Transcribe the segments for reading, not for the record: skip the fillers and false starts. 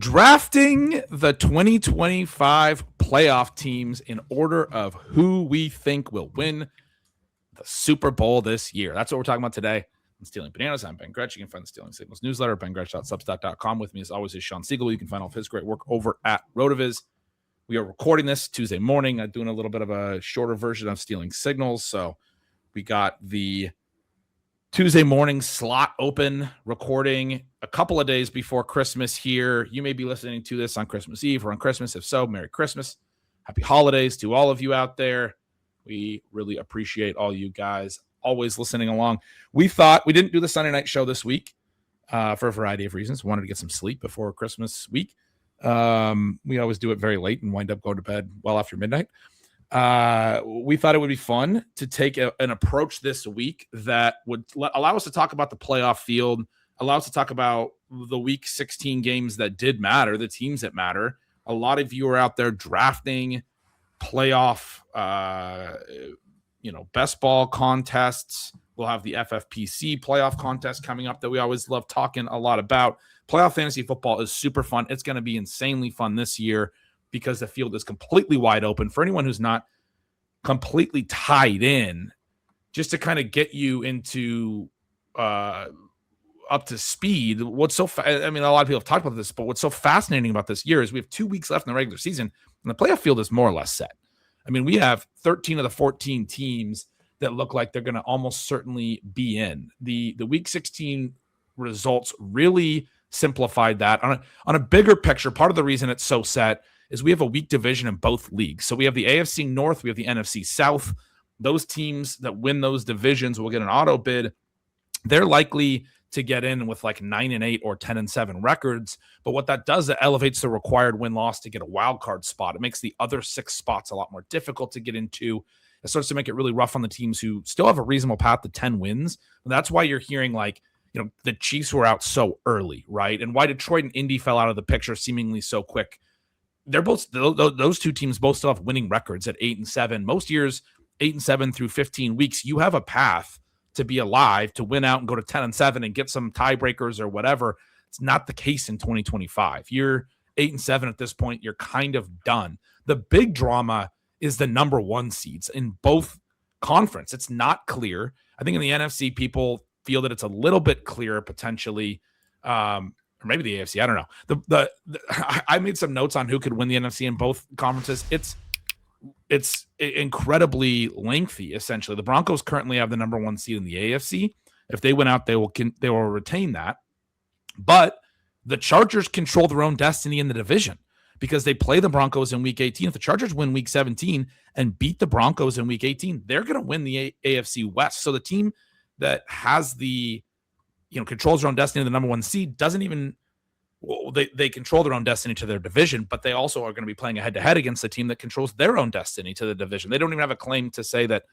Drafting the 2025 playoff teams in order of who we think will win the Super Bowl this year. That's what we're talking about today on Stealing Bananas. I'm Ben Gretsch. You can find the Stealing Signals newsletter at bengretsch.substack.com. With me, as always, is Shawn Siegele. You can find all of his great work over at RotoViz. We are recording this Tuesday morning. I'm doing a little bit of a shorter version of Stealing Signals. So we got the Tuesday morning slot open, recording a couple of days before Christmas here. You may be listening to this on Christmas Eve or on Christmas. If so, Merry Christmas. Happy holidays to all of you out there. We really appreciate all you guys always listening along. We thought we didn't do the Sunday night show this week for a variety of reasons. We wanted to get some sleep before Christmas week. We always do it very late and wind up going to bed well after midnight. We thought it would be fun to take an approach this week that would allow us to talk about the playoff field, allow us to talk about the week 16 games that did matter, the teams that matter. A lot of you are out there drafting playoff, best ball contests. We'll have the FFPC playoff contest coming up that we always love talking a lot about. Playoff fantasy football is super fun. It's going to be insanely fun this year, because the field is completely wide open for anyone who's not completely tied in. Just to kind of get you into up to speed. A lot of people have talked about this, but what's so fascinating about this year is we have 2 weeks left in the regular season, and the playoff field is more or less set. I mean, we have 13 of the 14 teams that look like they're going to almost certainly be in. The week 16 results really simplified that. On a bigger picture, part of the reason it's so set is we have a weak division in both leagues. So we have the AFC North, we have the NFC South. Those teams that win those divisions will get an auto bid. They're likely to get in with like 9-8 or 10-7 records. But what that does, it elevates the required win-loss to get a wild card spot. It makes the other 6 spots a lot more difficult to get into. It starts to make it really rough on the teams who still have a reasonable path to 10 wins. And that's why you're hearing the Chiefs were out so early, right? And why Detroit and Indy fell out of the picture seemingly so quick. They're both, those two teams both still have winning records at 8-7. Most years, 8-7 through 15 weeks, you have a path to be alive, to win out and go to 10-7 and get some tiebreakers or whatever. It's not the case in 2025. You're 8-7 at this point. You're kind of done. The big drama is the number 1 seeds in both conference. It's not clear. I think in the NFC, people feel that it's a little bit clearer potentially. Or maybe the AFC, I don't know. I made some notes on who could win the NFC in both conferences. It's incredibly lengthy, essentially. The Broncos currently have the number 1 seed in the AFC. If they win out, they will retain that. But the Chargers control their own destiny in the division because they play the Broncos in week 18. If the Chargers win week 17 and beat the Broncos in week 18, they're going to win the AFC West. So the team that has controls their own destiny, the number 1 seed, they control their own destiny to their division, but they also are going to be playing a head-to-head against the team that controls their own destiny to the division. They don't even have a claim to say that,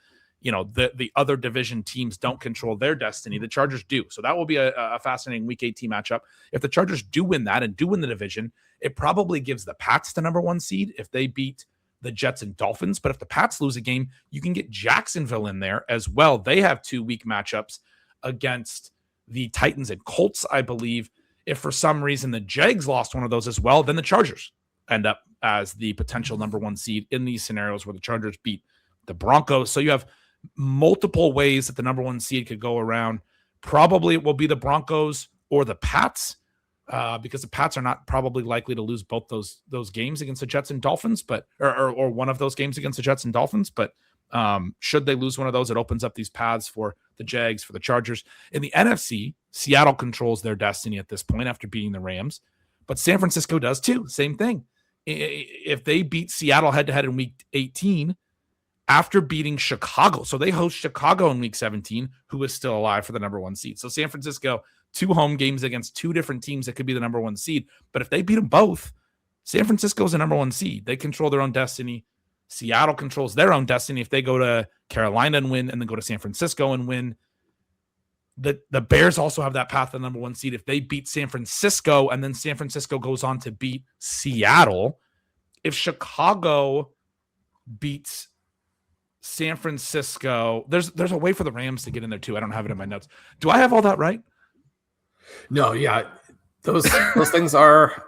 the other division teams don't control their destiny. The Chargers do. So that will be a fascinating week 18 matchup. If the Chargers do win that and do win the division, it probably gives the Pats the number 1 seed if they beat the Jets and Dolphins. But if the Pats lose a game, you can get Jacksonville in there as well. They have 2 week matchups against the Titans and Colts, I believe. If for some reason the Jags lost one of those as well, then the Chargers end up as the potential number 1 seed in these scenarios where the Chargers beat the Broncos. So you have multiple ways that the number 1 seed could go around. Probably it will be the Broncos or the Pats, because the Pats are not probably likely to lose both those games against the Jets and Dolphins, but or one of those games against the Jets and Dolphins. But should they lose one of those, it opens up these paths for the Jags, for the Chargers. In the NFC, Seattle controls their destiny at this point after beating the Rams, but San Francisco does too. Same thing. If they beat Seattle head-to-head in week 18 after beating Chicago, so they host Chicago in week 17, who is still alive for the number 1 seed. So San Francisco, 2 home games against 2 different teams that could be the number 1 seed. But if they beat them both, San Francisco is the number 1 seed. They control their own destiny. Seattle controls their own destiny. If they go to Carolina and win, and then go to San Francisco and win, the Bears also have that path to the number 1 seed. If they beat San Francisco and then San Francisco goes on to beat Seattle, if Chicago beats San Francisco, there's a way for the Rams to get in there too. I don't have it in my notes. Do I have all that right? No, yeah. Those things are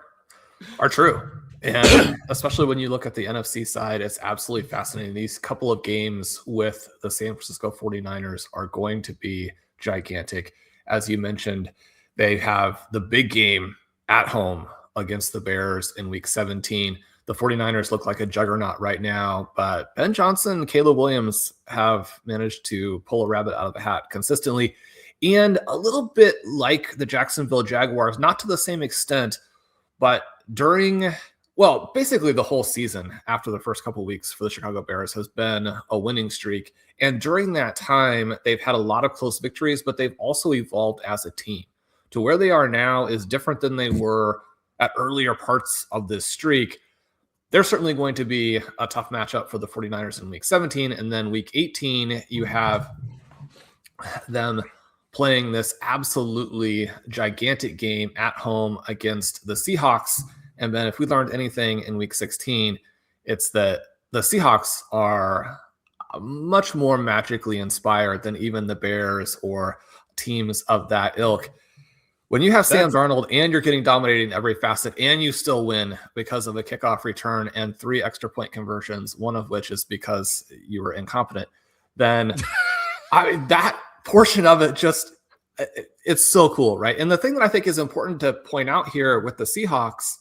are true. And especially when you look at the NFC side, it's absolutely fascinating. These couple of games with the San Francisco 49ers are going to be gigantic. As you mentioned, they have the big game at home against the Bears in week 17. The 49ers look like a juggernaut right now, but Ben Johnson and Caleb Williams have managed to pull a rabbit out of the hat consistently. And a little bit like the Jacksonville Jaguars, not to the same extent, but basically the whole season after the first couple of weeks for the Chicago Bears has been a winning streak. And during that time, they've had a lot of close victories, but they've also evolved as a team. To where they are now is different than they were at earlier parts of this streak. They're certainly going to be a tough matchup for the 49ers in week 17. And then week 18, you have them playing this absolutely gigantic game at home against the Seahawks. And then if we learned anything in week 16, it's that the Seahawks are much more magically inspired than even the Bears or teams of that ilk. When you have Sam Darnold and you're getting dominated in every facet and you still win because of a kickoff return and 3 extra point conversions, one of which is because you were incompetent, then that portion of it it's so cool, right? And the thing that I think is important to point out here with the Seahawks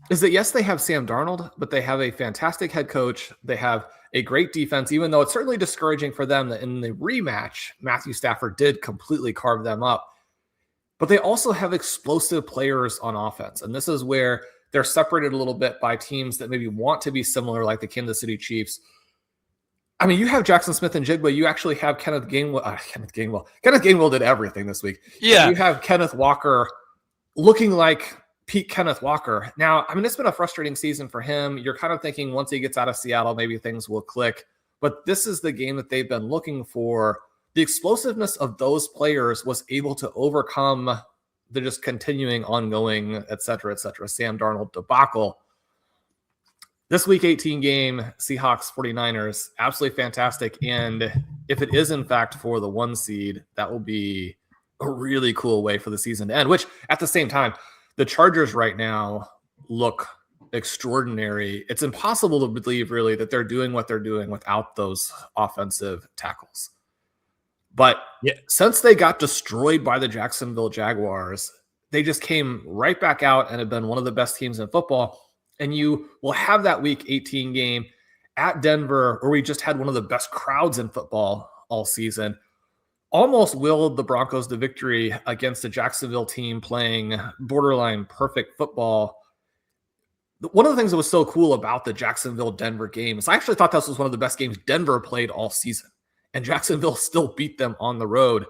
is that, yes, they have Sam Darnold, but they have a fantastic head coach. They have a great defense, even though it's certainly discouraging for them that in the rematch, Matthew Stafford did completely carve them up. But they also have explosive players on offense. And this is where they're separated a little bit by teams that maybe want to be similar, like the Kansas City Chiefs. I mean, you have Jackson Smith and Jigba. You actually have Kenneth Gainwell. Kenneth Gainwell did everything this week. Yeah. You have Kenneth Walker looking like peak Kenneth Walker. Now, I mean, it's been a frustrating season for him. You're kind of thinking once he gets out of Seattle, maybe things will click. But this is the game that they've been looking for. The explosiveness of those players was able to overcome the just continuing, ongoing, et cetera, Sam Darnold debacle. This week 18 game, Seahawks 49ers, absolutely fantastic. And if it is in fact for the 1 seed, that will be a really cool way for the season to end, which at the same time, the Chargers right now look extraordinary. It's impossible to believe really that they're doing what they're doing without those offensive tackles. But since they got destroyed by the Jacksonville Jaguars, they just came right back out and have been one of the best teams in football. And you will have that week 18 game at Denver, where we just had one of the best crowds in football all season, almost willed the Broncos to victory against the Jacksonville team playing borderline perfect football. One of the things that was so cool about the Jacksonville-Denver game is I actually thought this was one of the best games Denver played all season. And Jacksonville still beat them on the road.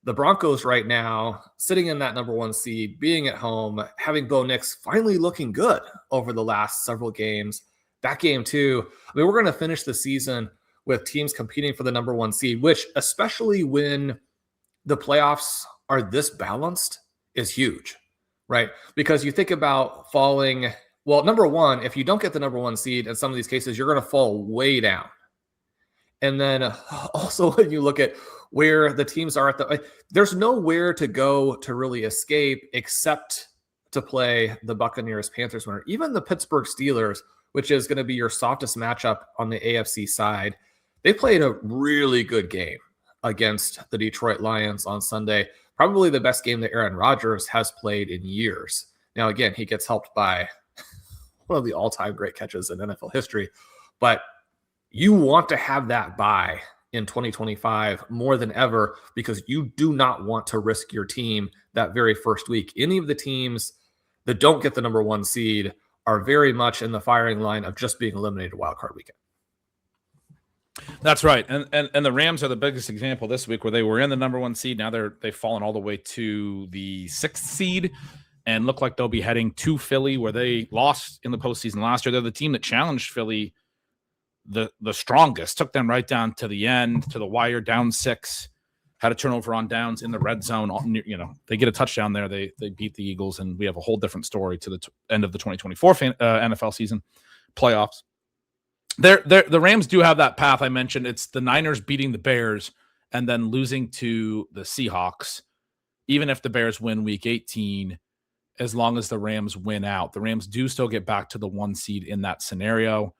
The Broncos right now, sitting in that number 1 seed, being at home, having Bo Nix finally looking good over the last several games. That game too, I mean, we're going to finish the season with teams competing for the number 1 seed, which, especially when the playoffs are this balanced, is huge, right? Because you think about falling, well, number 1, if you don't get the number 1 seed, in some of these cases, you're going to fall way down. And then also when you look at where the teams are there's nowhere to go to really escape except to play the Buccaneers Panthers winner. Even the Pittsburgh Steelers, which is going to be your softest matchup on the AFC side, they played a really good game against the Detroit Lions on Sunday. Probably the best game that Aaron Rodgers has played in years. Now, again, he gets helped by one of the all-time great catches in NFL history, but you want to have that bye in 2025 more than ever because you do not want to risk your team that very first week. Any of the teams that don't get the number 1 seed are very much in the firing line of just being eliminated wildcard weekend. That's right. And the Rams are the biggest example this week where they were in the number 1 seed. Now they've fallen all the way to the 6th seed and look like they'll be heading to Philly, where they lost in the postseason last year. They're the team that challenged Philly the strongest, took them right down to the end, to the wire, down 6, had a turnover on downs in the red zone. You know, they get a touchdown there. They beat the Eagles, and we have a whole different story to the end of the 2024 NFL season playoffs. The Rams do have that path I mentioned. It's the Niners beating the Bears and then losing to the Seahawks. Even if the Bears win week 18, as long as the Rams win out. The Rams do still get back to the 1 seed in that scenario.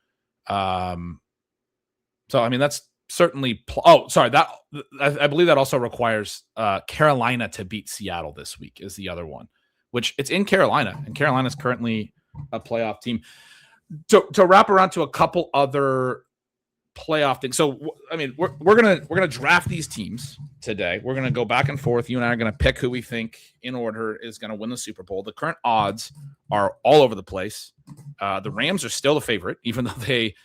So, I mean, that's certainly I believe that also requires Carolina to beat Seattle this week is the other one, which it's in Carolina, and Carolina is currently a playoff team. To wrap around to a couple other playoff things. So, I mean, we're gonna draft these teams today. We're gonna go back and forth. You and I are gonna pick who we think in order is gonna win the Super Bowl. The current odds are all over the place. The Rams are still the favorite, even though they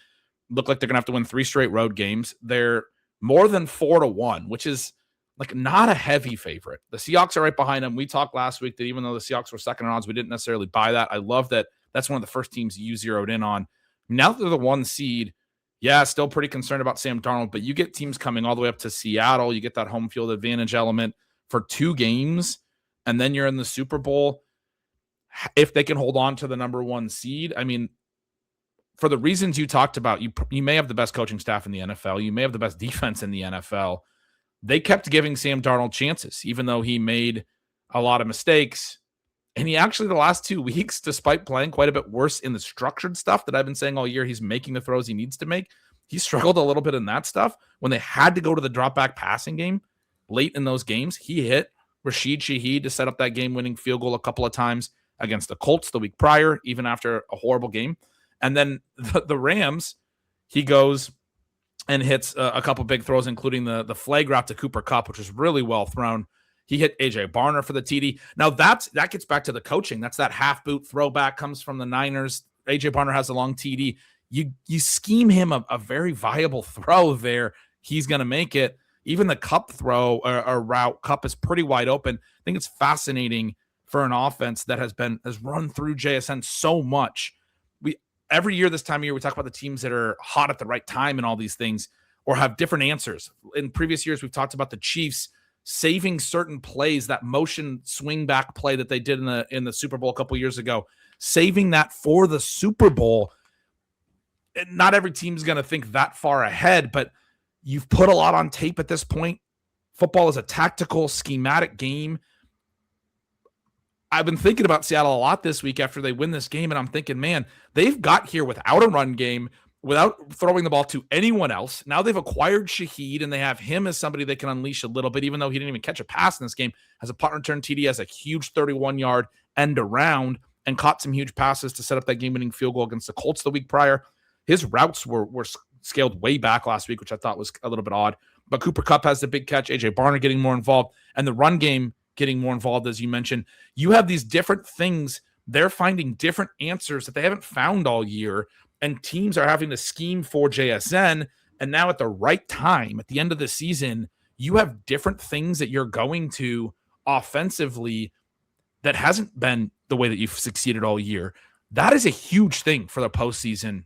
look like they're gonna have to win 3 straight road games. They're more than 4-1, which is like not a heavy favorite. The Seahawks are right behind them. We talked last week that even though the Seahawks were second in odds, we didn't necessarily buy that. I love that. That's one of the first teams you zeroed in on. Now that they're the 1 seed, yeah, still pretty concerned about Sam Darnold, but you get teams coming all the way up to Seattle. You get that home field advantage element for 2 games, and then you're in the Super Bowl. If they can hold on to the number 1 seed, I mean, for the reasons you talked about, you may have the best coaching staff in the NFL. You may have the best defense in the NFL. They kept giving Sam Darnold chances, even though he made a lot of mistakes. And he actually, the last 2 weeks, despite playing quite a bit worse in the structured stuff that I've been saying all year, he's making the throws he needs to make. He struggled a little bit in that stuff. When they had to go to the drop back passing game late in those games, he hit Rashid Shaheed to set up that game-winning field goal a couple of times against the Colts the week prior, even after a horrible game. And then the Rams, he goes and hits a couple big throws, including the flag route to Cooper Kupp, which was really well thrown. He hit A.J. Barner for the TD. Now, that gets back to the coaching. That's that half-boot throwback, comes from the Niners. A.J. Barner has a long TD. You scheme him a very viable throw there. He's going to make it. Even the Kupp throw or route, Kupp is pretty wide open. I think it's fascinating for an offense that has run through JSN so much. Every year this time of year, we talk about the teams that are hot at the right time and all these things, or have different answers. In previous years, we've talked about the Chiefs saving certain plays, that motion swing back play that they did in the Super Bowl a couple years ago, saving that for the Super Bowl. And not every team's going to think that far ahead, but you've put a lot on tape at this point. Football is a tactical, schematic game. I've been thinking about Seattle a lot this week after they win this game, and I'm thinking, man, they've got here without a run game, without throwing the ball to anyone else. Now they've acquired Shaheed, and they have him as somebody they can unleash a little bit, even though he didn't even catch a pass in this game. Has a punt return TD, has a huge 31-yard end around, and caught some huge passes to set up that game-winning field goal against the Colts the week prior. His routes were scaled way back last week, which I thought was a little bit odd. But Cooper Kupp has the big catch, A.J. Barner getting more involved, and the run game getting more involved, as you mentioned. You have these different things. They're finding different answers that they haven't found all year, and teams are having to scheme for JSN. And now at the right time, at the end of the season, you have different things that you're going to offensively that hasn't been the way that you've succeeded all year. That is a huge thing for the postseason.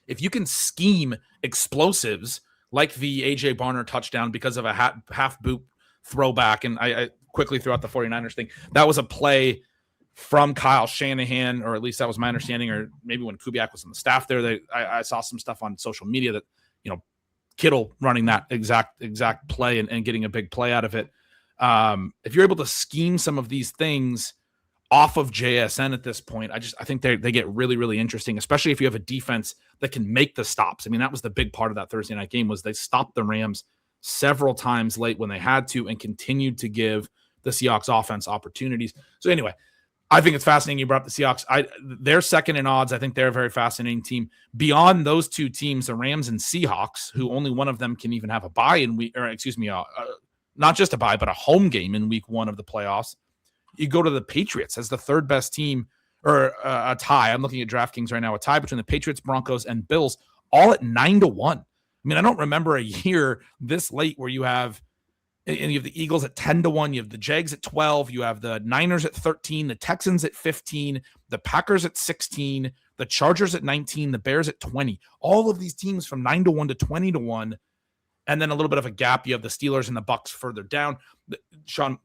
If you can scheme explosives like the A.J. Barner touchdown because of a half-boot throwback, and I quickly throughout the 49ers thing, that was a play from Kyle Shanahan, or at least that was my understanding, or maybe when Kubiak was on the staff there, I saw some stuff on social media that, Kittle running that exact play and getting a big play out of it. If you're able to scheme some of these things off of JSN at this point, I think they get really, really interesting, especially if you have a defense that can make the stops. I mean, that was the big part of that Thursday night game, was they stopped the Rams several times late when they had to and continued to give the Seahawks offense opportunities. So anyway, I think it's fascinating you brought up the Seahawks. They're second in odds. I think they're a very fascinating team. Beyond those 2 teams, the Rams and Seahawks, who only one of them can even have a bye in week, or excuse me, not just a bye, but a home game in week 1 of the playoffs. You go to the Patriots as the 3rd best team, or a tie. I'm looking at DraftKings right now, a tie between the Patriots, Broncos, and Bills, all at 9-1. I mean, I don't remember a year this late where you have the Eagles at 10-1, you have the Jags at 12, you have the Niners at 13, the Texans at 15, the Packers at 16, the Chargers at 19, the Bears at 20. All of these teams from 9-1 to 20-1, and then a little bit of a gap. You have the Steelers and the Bucs further down. Shawn,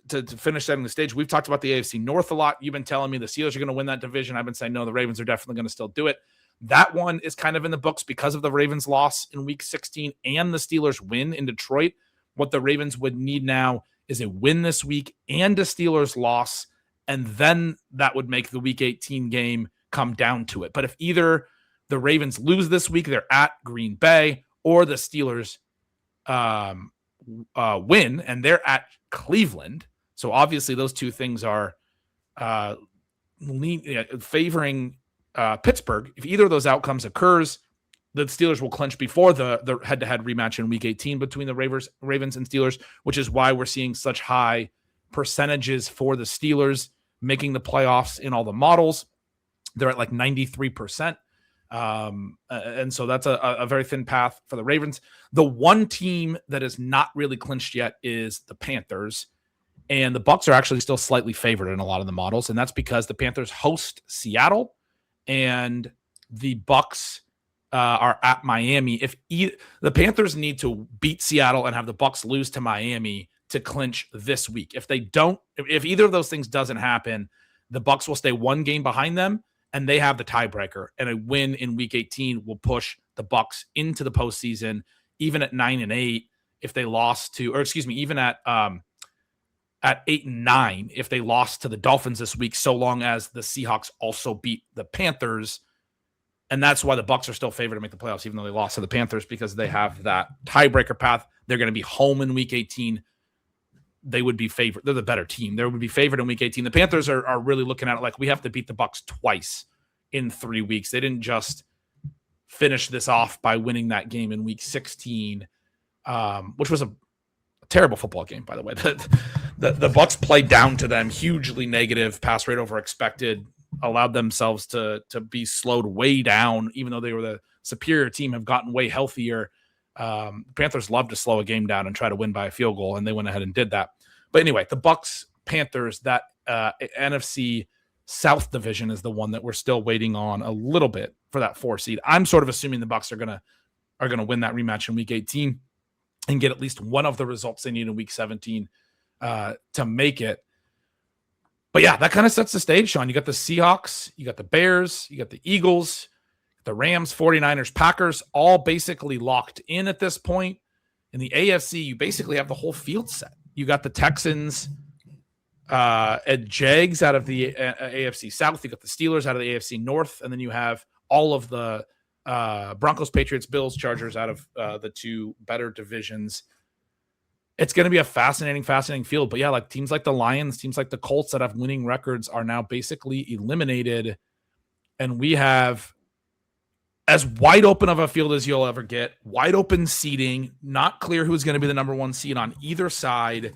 to finish setting the stage, we've talked about the AFC North a lot. You've been telling me the Steelers are going to win that division. I've been saying, no, the Ravens are definitely going to still do it. That one is kind of in the books because of the Ravens loss in week 16 and the Steelers win in Detroit. What the Ravens would need now is a win this week and a Steelers loss and then that would make the Week 18 game come down to it. But if either the Ravens lose this week, they're at Green Bay, or the Steelers win and they're at Cleveland. So obviously those two things are favoring Pittsburgh. If either of those outcomes occurs, the Steelers will clinch before the head-to-head rematch in Week 18 between the Ravens and Steelers, which is why we're seeing such high percentages for the Steelers making the playoffs in all the models. They're at like 93%. And so that's a very thin path for the Ravens. The one team that is not really clinched yet is the Panthers. And the Bucs are actually still slightly favored in a lot of the models. And that's because the Panthers host Seattle and the Bucs are at Miami. If the Panthers need to beat Seattle and have the Bucs lose to Miami to clinch this week. If they don't, if either of those things doesn't happen, the Bucs will stay one game behind them and they have the tiebreaker. And a win in Week 18 will push the Bucs into the postseason, even at 9-8. If they lost to, or excuse me, even at 8-9, if they lost to the Dolphins this week, so long as the Seahawks also beat the Panthers. And that's why the Bucs are still favored to make the playoffs, even though they lost to the Panthers, because they have that tiebreaker path. They're going to be home in Week 18. They would be favored. They're the better team. They would be favored in Week 18. The Panthers are really looking at it like we have to beat the Bucs twice in 3 weeks. They didn't just finish this off by winning that game in Week 16, which was a terrible football game, by the way. The Bucs played down to them, hugely negative, pass rate over expected, allowed themselves to be slowed way down, even though they were the superior team, have gotten way healthier. Panthers love to slow a game down and try to win by a field goal, and they went ahead and did that. But anyway, the Bucs, Panthers, that NFC South division is the one that we're still waiting on a little bit for that 4 seed. I'm sort of assuming the Bucs are gonna win that rematch in Week 18 and get at least one of the results they need in Week 17 to make it. But yeah, that kind of sets the stage, Shawn. You got the Seahawks, you got the Bears, you got the Eagles, the Rams, 49ers, Packers, all basically locked in at this point. In the AFC, you basically have the whole field set. You got the Texans and Jags out of the AFC South. You got the Steelers out of the AFC North. And then you have all of the Broncos, Patriots, Bills, Chargers out of the two better divisions. It's going to be a fascinating field. But yeah, like teams like the Lions, teams like the Colts that have winning records are now basically eliminated. And we have as wide open of a field as you'll ever get, wide open seating, not clear who's going to be the number one seed on either side.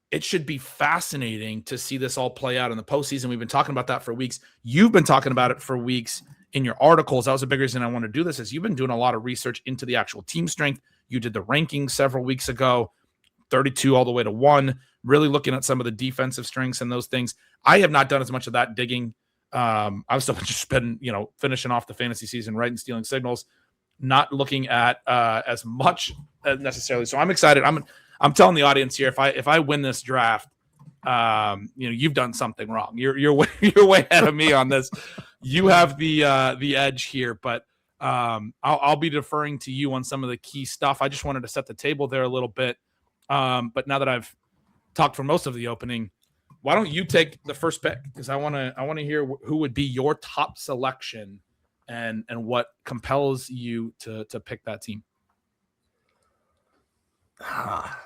It should be fascinating to see this all play out in the postseason. We've been talking about that for weeks. You've been talking about it for weeks in your articles. That was a big reason I want to do this, is you've been doing a lot of research into the actual team strength. You did the rankings several weeks ago, 32 all the way to 1, really looking at some of the defensive strengths and those things. I have not done as much of that digging. I've still just been, finishing off the fantasy season, right, and stealing signals, not looking at as much necessarily. So I'm excited. I'm telling the audience here, if I win this draft, you've done something wrong. You're way ahead of me on this. You have the edge here, but I'll be deferring to you on some of the key stuff. I just wanted to set the table there a little bit. But now that I've talked for most of the opening, why don't you take the first pick? Because I want to hear who would be your top selection and what compels you to pick that team. A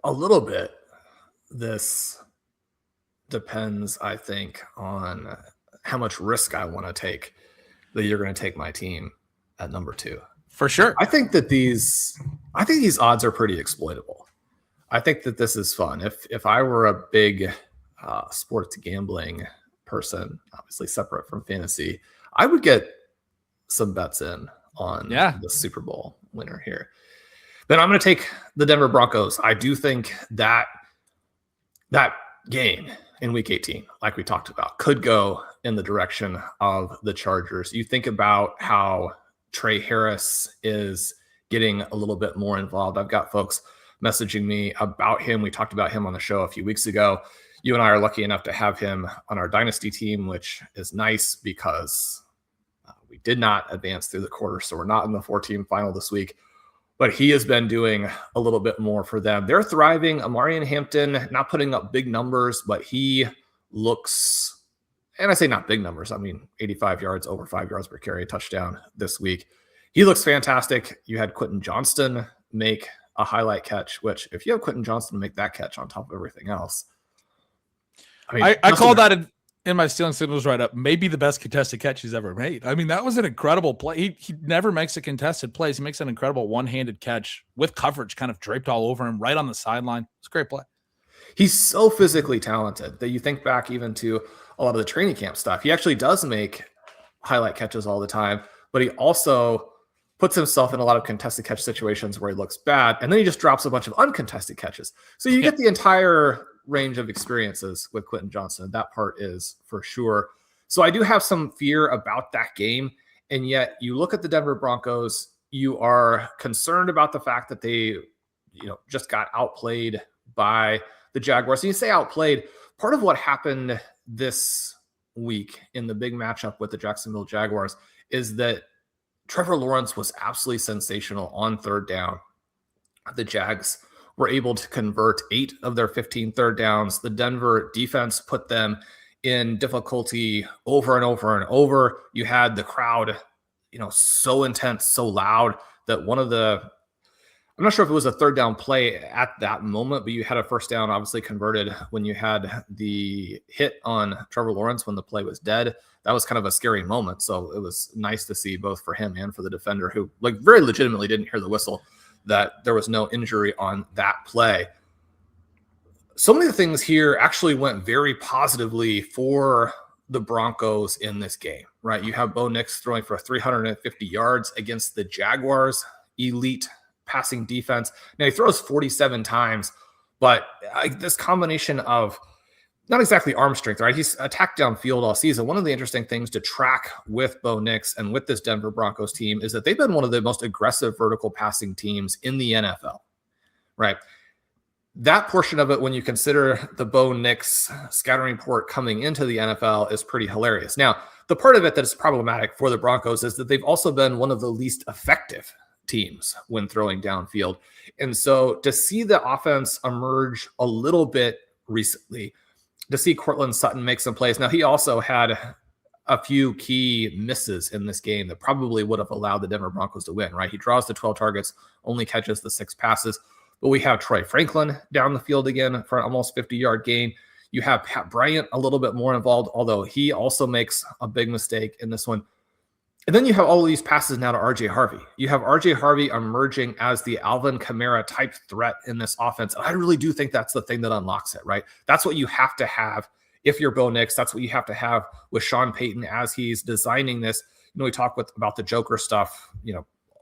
little bit. This depends, I think, on how much risk I want to take that you're going to take my team at number 2. For sure. I think these odds are pretty exploitable. I think that this is fun. If I were a big sports gambling person, obviously separate from fantasy, I would get some bets in on the Super Bowl winner here. Then I'm going to take the Denver Broncos. I do think that game in Week 18, like we talked about, could go in the direction of the Chargers. You think about how Trey Harris is getting a little bit more involved. I've got folks messaging me about him. We talked about him on the show a few weeks ago. You and I are lucky enough to have him on our dynasty team, which is nice because we did not advance through the quarter. So we're not in the 4-team final this week. but he has been doing a little bit more for them. They're thriving. Amarian Hampton, not putting up big numbers, but he looks, and I say not big numbers, I mean 85 yards, over 5 yards per carry, touchdown this week. He looks fantastic. You had Quentin Johnston make a highlight catch, which if you have Quentin Johnston make that catch on top of everything else. I call that in my stealing signals right up, maybe the best contested catch he's ever made. I mean, that was an incredible play. He never makes a contested plays. He makes an incredible one-handed catch with coverage kind of draped all over him right on the sideline. It's a great play. He's so physically talented that you think back even to a lot of the training camp stuff. He actually does make highlight catches all the time, but he also puts himself in a lot of contested catch situations where he looks bad, and then he just drops a bunch of uncontested catches. So you get the entire range of experiences with Quentin Johnston. That part is for sure. So I do have some fear about that game, and yet you look at the Denver Broncos, you are concerned about the fact that they, just got outplayed by the Jaguars. And you say outplayed, part of what happened this week in the big matchup with the Jacksonville Jaguars is that Trevor Lawrence was absolutely sensational on third down. The Jags were able to convert 8 of their 15 third downs. The Denver defense put them in difficulty over and over and over. You had the crowd, so intense, so loud that I'm not sure if it was a third down play at that moment, but you had a first down obviously converted when you had the hit on Trevor Lawrence when the play was dead. That was kind of a scary moment. So it was nice to see both for him and for the defender who very legitimately didn't hear the whistle, that there was no injury on that play. So many of the things here actually went very positively for the Broncos in this game, right? You have Bo Nix throwing for 350 yards against the Jaguars, elite passing defense. Now he throws 47 times, but this combination of not exactly arm strength, right? He's attacked downfield all season. One of the interesting things to track with Bo Nix and with this Denver Broncos team is that they've been one of the most aggressive vertical passing teams in the NFL, right? That portion of it, when you consider the Bo Nix scattering report coming into the NFL, is pretty hilarious. Now, the part of it that is problematic for the Broncos is that they've also been one of the least effective teams when throwing downfield. And so to see the offense emerge a little bit recently, to see Courtland Sutton make some plays. Now, he also had a few key misses in this game that probably would have allowed the Denver Broncos to win, right? He draws the 12 targets, only catches the 6 passes. But we have Troy Franklin down the field again for an almost 50-yard gain. You have Pat Bryant a little bit more involved, although he also makes a big mistake in this one. And then you have all of these passes now to R.J. Harvey. You have R.J. Harvey emerging as the Alvin Kamara type threat in this offense. And I really do think that's the thing that unlocks it, right? That's what you have to have if you're Bo Nix. That's what you have to have with Sean Payton as he's designing this. We talk about the Joker stuff,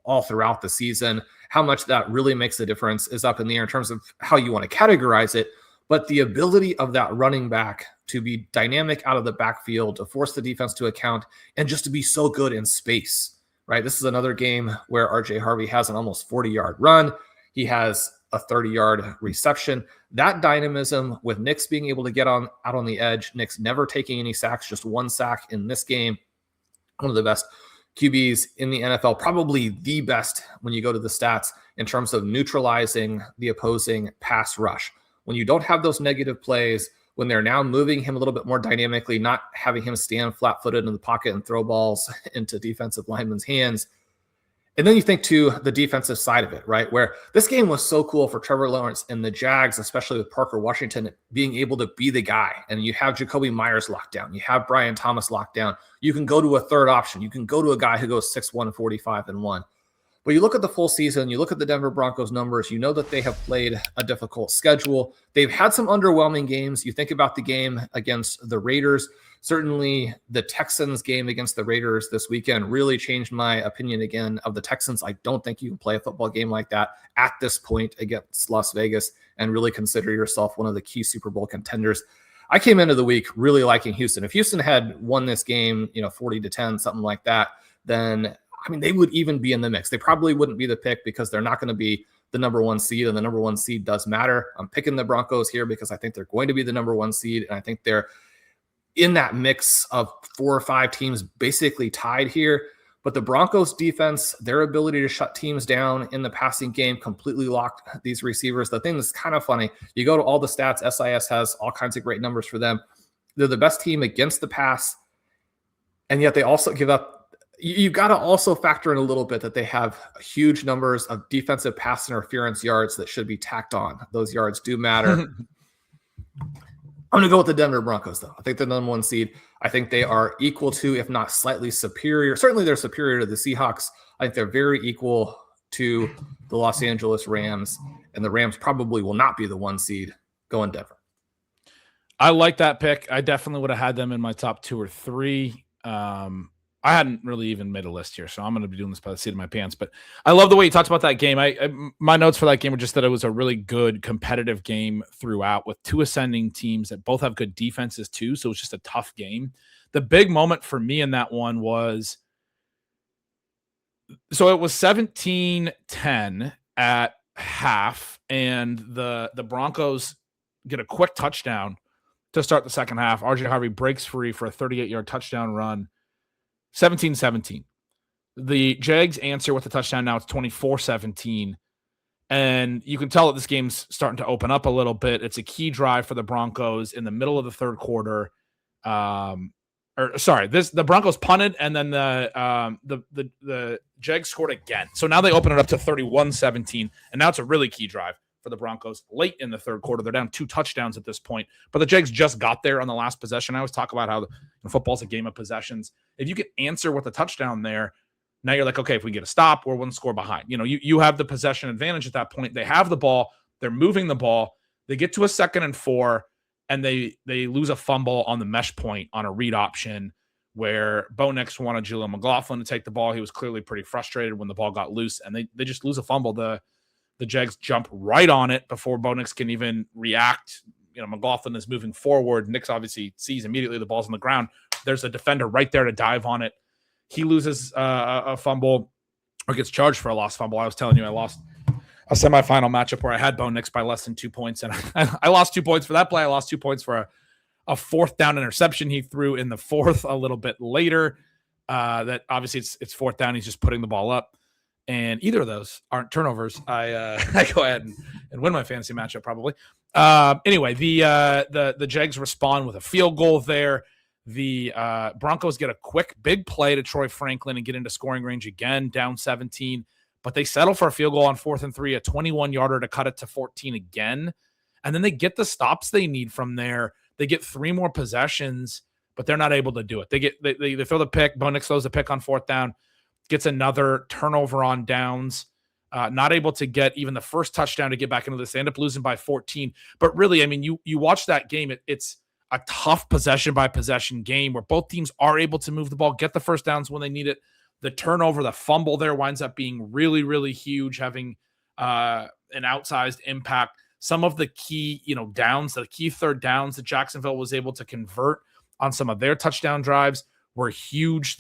all throughout the season. How much that really makes a difference is up in the air in terms of how you want to categorize it. But the ability of that running back to be dynamic out of the backfield, to force the defense to account, and just to be so good in space, right? This is another game where RJ Harvey has an almost 40-yard run. He has a 30-yard reception. That dynamism with Nix being able to get out on the edge, Nix never taking any sacks, just 1 sack in this game. One of the best QBs in the NFL, probably the best when you go to the stats in terms of neutralizing the opposing pass rush. When you don't have those negative plays, when they're now moving him a little bit more dynamically, not having him stand flat-footed in the pocket and throw balls into defensive linemen's hands. And then you think to the defensive side of it, right? Where this game was so cool for Trevor Lawrence and the Jags, especially with Parker Washington being able to be the guy. And you have Jacoby Myers locked down. You have Brian Thomas locked down. You can go to a third option. You can go to a guy who goes 6'1", 45-1. But you look at the full season, you look at the Denver Broncos numbers, you know that they have played a difficult schedule. They've had some underwhelming games. You think about the game against the Raiders. Certainly the Texans game against the Raiders this weekend really changed my opinion again of the Texans. I don't think you can play a football game like that at this point against Las Vegas and really consider yourself one of the key Super Bowl contenders. I came into the week really liking Houston. If Houston had won this game, 40-10, something like that, then they would even be in the mix. They probably wouldn't be the pick because they're not going to be the number 1 seed, and the number 1 seed does matter. I'm picking the Broncos here because I think they're going to be the number 1 seed, and I think they're in that mix of 4 or 5 teams basically tied here. But the Broncos defense, their ability to shut teams down in the passing game completely locked these receivers. The thing that's kind of funny, you go to all the stats, SIS has all kinds of great numbers for them. They're the best team against the pass, and yet they also give up. You got to also factor in a little bit that they have huge numbers of defensive pass interference yards that should be tacked on. Those yards do matter. I'm going to go with the Denver Broncos, though. I think they're the number 1 seed. I think they are equal to, if not slightly superior. Certainly they're superior to the Seahawks. I think they're very equal to the Los Angeles Rams, and the Rams probably will not be the 1 seed. Going Denver. I like that pick. I definitely would have had them in my top 2 or 3. I hadn't really even made a list here, so I'm going to be doing this by the seat of my pants. But I love the way you talked about that game. My notes for that game were just that it was a really good competitive game throughout with 2 ascending teams that both have good defenses too. So it was just a tough game. The big moment for me in that one was, so it was 17-10 at half, and the Broncos get a quick touchdown to start the second half. RJ Harvey breaks free for a 38-yard touchdown run. 17-17. The Jags answer with the touchdown. Now it's 24-17. And you can tell that this game's starting to open up a little bit. It's a key drive for the Broncos in the middle of the third quarter. The Broncos punted, and then the Jags scored again. So now they open it up to 31-17, and now it's a really key drive for the Broncos late in the third quarter. They're down 2 touchdowns at this point, but the Jags just got there on the last possession. I always talk about how football's a game of possessions. If you can answer with a touchdown there, now you're like, okay, if we get a stop, we're 1 score behind. You have the possession advantage at that point. They have the ball. They're moving the ball. They get to a 2nd and 4, and they lose a fumble on the mesh point on a read option where Bo Nix wanted Jaleel McLaughlin to take the ball. He was clearly pretty frustrated when the ball got loose, and they just lose a fumble. The Jags jump right on it before Bo Nix can even react. McLaughlin is moving forward. Nix obviously sees immediately the ball's on the ground. There's a defender right there to dive on it. He loses a fumble or gets charged for a lost fumble. I was telling you I lost a semifinal matchup where I had Bo Nix by less than 2 points, and I lost 2 points for that play. I lost 2 points for a 4th down interception he threw in the 4th a little bit later. That obviously it's 4th down. He's just putting the ball up. And either of those aren't turnovers. I go ahead and win my fantasy matchup probably. Anyway, the Jags respond with a field goal there. The Broncos get a quick big play to Troy Franklin and get into scoring range again, down 17. But they settle for a field goal on 4th and 3, a 21-yarder to cut it to 14 again. And then they get the stops they need from there. They get 3 more possessions, but they're not able to do it. They throw the pick. Bo Nix throws the pick on 4th down. Gets another turnover on downs, not able to get even the first touchdown to get back into this. They end up losing by 14. But really, I mean, you watch that game, it's a tough possession-by-possession game where both teams are able to move the ball, get the first downs when they need it. The turnover, the fumble there winds up being really, really huge, having an outsized impact. Some of the key, downs, the key 3rd downs that Jacksonville was able to convert on some of their touchdown drives were huge.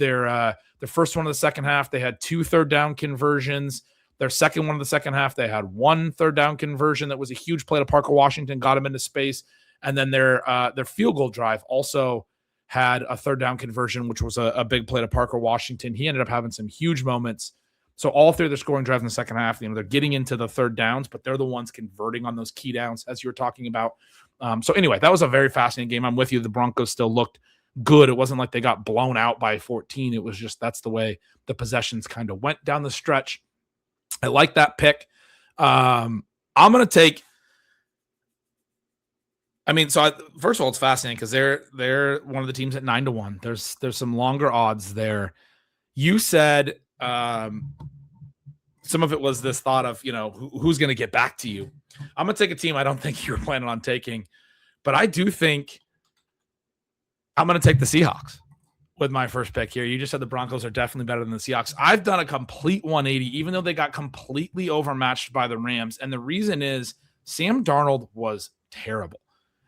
The first one of the second half, they had 2 3rd down conversions. Their second one of the second half, they had 1 3rd down conversion that was a huge play to Parker Washington, got him into space. And then their field goal drive also had a 3rd down conversion, which was a big play to Parker Washington. He ended up having some huge moments. So all 3 of their scoring drives in the second half, they're getting into the 3rd downs, but they're the ones converting on those key downs, as you were talking about. So anyway, that was a very fascinating game. I'm with you. The Broncos still looked good. It wasn't like they got blown out by 14. It was just that's the way the possessions kind of went down the stretch. I like that pick. I'm going to take. First of all, it's fascinating because they're one of the teams at 9-1. There's some longer odds there. You said some of it was this thought of who's going to get back to you. I'm going to take a team I don't think you were planning on taking, but I do think I'm going to take the Seahawks with my first pick here. You just said the Broncos are definitely better than the Seahawks. I've done a complete 180, even though they got completely overmatched by the Rams. And the reason is Sam Darnold was terrible.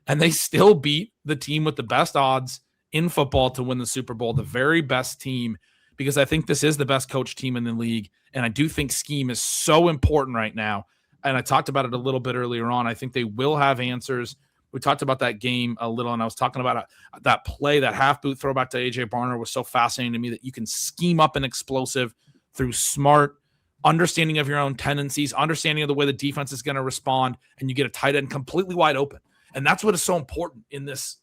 And they still beat the team with the best odds in football to win the Super Bowl, the very best team, because I think this is the best coach team in the league. And I do think scheme is so important right now. And I talked about it a little bit earlier on. I think they will have answers We talked about that game a little, and I was talking about that play, that half boot throwback to AJ Barner was so fascinating to me, that you can scheme up an explosive through smart understanding of your own tendencies, understanding of the way the defense is going to respond, and you get a tight end completely wide open. And that's what is so important in this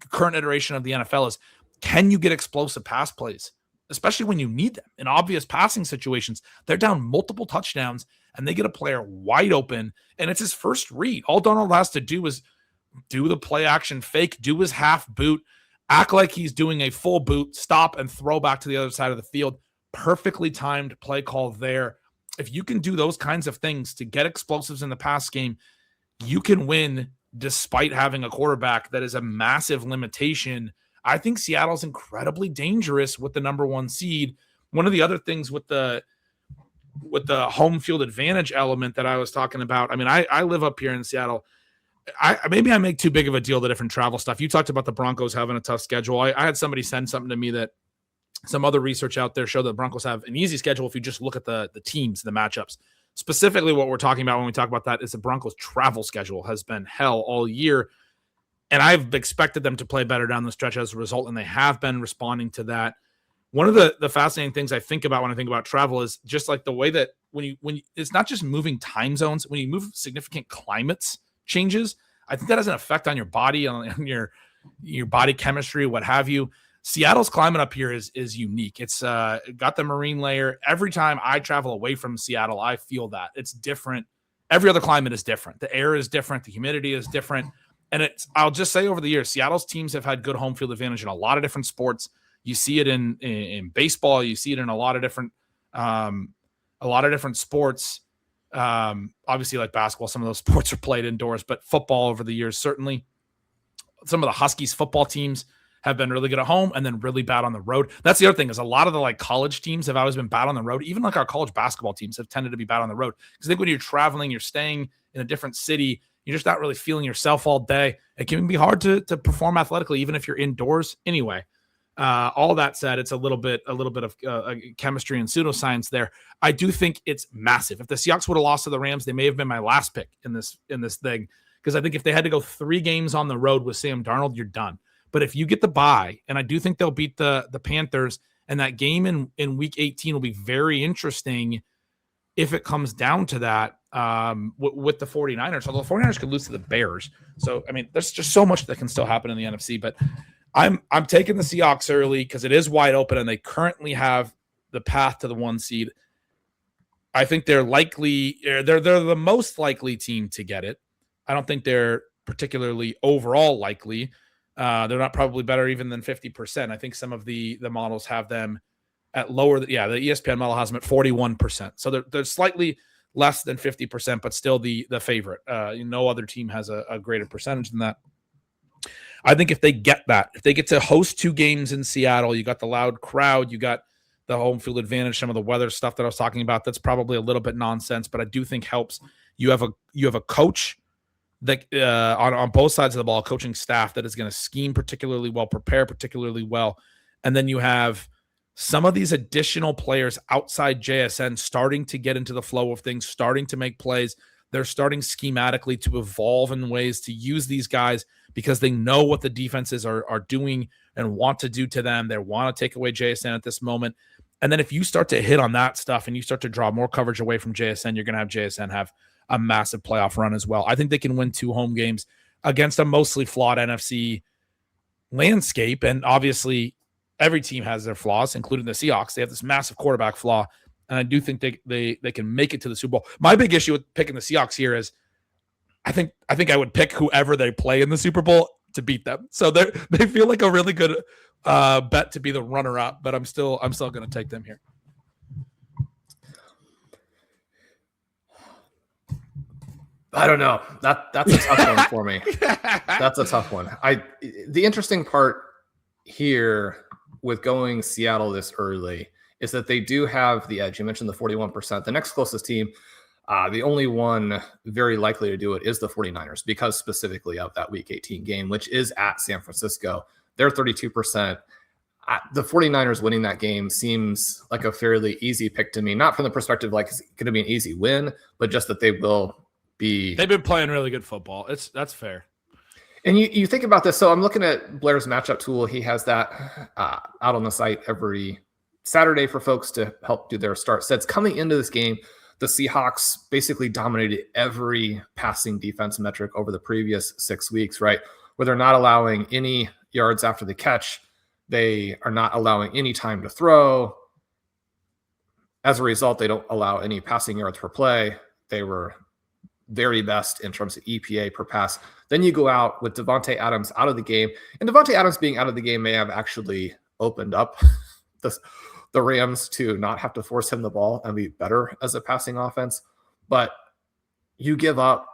current iteration of the NFL is, can you get explosive pass plays, especially when you need them in obvious passing situations? They're down multiple touchdowns and they get a player wide open, and it's his first read. All Donald has to do is do the play action fake, do his half boot, act like he's doing a full boot, stop and throw back to the other side of the field. Perfectly timed play call there. If you can do those kinds of things to get explosives in the pass game, you can win despite having a quarterback that is a massive limitation. I think Seattle's incredibly dangerous with the number 1 seed. One of the other things with the home field advantage element that I was talking about, I mean, I live up here in Seattle. Maybe I make too big of a deal of the different travel stuff. You talked about the Broncos having a tough schedule. I had somebody send something to me that some other research out there showed that the Broncos have an easy schedule if you just look at the teams, the matchups. Specifically, what we're talking about when we talk about that is the Broncos' travel schedule has been hell all year, and I've expected them to play better down the stretch as a result, and they have been responding to that. One of the fascinating things I think about when I think about travel is just like the way that when you it's not just moving time zones, when you move significant climates changes, I think that has an effect on your body, on your body chemistry, what have you. Seattle's climate up here is unique. It's got the marine layer. Every time I travel away from Seattle, I feel that it's different. Every other climate is different. The air is different. The humidity is different. And I'll just say over the years, Seattle's teams have had good home field advantage in a lot of different sports. You see it in baseball. You see it in a lot of different sports. Obviously, like basketball, some of those sports are played indoors, but football over the years, certainly. Some of the Huskies football teams have been really good at home and then really bad on the road. That's the other thing, is a lot of the like college teams have always been bad on the road. Even like our college basketball teams have tended to be bad on the road. Because I think when you're traveling, you're staying in a different city, you're just not really feeling yourself all day. It can be hard to perform athletically, even if you're indoors. Anyway, all that said, it's a little bit of chemistry and pseudoscience there. I do think it's massive. If the Seahawks would have lost to the Rams, they may have been my last pick in this thing. Because I think if they had to go 3 games on the road with Sam Darnold, you're done. But if you get the bye, and I do think they'll beat the Panthers, and that game in week 18 will be very interesting if it comes down to that with the 49ers. Although the 49ers could lose to the Bears. So, I mean, there's just so much that can still happen in the NFC. But I'm taking the Seahawks early because it is wide open, and they currently have the path to the 1 seed. I think they're the most likely team to get it. I don't think they're particularly overall likely. They're not probably better even than 50%. I think some of the models have them at lower. The ESPN model has them at 41%. So they're slightly less than 50%, but still the favorite. No other team has a greater percentage than that. I think if they get to host 2 games in Seattle, you got the loud crowd, you got the home field advantage, some of the weather stuff that I was talking about, that's probably a little bit nonsense, but I do think helps. You have a coach that on both sides of the ball, coaching staff that is going to scheme particularly well, prepare particularly well. And then you have some of these additional players outside JSN starting to get into the flow of things, starting to make plays. They're starting schematically to evolve in ways to use these guys because they know what the defenses are doing and want to do to them. They want to take away JSN at this moment. And then if you start to hit on that stuff and you start to draw more coverage away from JSN, you're going to have JSN have a massive playoff run as well. I think they can win 2 home games against a mostly flawed NFC landscape. And obviously every team has their flaws, including the Seahawks. They have this massive quarterback flaw. And I do think they can make it to the Super Bowl. My big issue with picking the Seahawks here is I think I would pick whoever they play in the Super Bowl to beat them. So they feel like a really good bet to be the runner-up, but I'm still going to take them here. I don't know. That's a tough one for me. That's a tough one. The interesting part here with going Seattle this early is that they do have the edge. You mentioned the 41%. The next closest team, the only one very likely to do it is the 49ers because specifically of that Week 18 game, which is at San Francisco. They're 32%. The 49ers winning that game seems like a fairly easy pick to me, not from the perspective like it's going to be an easy win, but just that they will be. They've been playing really good football. That's fair. And you think about this. So I'm looking at Blair's matchup tool. He has that out on the site every Saturday for folks to help do their start sets. Coming into this game, the Seahawks basically dominated every passing defense metric over the previous 6 weeks, right? Where they're not allowing any yards after the catch. They are not allowing any time to throw. As a result, they don't allow any passing yards per play. They were very best in terms of EPA per pass. Then you go out with Devontae Adams out of the game. And Devontae Adams being out of the game may have actually opened up the Rams to not have to force him the ball and be better as a passing offense. But you give up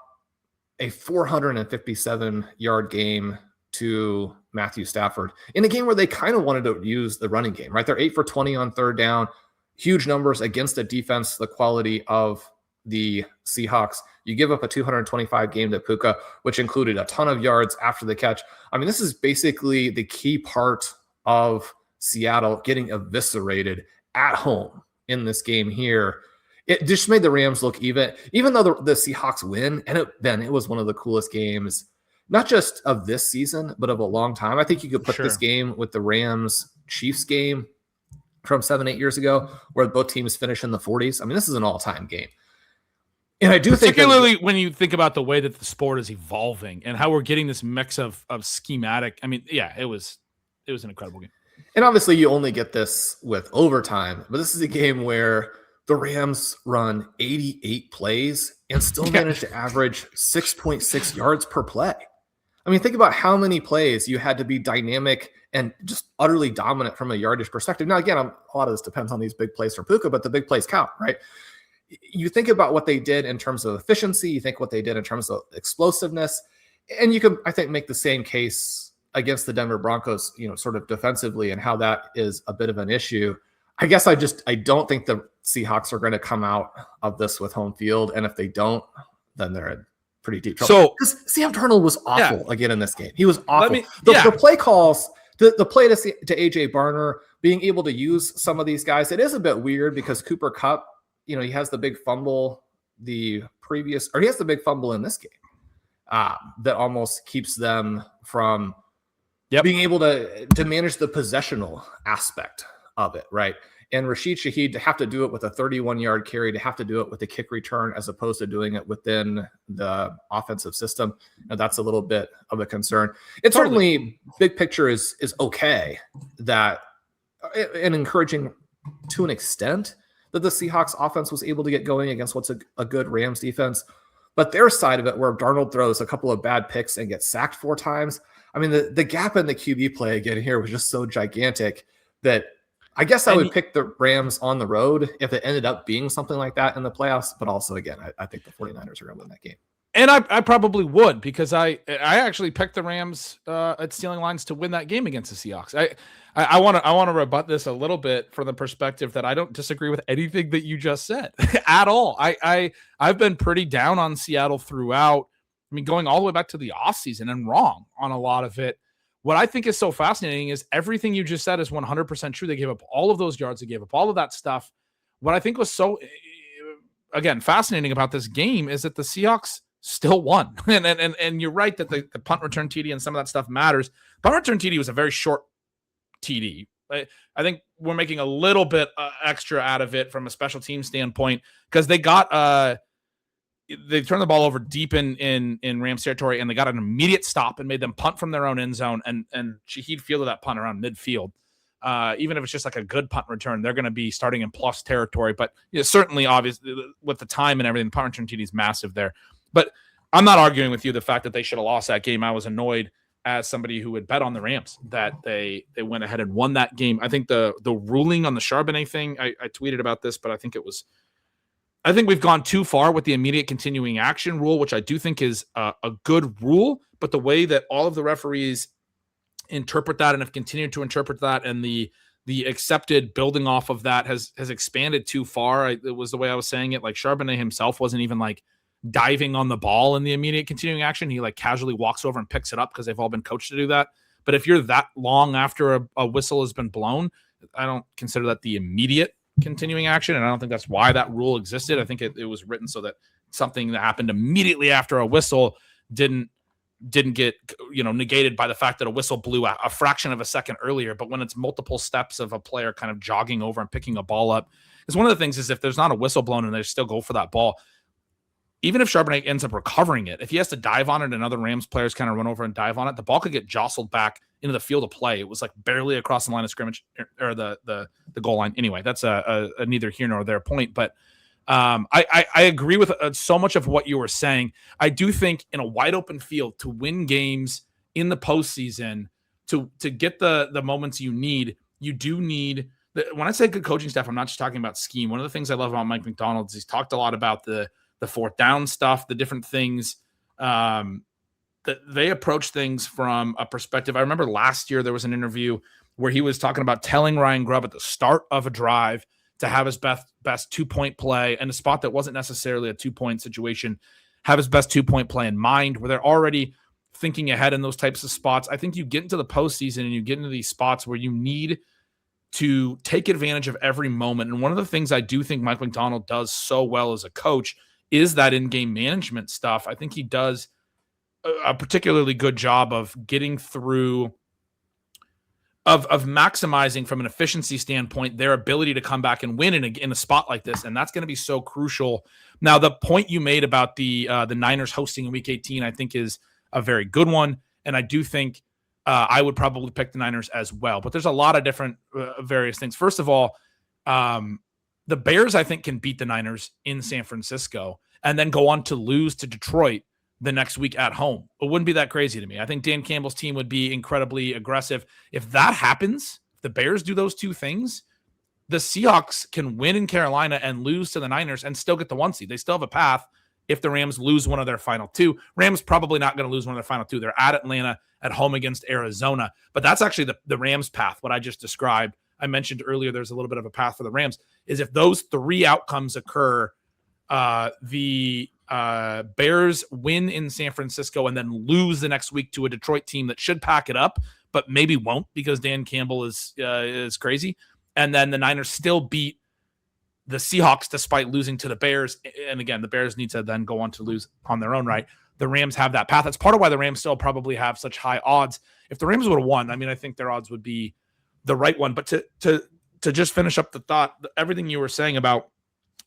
a 457-yard game to Matthew Stafford in a game where they kind of wanted to use the running game, right? They're 8 for 20 on third down, huge numbers against a defense the quality of the Seahawks. You give up a 225 game to Puka, which included a ton of yards after the catch. I mean, this is basically the key part of Seattle getting eviscerated at home in this game here. It just made the Rams look even though the Seahawks win. And it was one of the coolest games, not just of this season, but of a long time. I think you could put this game with the Rams Chiefs game from 7-8 years ago, where both teams finish in the 40s. I mean, this is an all-time game. And I do particularly when you think about the way that the sport is evolving and how we're getting this mix of schematic. I mean, yeah, it was an incredible game. And obviously you only get this with overtime, but this is a game where the Rams run 88 plays and still manage to average 6.6 yards per play. I mean, think about how many plays you had to be dynamic and just utterly dominant from a yardage perspective. Now, again, a lot of this depends on these big plays for Puka, but the big plays count, right? You think about what they did in terms of efficiency, you think what they did in terms of explosiveness, and you can, I think, make the same case against the Denver Broncos, sort of defensively and how that is a bit of an issue. I guess I don't think the Seahawks are going to come out of this with home field. And if they don't, then they're in pretty deep trouble. So, because Sam Darnold was awful again in this game. He was awful. The play calls, the play to AJ Barner, being able to use some of these guys, it is a bit weird because Cooper Kupp, he has the big fumble he has the big fumble in this game that almost keeps them from being able to manage the possessional aspect of it, right? And Rashid Shaheed, to have to do it with a 31-yard carry, to have to do it with a kick return as opposed to doing it within the offensive system, that's a little bit of a concern. It certainly, big picture is okay, that and encouraging to an extent that the Seahawks offense was able to get going against what's a good Rams defense. But their side of it, where Darnold throws a couple of bad picks and gets sacked 4 times, I mean, the gap in the QB play again here was just so gigantic that I guess I would pick the Rams on the road if it ended up being something like that in the playoffs. But also, again, I think the 49ers are going to win that game. And I probably would, because I actually picked the Rams at stealing lines to win that game against the Seahawks. I want to rebut this a little bit from the perspective that I don't disagree with anything that you just said at all. I've been pretty down on Seattle throughout. I mean, going all the way back to the offseason, and wrong on a lot of it. What I think is so fascinating is everything you just said is 100% true. They gave up all of those yards. They gave up all of that stuff. What I think was so, again, fascinating about this game is that the Seahawks still won. And you're right that the punt return TD and some of that stuff matters. Punt return TD was a very short TD. I think we're making a little bit extra out of it from a special team standpoint, because they got they turned the ball over deep in Rams territory, and they got an immediate stop and made them punt from their own end zone. And Shaheed fielded that punt around midfield. Even if it's just like a good punt return, they're going to be starting in plus territory. But certainly, obviously, with the time and everything, the punt return TD is massive there. But I'm not arguing with you the fact that they should have lost that game. I was annoyed as somebody who would bet on the Rams that they went ahead and won that game. I think the ruling on the Charbonnet thing, I tweeted about this, but I think we've gone too far with the immediate continuing action rule, which I do think is a good rule, but the way that all of the referees interpret that and have continued to interpret that, and the accepted building off of that has expanded too far. It was the way I was saying it. Like, Charbonnet himself wasn't even like diving on the ball in the immediate continuing action. He like casually walks over and picks it up because they've all been coached to do that. But if you're that long after a whistle has been blown, I don't consider that the immediate continuing action, and I don't think that's why that rule existed. I think it was written so that something that happened immediately after a whistle didn't didn't get, negated by the fact that a whistle blew a fraction of a second earlier. But when it's multiple steps of a player kind of jogging over and picking a ball up, because one of the things is if there's not a whistle blown and they still go for that ball, even if Charbonnet ends up recovering it, if he has to dive on it and other Rams players kind of run over and dive on it, the ball could get jostled back into the field of play. It was like barely across the line of scrimmage or the goal line. Anyway, that's a neither here nor there point. But I agree with so much of what you were saying. I do think in a wide open field to win games in the postseason, to get the moments you need, you do need. When I say good coaching staff, I'm not just talking about scheme. One of the things I love about Mike Macdonald is he's talked a lot about the fourth down stuff, the different things that they approach things from a perspective. I remember last year there was an interview where he was talking about telling Ryan Grubb at the start of a drive to have his best 2-point play, and a spot that wasn't necessarily a 2-point situation, have his best 2-point play in mind, where they're already thinking ahead in those types of spots. I think you get into the postseason and you get into these spots where you need to take advantage of every moment. And one of the things I do think Mike Macdonald does so well as a coach is that in-game management stuff. I think he does a particularly good job of getting through, of maximizing from an efficiency standpoint their ability to come back and win in a spot like this, and that's going to be so crucial. Now, the point you made about the Niners hosting in Week 18, I think, is a very good one, and I do think I would probably pick the Niners as well. But there's a lot of different various things. First of all, the Bears, I think, can beat the Niners in San Francisco and then go on to lose to Detroit the next week at home. It wouldn't be that crazy to me. I think Dan Campbell's team would be incredibly aggressive. If that happens, if the Bears do those two things, the Seahawks can win in Carolina and lose to the Niners and still get the 1 seed. They still have a path if the Rams lose one of their final two. Rams probably not going to lose one of their final two. They're at Atlanta, at home against Arizona. But that's actually the Rams' path, what I just described. I mentioned earlier there's a little bit of a path for the Rams, is if those three outcomes occur, the Bears win in San Francisco and then lose the next week to a Detroit team that should pack it up, but maybe won't because Dan Campbell is crazy. And then the Niners still beat the Seahawks despite losing to the Bears. And again, the Bears need to then go on to lose on their own right. The Rams have that path. That's part of why the Rams still probably have such high odds. If the Rams would have won, I mean, I think their odds would be the right one. But to just finish up the thought, everything you were saying about,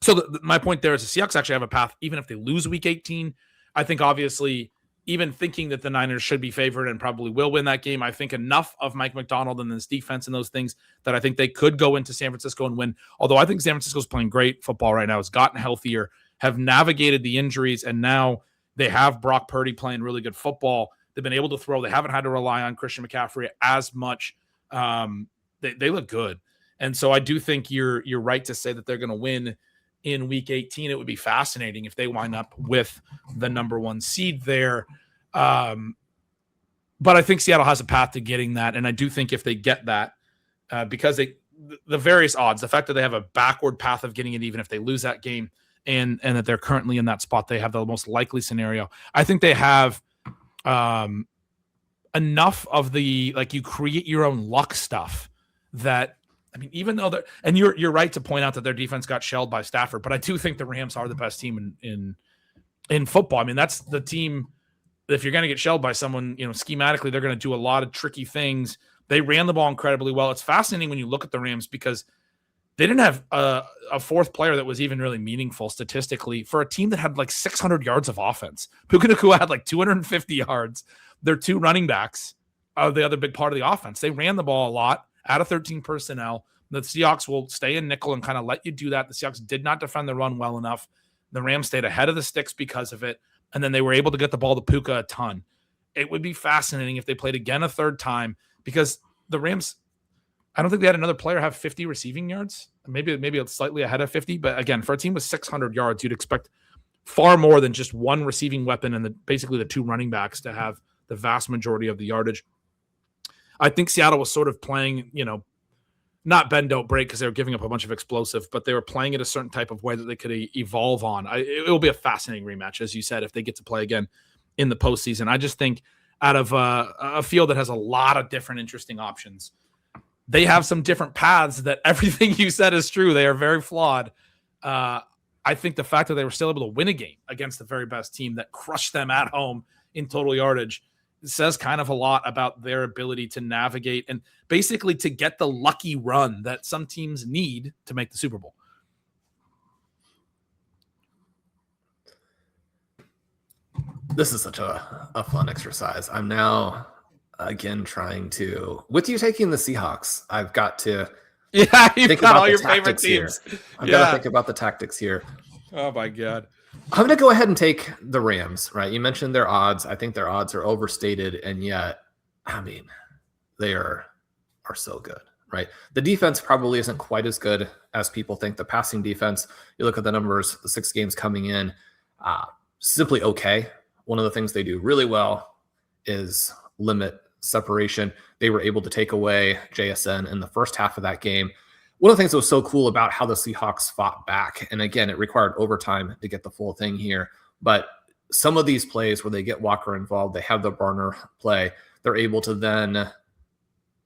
so my point there is the Seahawks actually have a path, even if they lose Week 18. I think obviously, even thinking that the Niners should be favored and probably will win that game, I think enough of Mike Macdonald and this defense and those things that I think they could go into San Francisco and win. Although I think San Francisco's playing great football right now, has gotten healthier, have navigated the injuries, and now they have Brock Purdy playing really good football. They've been able to throw. They haven't had to rely on Christian McCaffrey as much. They look good. And so I do think you're right to say that they're going to win in Week 18. It would be fascinating if they wind up with the number 1 seed there. But I think Seattle has a path to getting that. And I do think if they get that, because the various odds, the fact that they have a backward path of getting it, even if they lose that game, and that they're currently in that spot, they have the most likely scenario. I think they have enough of the, like, you create your own luck stuff that, I mean, even though they're, and you're right to point out that their defense got shelled by Stafford, but I do think the Rams are the best team in football. I mean, that's the team. If you're going to get shelled by someone, schematically, they're going to do a lot of tricky things. They ran the ball incredibly well. It's fascinating when you look at the Rams because they didn't have a fourth player that was even really meaningful statistically for a team that had like 600 yards of offense. Puka Nacua had like 250 yards. Their two running backs are the other big part of the offense. They ran the ball a lot out of 13 personnel. The Seahawks will stay in nickel and kind of let you do that. The Seahawks did not defend the run well enough. The Rams stayed ahead of the sticks because of it. And then they were able to get the ball to Puka a ton. It would be fascinating if they played again a third time because the Rams, I don't think they had another player have 50 receiving yards. Maybe it's slightly ahead of 50. But again, for a team with 600 yards, you'd expect far more than just one receiving weapon and basically the two running backs to have the vast majority of the yardage. I think Seattle was sort of playing, not bend, don't break because they were giving up a bunch of explosive, but they were playing it a certain type of way that they could evolve on. It will be a fascinating rematch, as you said, if they get to play again in the postseason. I just think out of a field that has a lot of different interesting options, they have some different paths that everything you said is true. They are very flawed. I think the fact that they were still able to win a game against the very best team that crushed them at home in total yardage. It says kind of a lot about their ability to navigate and basically to get the lucky run that some teams need to make the Super Bowl. This is such a fun exercise. I'm now, again, trying to, with you taking the Seahawks, I've got to you've think got about all the your favorite tactics here. teams. I've got to think about the tactics here. Oh, my God. I'm going to go ahead and take the Rams, right? You mentioned their odds. I think their odds are overstated, and yet, I mean, they are so good, right? The defense probably isn't quite as good as people think. The passing defense, you look at the numbers, the 6 games coming in, simply okay. One of the things they do really well is limit separation. They were able to take away JSN in the first half of that game. One of the things that was so cool about how the Seahawks fought back, and again, it required overtime to get the full thing here, but some of these plays where they get Walker involved, they have the burner play, they're able to then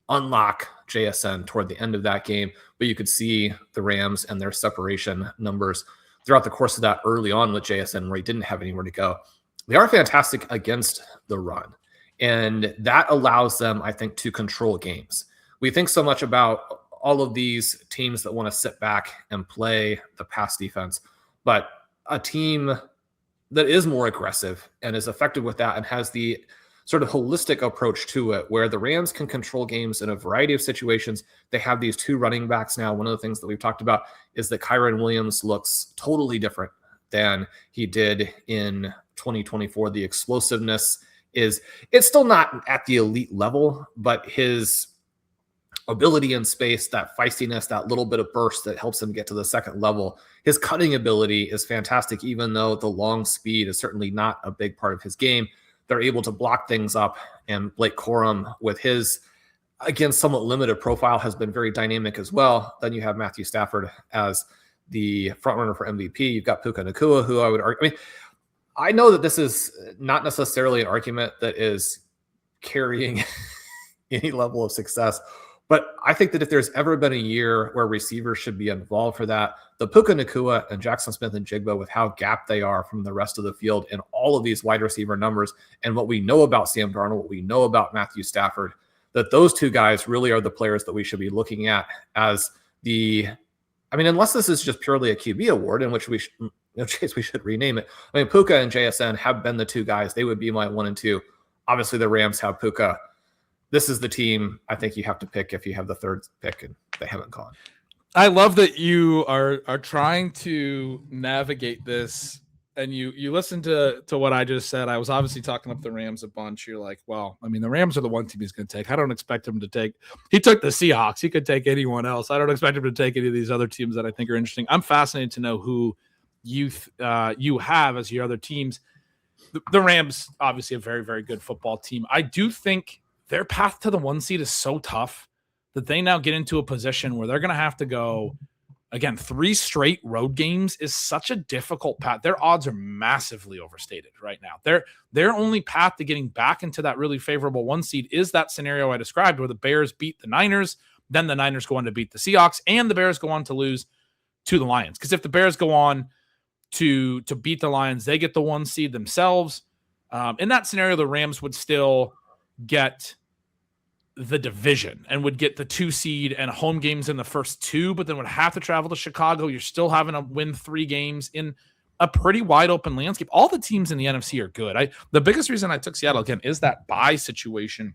unlock JSN toward the end of that game, but you could see the Rams and their separation numbers throughout the course of that early on with JSN where he didn't have anywhere to go. They are fantastic against the run, and that allows them, I think, to control games. We think so much about all of these teams that want to sit back and play the pass defense, but a team that is more aggressive and is effective with that and has the sort of holistic approach to it, where the Rams can control games in a variety of situations. They have these 2 running backs now. One of the things that we've talked about is that Kyren Williams looks totally different than he did in 2024. The explosiveness it's still not at the elite level, but his ability in space, that feistiness, that little bit of burst that helps him get to the second level, his cutting ability is fantastic, even though the long speed is certainly not a big part of his game. They're able to block things up, and Blake Corum, with his, again, somewhat limited profile, has been very dynamic as well. Then you have Matthew Stafford as the front runner for MVP. You've got Puka Nacua, who I would argue, I know that this is not necessarily an argument that is carrying any level of success, but I think that if there's ever been a year where receivers should be involved for that, the Puka Nacua and Jackson Smith and Jigba, with how gapped they are from the rest of the field and all of these wide receiver numbers and what we know about Sam Darnold, what we know about Matthew Stafford, that those 2 guys really are the players that we should be looking at as unless this is just purely a QB award, in which we should rename it. Puka and JSN have been the 2 guys. They would be my 1 and 2. Obviously, the Rams have Puka. This is the team I think you have to pick if you have the 3rd pick, and they haven't gone. I love that you are trying to navigate this, and you listen to what I just said. I was obviously talking up the Rams a bunch. You're like, well, the Rams are the one team he's going to take. I don't expect him to take. He took the Seahawks. He could take anyone else. I don't expect him to take any of these other teams that I think are interesting. I'm fascinated to know who you have as your other teams. The Rams, obviously a very, very good football team. I do think their path to the 1 seed is so tough that they now get into a position where they're going to have to go, again, 3 straight road games is such a difficult path. Their odds are massively overstated right now. Their only path to getting back into that really favorable 1 seed is that scenario I described, where the Bears beat the Niners, then the Niners go on to beat the Seahawks, and the Bears go on to lose to the Lions. Because if the Bears go on to beat the Lions, they get the 1 seed themselves. In that scenario, the Rams would still get the division and would get the 2 seed and home games in the first 2, but then would have to travel to Chicago. You're still having to win 3 games in a pretty wide open landscape. All the teams in the NFC are good. The biggest reason I took Seattle, again, is that bye situation,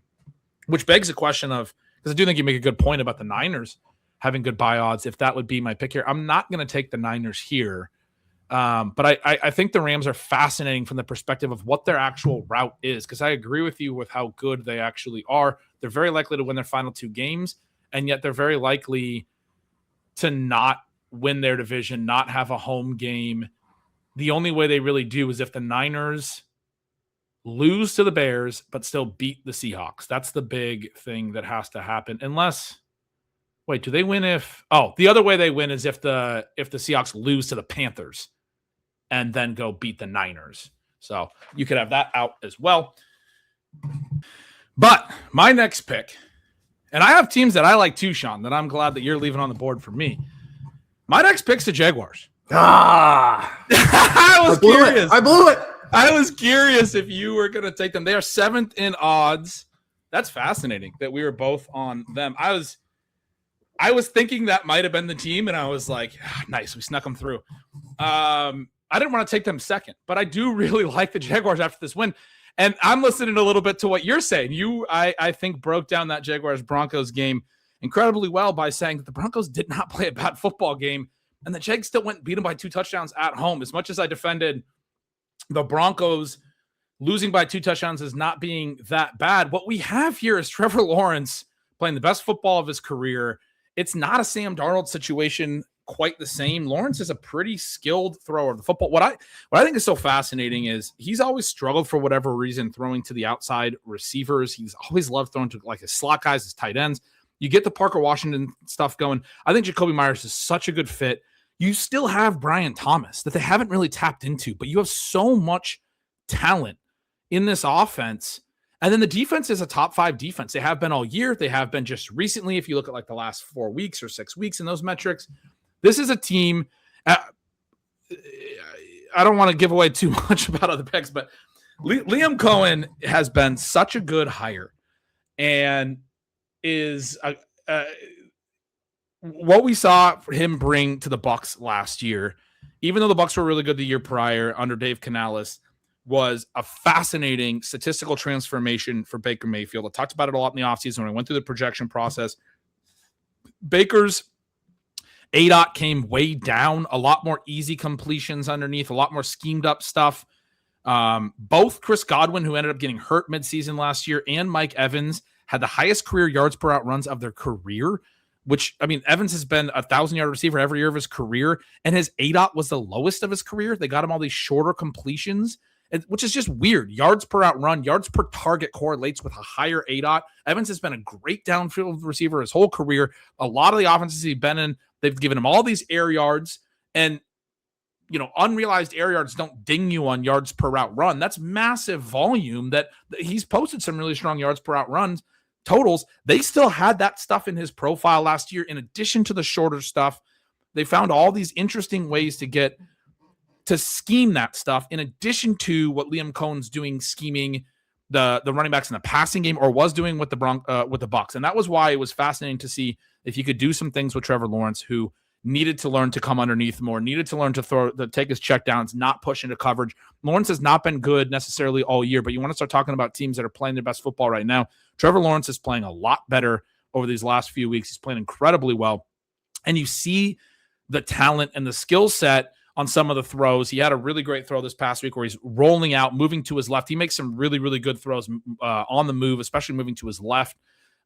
which begs the question of, because I do think you make a good point about the Niners having good bye odds, if that would be my pick here. I'm not going to take the Niners here. But I think the Rams are fascinating from the perspective of what their actual route is, because I agree with you with how good they actually are. They're very likely to win their final 2 games, and yet they're very likely to not win their division, not have a home game. The only way they really do is if the Niners lose to the Bears but still beat the Seahawks. That's the big thing that has to happen. Unless, wait, do they win if – the other way they win is if the Seahawks lose to the Panthers and then go beat the Niners. So you could have that out as well. But my next pick, and I have teams that I like too, Shawn, that I'm glad that you're leaving on the board for me. My next pick's the Jaguars. I was curious. I blew it. I was curious if you were going to take them. They are 7th in odds. That's fascinating that we were both on them. I was thinking that might have been the team, and I was like, nice, we snuck them through. I didn't want to take them second, but I do really like the Jaguars after this win. And I'm listening a little bit to what you're saying. I think, broke down that Jaguars-Broncos game incredibly well by saying that the Broncos did not play a bad football game, and the Jags still went and beat them by 2 touchdowns at home. As much as I defended the Broncos losing by 2 touchdowns as not being that bad, what we have here is Trevor Lawrence playing the best football of his career. It's not a Sam Darnold situation quite the same. Lawrence is a pretty skilled thrower of the football. What I think is so fascinating is he's always struggled for whatever reason throwing to the outside receivers. He's always loved throwing to like his slot guys, his tight ends. You get the Parker Washington stuff going. I think Jacoby Myers is such a good fit. You still have Brian Thomas that they haven't really tapped into, but you have so much talent in this offense. And then the defense is a top 5 defense. They have been all year. They have been just recently. If you look at like the last 4 weeks or 6 weeks in those metrics, this is a team. I don't want to give away too much about other picks, but Liam Cohen has been such a good hire and is what we saw him bring to the Bucs last year, even though the Bucs were really good the year prior under Dave Canales, was a fascinating statistical transformation for Baker Mayfield. I talked about it a lot in the offseason when I went through the projection process. Baker's ADOT came way down, a lot more easy completions underneath, a lot more schemed up stuff. Both Chris Godwin, who ended up getting hurt midseason last year, and Mike Evans had the highest career yards per out runs of their career, which, I mean, Evans has been a 1,000-yard receiver every year of his career, and his ADOT was the lowest of his career. They got him all these shorter completions, which is just weird. Yards per out run, yards per target correlates with a higher ADOT. Evans has been a great downfield receiver his whole career. A lot of the offenses he's been in, they've given him all these air yards, and unrealized air yards don't ding you on yards per route run. That's massive volume that he's posted some really strong yards per route runs totals. They still had that stuff in his profile last year. In addition to the shorter stuff, they found all these interesting ways to scheme that stuff. In addition to what Liam Cohen's doing, scheming the running backs in the passing game, or was doing with the Bucs. And that was why it was fascinating to see if you could do some things with Trevor Lawrence, who needed to learn to come underneath more, needed to learn to take his check downs, not push into coverage. Lawrence has not been good necessarily all year, but you want to start talking about teams that are playing their best football right now. Trevor Lawrence is playing a lot better over these last few weeks. He's playing incredibly well. And you see the talent and the skill set on some of the throws. He had a really great throw this past week where he's rolling out, moving to his left. He makes some really, really good throws on the move, especially moving to his left.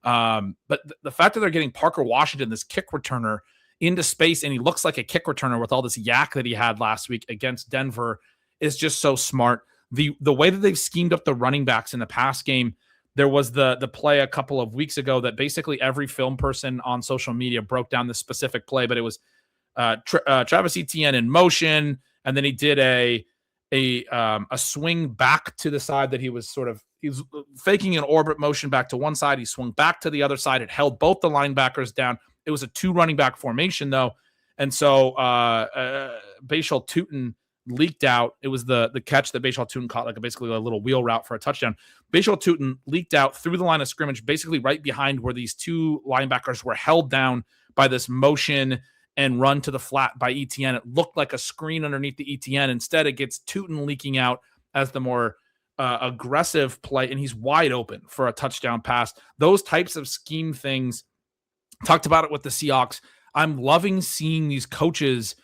But the fact that they're getting Parker Washington, this kick returner, into space, and he looks like a kick returner with all this yak that he had last week against Denver, is just so smart. The way that they've schemed up the running backs in the pass game, there was the play a couple of weeks ago that basically every film person on social media broke down the specific play, but it was Travis Etienne in motion, and then he did a swing back to the side that he was faking an orbit motion back to one side. He swung back to the other side. It held both the linebackers down. It was a 2 running back formation though. And so Bashal Tutin leaked out. It was the catch that Bashal Tutin caught, like basically a little wheel route for a touchdown. Bashal Tutin leaked out through the line of scrimmage, basically right behind where these 2 linebackers were held down by this motion and run to the flat by Etienne. It looked like a screen underneath the Etienne. Instead, it gets Tutin leaking out as the more aggressive play, and he's wide open for a touchdown pass. Those types of scheme things, talked about it with the Seahawks. I'm loving seeing these coaches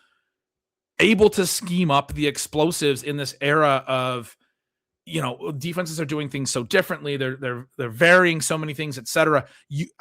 able to scheme up the explosives in this era of, defenses are doing things so differently. They're varying so many things, etc.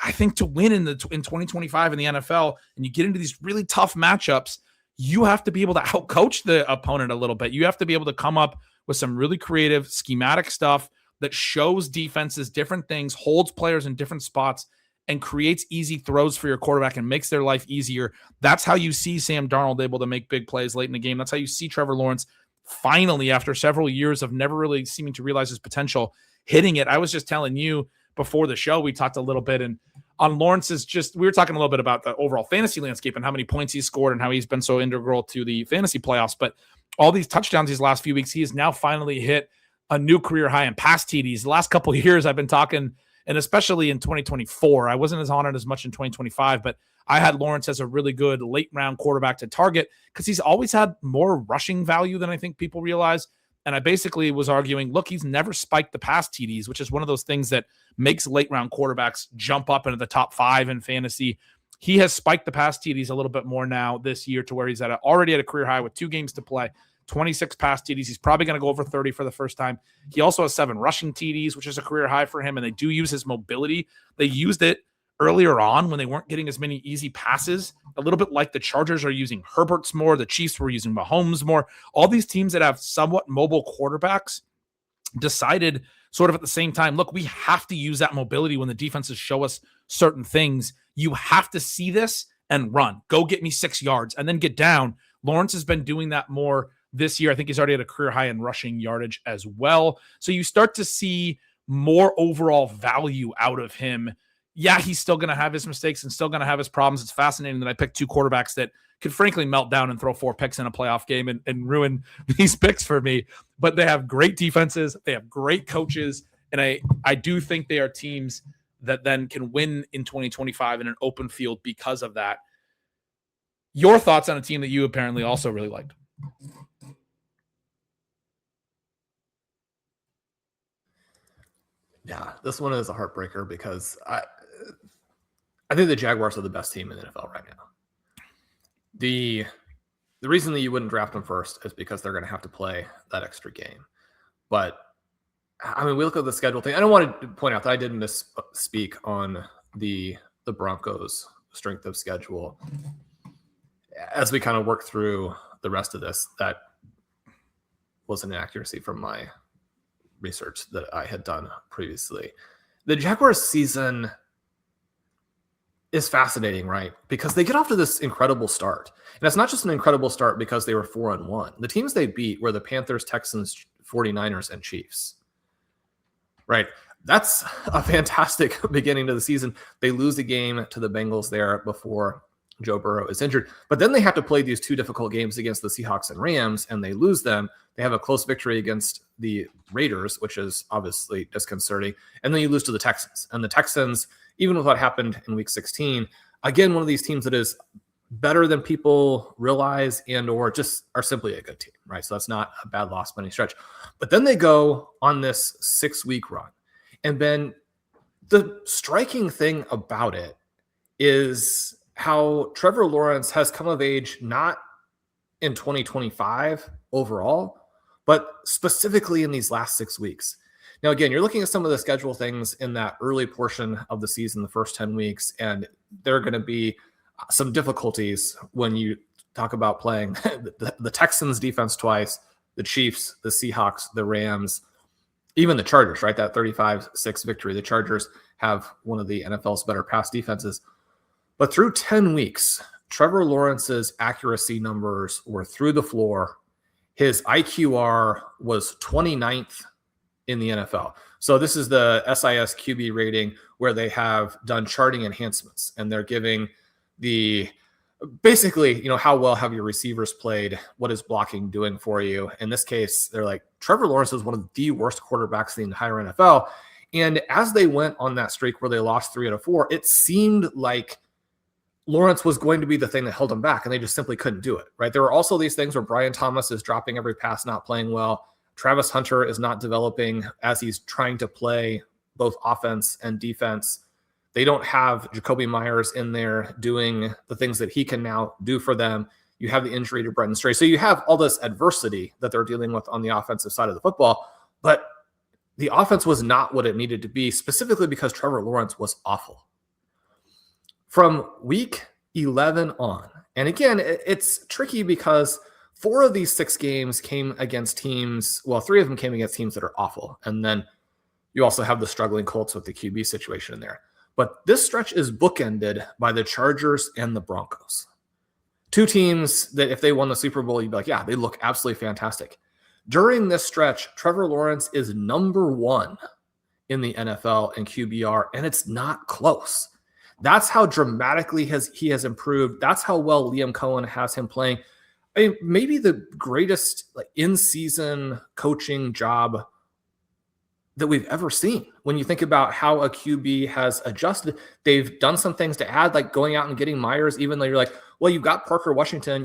I think to win in 2025 in the NFL, and you get into these really tough matchups, you have to be able to outcoach the opponent a little bit. You have to be able to come up with some really creative schematic stuff that shows defenses different things, holds players in different spots, and creates easy throws for your quarterback and makes their life easier. That's how you see Sam Darnold able to make big plays late in the game. That's how you see Trevor Lawrence finally, after several years of never really seeming to realize his potential, hitting it. I was just telling you before the show, we talked a little bit, and on Lawrence's we were talking a little bit about the overall fantasy landscape and how many points he's scored and how he's been so integral to the fantasy playoffs. But all these touchdowns these last few weeks, he has now finally hit a new career high in pass TDs. The last couple of years I've been talking, and especially in 2024, I wasn't as on it as much in 2025, but I had Lawrence as a really good late round quarterback to target because he's always had more rushing value than I think people realize. And I basically was arguing, look, he's never spiked the pass TDs, which is one of those things that makes late round quarterbacks jump up into the top 5 in fantasy. He has spiked the pass TDs a little bit more now this year to where he's already at a career high with 2 games to play, 26 pass TDs. He's probably going to go over 30 for the first time. He also has 7 rushing TDs, which is a career high for him. And they do use his mobility. They used it earlier on when they weren't getting as many easy passes, a little bit like the Chargers are using Herberts more. The Chiefs were using Mahomes more. All these teams that have somewhat mobile quarterbacks decided sort of at the same time, look, we have to use that mobility when the defenses show us certain things. You have to see this and run. Go get me 6 yards and then get down. Lawrence has been doing that more this year. I think he's already at a career high in rushing yardage as well. So you start to see more overall value out of him. Yeah, he's still going to have his mistakes and still going to have his problems. It's fascinating that I picked 2 quarterbacks that could frankly melt down and throw 4 picks in a playoff game and ruin these picks for me. But they have great defenses. They have great coaches. And I do think they are teams that then can win in 2025 in an open field because of that. Your thoughts on a team that you apparently also really liked? Yeah, this one is a heartbreaker because I think the Jaguars are the best team in the NFL right now. The reason that you wouldn't draft them first is because they're going to have to play that extra game. But I mean, we look at the schedule thing. I don't want to point out that I did misspeak on the Broncos' strength of schedule. As we kind of work through the rest of this, that was an inaccuracy from my research that I had done previously. The Jaguars season is fascinating, right? Because they get off to this incredible start. And it's not just an incredible start because they were 4-1. The teams they beat were the Panthers, Texans, 49ers, and Chiefs. Right? That's a fantastic beginning to the season. They lose a game to the Bengals there before Joe Burrow is injured. But then they have to play these 2 difficult games against the Seahawks and Rams, and they lose them. They have a close victory against the Raiders, which is obviously disconcerting. And then you lose to the Texans. And the Texans, even with what happened in week 16, again, one of these teams that is better than people realize and or just are simply a good team, right? So that's not a bad loss by any stretch. But then they go on this 6-week run. And then the striking thing about it is how Trevor Lawrence has come of age, not in 2025 overall, but specifically in these last 6 weeks. Now, again, you're looking at some of the schedule things in that early portion of the season, the first 10 weeks, and there are going to be some difficulties when you talk about playing the Texans defense twice, the Chiefs, the Seahawks, the Rams, even the Chargers, right? That 35-6 victory. The Chargers have one of the NFL's better pass defenses. But through 10 weeks, Trevor Lawrence's accuracy numbers were through the floor. His IQR was 29th in the NFL. So this is the SIS QB rating where they have done charting enhancements, and they're giving basically, how well have your receivers played? What is blocking doing for you? In this case, they're like, Trevor Lawrence is one of the worst quarterbacks in the entire NFL. And as they went on that streak where they lost 3 out of 4, it seemed like Lawrence was going to be the thing that held him back, and they just simply couldn't do it, right? There were also these things where Brian Thomas is dropping every pass, not playing well. Travis Hunter is not developing as he's trying to play both offense and defense. They don't have Jacoby Myers in there doing the things that he can now do for them. You have the injury to Brendan Stray. So you have all this adversity that they're dealing with on the offensive side of the football, but the offense was not what it needed to be, specifically because Trevor Lawrence was awful. From week 11 on, and again, it's tricky because 4 of these 6 games came against teams, 3 of them came against teams that are awful. And then you also have the struggling Colts with the QB situation in there. But this stretch is bookended by the Chargers and the Broncos. 2 teams that if they won the Super Bowl, you'd be like, yeah, they look absolutely fantastic. During this stretch, Trevor Lawrence is number 1 in the NFL in QBR, and it's not close. That's how dramatically he has improved. That's how well Liam Cohen has him playing. I mean, maybe the greatest in-season coaching job that we've ever seen. When you think about how a QB has adjusted, they've done some things to add, like going out and getting Myers, even though you're like, well, you've got Parker Washington,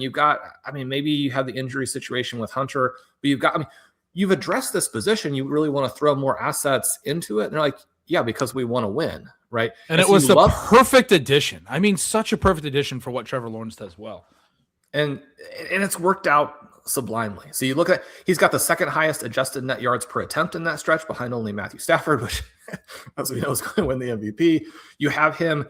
maybe you have the injury situation with Hunter, but you've addressed this position. You really want to throw more assets into it. And they're like, yeah, because we want to win, right? And it was the perfect addition. I mean, such a perfect addition for what Trevor Lawrence does well. And it's worked out sublimely. So you look at, he's got the second highest adjusted net yards per attempt in that stretch, behind only Matthew Stafford, which, as we know, is going to win the MVP. You have him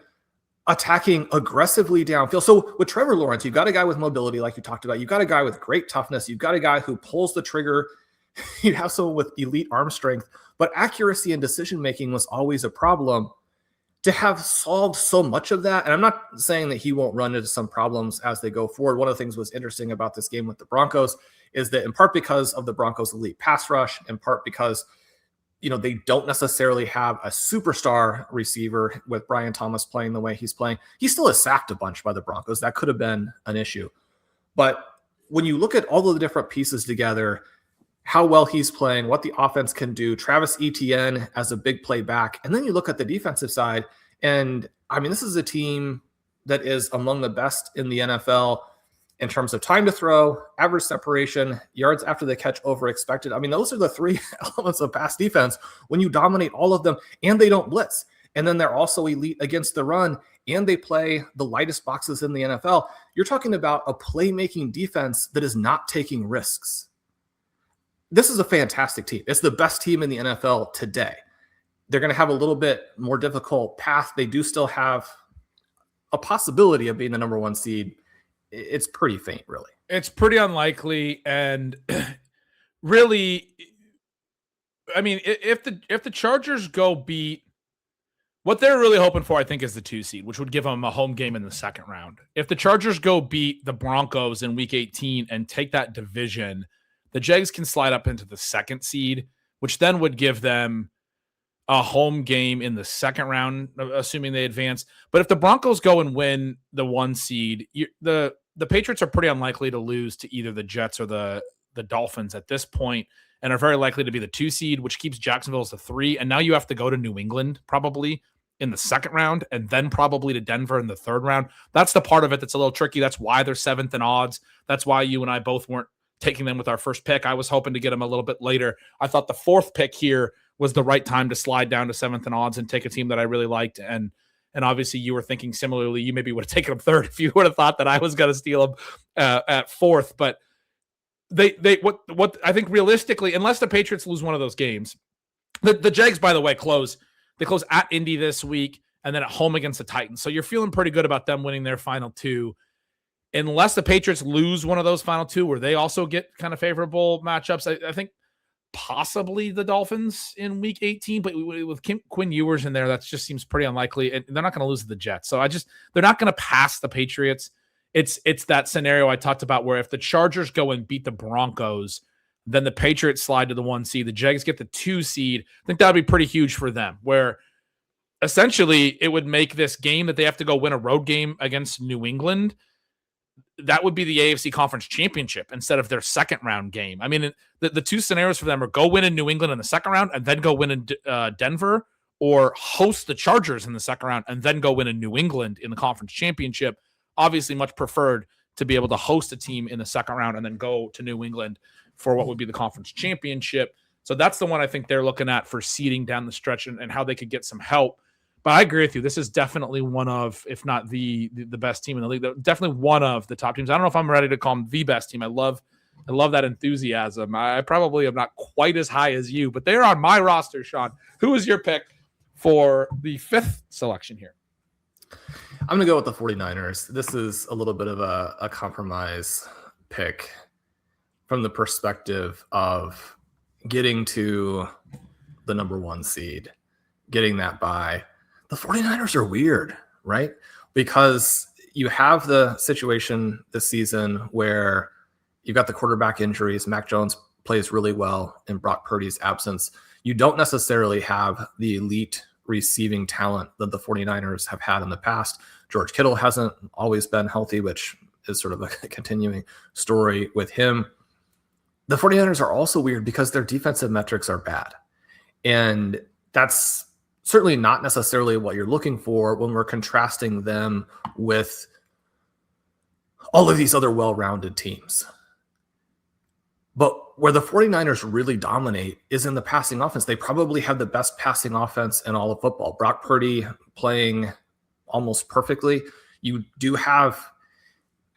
attacking aggressively downfield. So with Trevor Lawrence, you've got a guy with mobility, like you talked about. You've got a guy with great toughness. You've got a guy who pulls the trigger. You have someone with elite arm strength, but accuracy and decision-making was always a problem. To have solved so much of that, and I'm not saying that he won't run into some problems as they go forward. One of the things was interesting about this game with the Broncos is that in part because of the Broncos' elite pass rush, in part because they don't necessarily have a superstar receiver with Brian Thomas playing the way he's playing. He still is sacked a bunch by the Broncos. That could have been an issue. But when you look at all of the different pieces together, how well he's playing, what the offense can do, Travis Etienne as a big play back. And then you look at the defensive side, and this is a team that is among the best in the NFL in terms of time to throw, average separation, yards after the catch over expected. Those are the three elements of pass defense when you dominate all of them, and they don't blitz. And then they're also elite against the run, and they play the lightest boxes in the NFL. You're talking about a playmaking defense that is not taking risks. This is a fantastic team. It's the best team in the NFL today. They're going to have a little bit more difficult path. They do still have a possibility of being the number one seed. It's pretty faint, really. It's pretty unlikely. And really, if the Chargers go beat, what they're really hoping for, I think, is the 2 seed, which would give them a home game in the second round. If the Chargers go beat the Broncos in week 18 and take that division, the Jags can slide up into the 2nd seed, which then would give them a home game in the second round, assuming they advance. But if the Broncos go and win the 1 seed, the Patriots are pretty unlikely to lose to either the Jets or the Dolphins at this point, and are very likely to be the 2 seed, which keeps Jacksonville as the 3. And now you have to go to New England probably in the second round, and then probably to Denver in the third round. That's the part of it that's a little tricky. That's why they're 7th in odds. That's why you and I both weren't taking them with our first pick. I was hoping to get them a little bit later. I thought the 4th pick here was the right time to slide down to 7th in odds and take a team that I really liked. And obviously you were thinking similarly. You maybe would have taken them 3rd if you would have thought that I was going to steal them at 4th. But what I think realistically, unless the Patriots lose one of those games, the Jags, by the way, close at Indy this week and then at home against the Titans. So you're feeling pretty good about them winning their final 2. Unless the Patriots lose one of those final 2, where they also get kind of favorable matchups, I think possibly the Dolphins in week 18, but with Quinn Ewers in there, that just seems pretty unlikely. And they're not going to lose to the Jets. So they're not going to pass the Patriots. It's that scenario I talked about where if the Chargers go and beat the Broncos, then the Patriots slide to the 1 seed. The Jags get the 2 seed. I think that would be pretty huge for them, where essentially it would make this game that they have to go win a road game against New England. That would be the AFC Conference Championship instead of their second round game. The 2 scenarios for them are go win in New England in the second round and then go win in Denver, or host the Chargers in the second round and then go win in New England in the Conference Championship. Obviously much preferred to be able to host a team in the second round and then go to New England for what would be the Conference Championship. So that's the one I think they're looking at for seeding down the stretch and how they could get some help. But I agree with you. This is definitely one of, if not the best team in the league. Definitely one of the top teams. I don't know if I'm ready to call them the best team. I love that enthusiasm. I probably am not quite as high as you, but they're on my roster, Shawn. Who is your pick for the 5th selection here? I'm going to go with the 49ers. This is a little bit of a compromise pick from the perspective of getting to the number 1 seed, getting that bye. The 49ers are weird, right? Because you have the situation this season where you've got the quarterback injuries. Mac Jones plays really well in Brock Purdy's absence. You don't necessarily have the elite receiving talent that the 49ers have had in the past. George Kittle hasn't always been healthy, which is sort of a continuing story with him. The 49ers are also weird because their defensive metrics are bad. And that's certainly not necessarily what you're looking for when we're contrasting them with all of these other well-rounded teams. But where the 49ers really dominate is in the passing offense. They probably have the best passing offense in all of football. Brock Purdy playing almost perfectly. You do have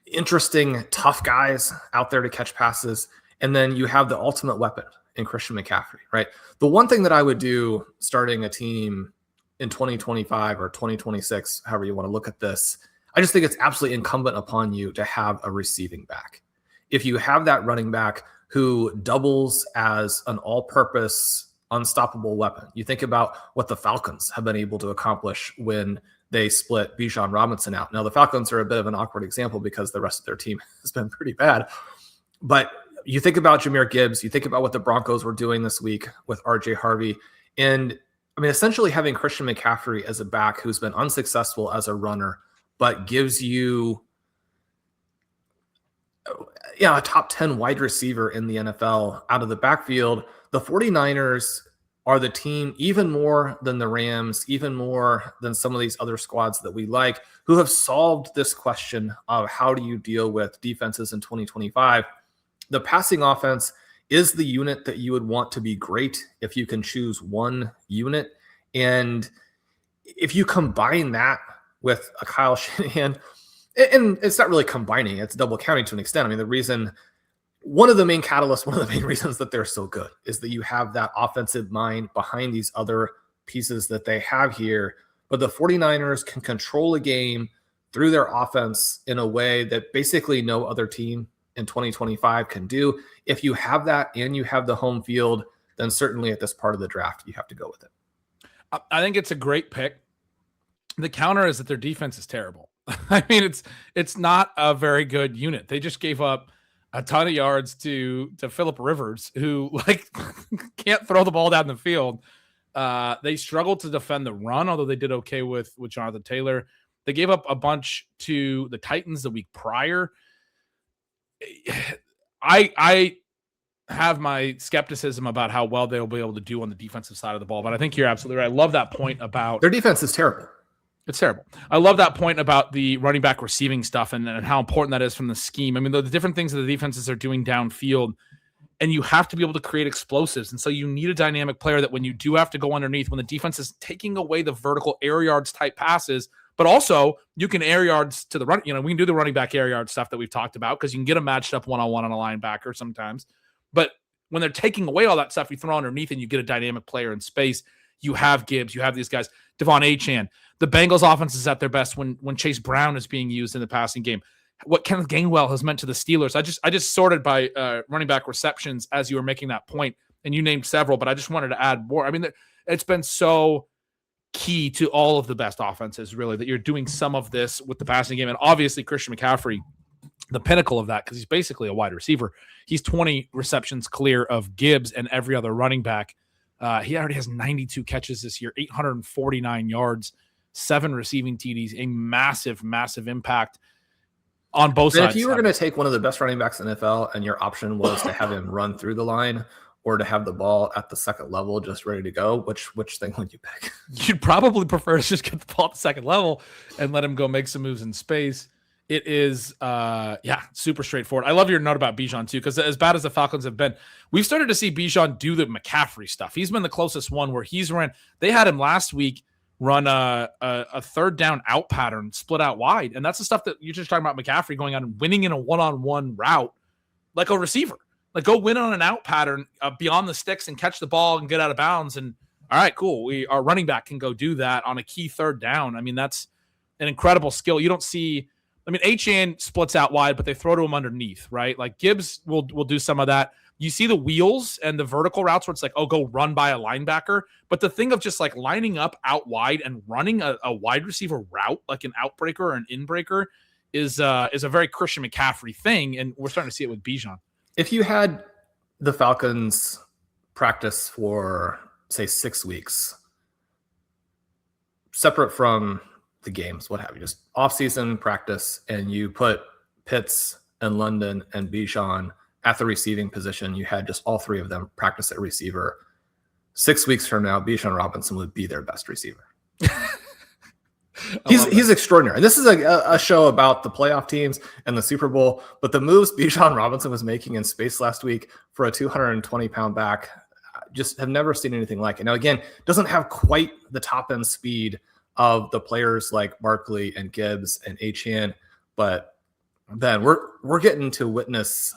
interesting, tough guys out there to catch passes. And then you have the ultimate weapon in Christian McCaffrey, right? The one thing that I would do starting a team in 2025 or 2026, however you want to look at this, I just think it's absolutely incumbent upon you to have a receiving back. If you have that running back who doubles as an all-purpose, unstoppable weapon, you think about what the Falcons have been able to accomplish when they split Bijan Robinson out. Now, the Falcons are a bit of an awkward example because the rest of their team has been pretty bad. But you think about Jahmyr Gibbs, you think about what the Broncos were doing this week with RJ Harvey. And I mean, essentially having Christian McCaffrey as a back who's been unsuccessful as a runner, but gives you a top 10 wide receiver in the NFL out of the backfield. The 49ers are the team, even more than the Rams, even more than some of these other squads that we like, who have solved this question of how do you deal with defenses in 2025. The passing offense is the unit that you would want to be great if you can choose one unit. And if you combine that with a Kyle Shanahan, and it's not really combining, it's double counting to an extent. I mean, one of the main reasons that they're so good is that you have that offensive mind behind these other pieces that they have here. But the 49ers can control a game through their offense in a way that basically no other team in 2025 can do. If you have that and you have the home field, then certainly at this part of the draft, you have to go with it. I think it's a great pick. The counter is that their defense is terrible. I mean, it's not a very good unit. They just gave up a ton of yards to Phillip Rivers, who can't throw the ball down the field. They struggled to defend the run, although they did okay with Jonathan Taylor. They gave up a bunch to the Titans the week prior. I have my skepticism about how well they'll be able to do on the defensive side of the ball, but I think you're absolutely right. I love that point about their defense is terrible. It's terrible. I love that point about the running back receiving stuff and how important that is from the scheme. I mean, the different things that the defenses are doing downfield, and you have to be able to create explosives. And so you need a dynamic player that when you do have to go underneath, when the defense is taking away the vertical air yards type passes, but also you can air yards to the run. You know, we can do the running back air yard stuff that we've talked about because you can get them matched up one-on-one on a linebacker sometimes. But when they're taking away all that stuff, you throw underneath and you get a dynamic player in space. You have Gibbs, you have these guys, Devon Achane. The Bengals offense is at their best when Chase Brown is being used in the passing game. What Kenneth Gainwell has meant to the Steelers. I just sorted by running back receptions as you were making that point, and you named several, but I just wanted to add more. I mean, it's been so key to all of the best offenses, really, that you're doing some of this with the passing game. And obviously Christian McCaffrey, the pinnacle of that, because he's basically a wide receiver. He's 20 receptions clear of Gibbs and every other running back. He already has 92 catches this year, 849 yards, 7 receiving TDs, a massive, massive impact on both sides. If you were going to take one of the best running backs in the NFL and your option was to have him run through the line or to have the ball at the second level just ready to go, which thing would you pick? You'd probably prefer to just get the ball at the second level and let him go make some moves in space. It is, super straightforward. I love your note about Bijan, too, because as bad as the Falcons have been, we've started to see Bijan do the McCaffrey stuff. He's been the closest one where they had him last week run a third down out pattern, split out wide. And that's the stuff that you're just talking about McCaffrey going out and winning in a one-on-one route like a receiver. Like, go win on an out pattern beyond the sticks and catch the ball and get out of bounds. And, all right, cool. Our running back can go do that on a key third down. I mean, that's an incredible skill. You don't see... I mean, Achane splits out wide, but they throw to him underneath, right? Like Gibbs will do some of that. You see the wheels and the vertical routes where it's like, oh, go run by a linebacker. But the thing of just like lining up out wide and running a wide receiver route, like an outbreaker or an inbreaker, is a very Christian McCaffrey thing. And we're starting to see it with Bijan. If you had the Falcons practice for, say, 6 weeks, separate from the games, what have you, just off-season practice, and you put Pitts and London and Bijan at the receiving position. You had just all three of them practice at receiver. 6 weeks from now, Bijan Robinson would be their best receiver. He's extraordinary. And this is a show about the playoff teams and the Super Bowl, but the moves Bijan Robinson was making in space last week for a 220-pound back, just have never seen anything like it. Now, again, doesn't have quite the top-end speed of the players like Barkley and Gibbs and Achane, but then we're getting to witness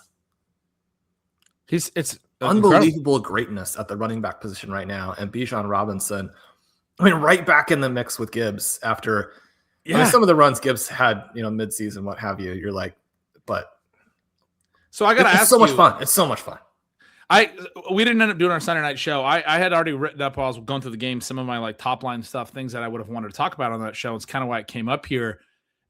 it's unbelievable greatness at the running back position right now. And Bijan Robinson, I mean, right back in the mix with Gibbs after some of the runs Gibbs had, mid-season, what have you. You're like, but so I got to ask you. It's so much fun. It's so much fun. We didn't end up doing our Sunday night show. I had already written up while I was going through the game some of my like top line stuff, things that I would have wanted to talk about on that show. It's kind of why it came up here.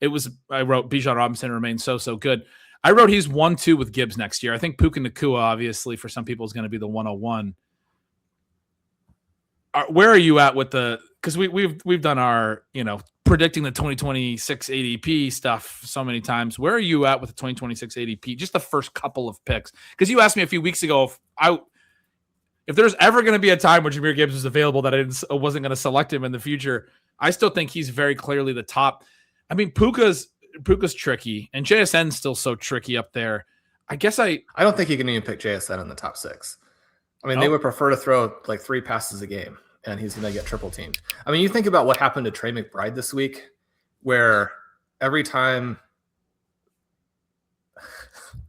I wrote Bijan Robinson remains so good. I wrote he's 1-2 with Gibbs next year. I think Puka Nacua, obviously, for some people is going to be the 101. Where are you at with because we've done our, predicting the 2026 ADP stuff so many times. Where are you at with the 2026 ADP? Just the first couple of picks. Because you asked me a few weeks ago if there's ever going to be a time where Jahmyr Gibbs is available that I wasn't going to select him in the future. I still think he's very clearly the top. I mean, Puka's tricky, and JSN's still so tricky up there. I guess I don't think you can even pick JSN in the top 6. I mean, They would prefer to throw like 3 passes a game, and he's going to get triple teamed. I mean, you think about what happened to Trey McBride this week, where every time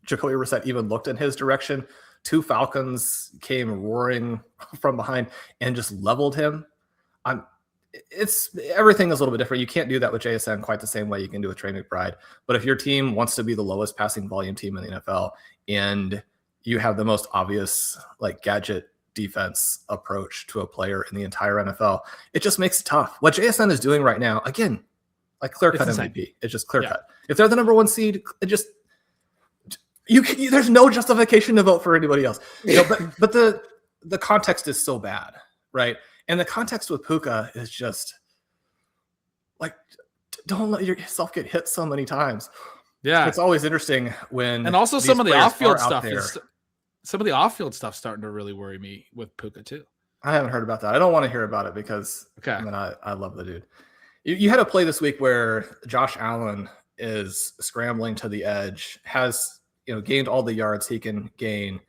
Jacoby Brissett even looked in his direction, 2 Falcons came roaring from behind and just leveled him. Everything is a little bit different. You can't do that with JSN quite the same way you can do with Trey McBride. But if your team wants to be the lowest passing volume team in the NFL and you have the most obvious like gadget defense approach to a player in the entire NFL, it just makes it tough. What JSN is doing right now, again, like clear-cut MVP. It's just clear-cut. If they're the number 1 seed, there's no justification to vote for anybody else. But the context is so bad, right? And the context with Puka is just like, don't let yourself get hit so many times. Yeah. It's always interesting when, and also some of the off-field stuff some of the off-field stuff starting to really worry me with Puka too. I haven't heard about that. I don't want to hear about it because I love the dude. You had a play this week where Josh Allen is scrambling to the edge, has, gained all the yards he can gain,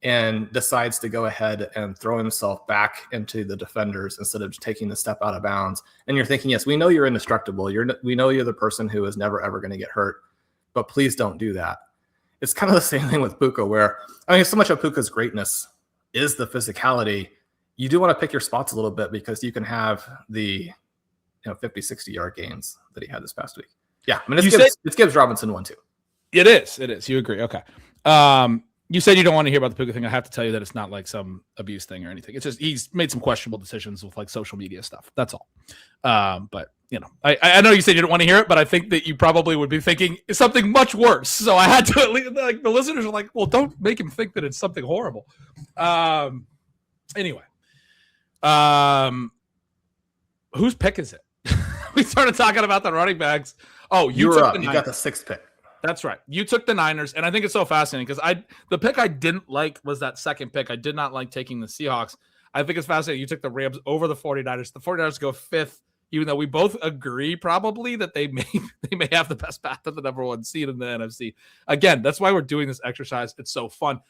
and decides to go ahead and throw himself back into the defenders instead of taking the step out of bounds. And you're thinking, yes, we know you're indestructible. We know you're the person who is never, ever going to get hurt, but please don't do that. It's kind of the same thing with Puka where, so much of Puka's greatness is the physicality. You do want to pick your spots a little bit because you can have the 50, 60-yard gains that he had this past week. Yeah, it's Gibbs Robinson 1-2. It is. You agree. Okay. You said you don't want to hear about the Puka thing. I have to tell you that it's not like some abuse thing or anything. It's just he's made some questionable decisions with like social media stuff. That's all. But I know you said you don't want to hear it, but I think that you probably would be thinking something much worse. So I had to at least, like, the listeners are like, well, don't make him think that it's something horrible. Anyway, whose pick is it? We started talking about the running backs. Oh, you got the 6th pick. That's right. You took the Niners, and I think it's so fascinating because the pick I didn't like was that second pick. I did not like taking the Seahawks. I think it's fascinating. You took the Rams over the 49ers. The 49ers go 5th, even though we both agree probably that they may have the best path to the number 1 seed in the NFC. Again, that's why we're doing this exercise. It's so fun.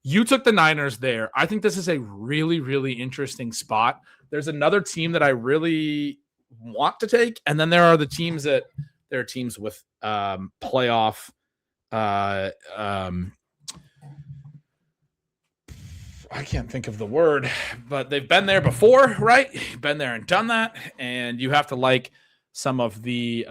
You took the Niners there. I think this is a really, really interesting spot. There's another team that I really want to take, and then there are the teams that – there are teams with playoff. I can't think of the word, but they've been there before, right? Been there and done that, and you have to like some of the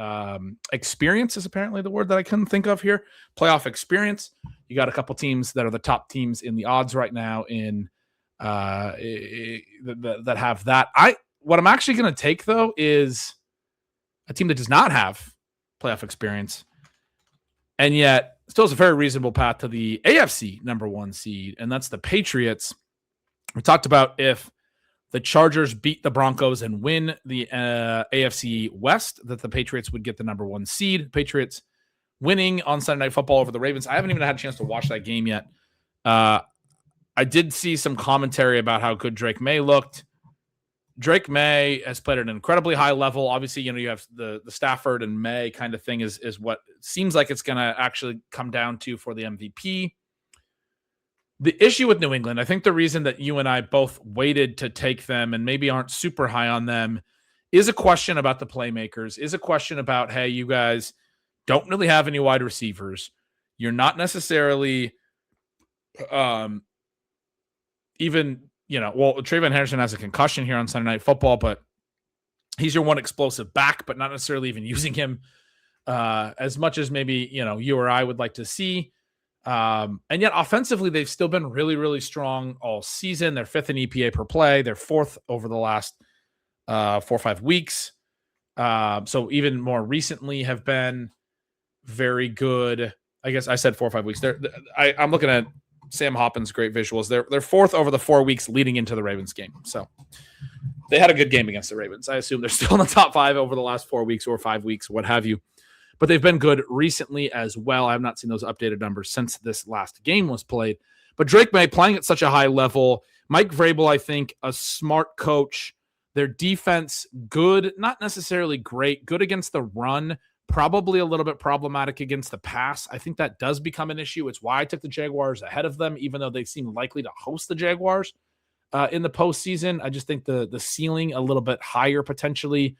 experience is apparently the word that I couldn't think of here. Playoff experience. You got a couple teams that are the top teams in the odds right now in that have that. What I'm actually going to take though is a team that does not have playoff experience, and yet still has a very reasonable path to the AFC number 1 seed, and that's the Patriots. We talked about if the Chargers beat the Broncos and win the AFC West, that the Patriots would get the number 1 seed. Patriots winning on Sunday Night Football over the Ravens. I haven't even had a chance to watch that game yet. I did see some commentary about how good Drake May looked. Drake May has played at an incredibly high level. Obviously, you have the Stafford and May kind of thing is what seems like it's going to actually come down to for the MVP. The issue with New England, I think the reason that you and I both waited to take them and maybe aren't super high on them is a question about the playmakers, is a question about, hey, you guys don't really have any wide receivers. You're not necessarily even, Trayvon Henderson has a concussion here on Sunday Night Football, but he's your one explosive back, but not necessarily even using him as much as maybe, you or I would like to see. And yet offensively, they've still been really, really strong all season. They're 5th in EPA per play. They're 4th over the last 4 or 5 weeks. So even more recently have been very good. I guess I said 4 or 5 weeks. I'm looking at Sam Hoppin's great visuals. They're 4th over the 4 weeks leading into the Ravens game. So they had a good game against the Ravens. I assume they're still in the top 5 over the last 4 weeks or 5 weeks, what have you. But they've been good recently as well. I have not seen those updated numbers since this last game was played. But Drake May playing at such a high level. Mike Vrabel, I think, a smart coach. Their defense, good, not necessarily great. Good against the run, probably a little bit problematic against the pass. I think that does become an issue. It's why I took the Jaguars ahead of them, even though they seem likely to host the Jaguars in the postseason. I just think the ceiling a little bit higher potentially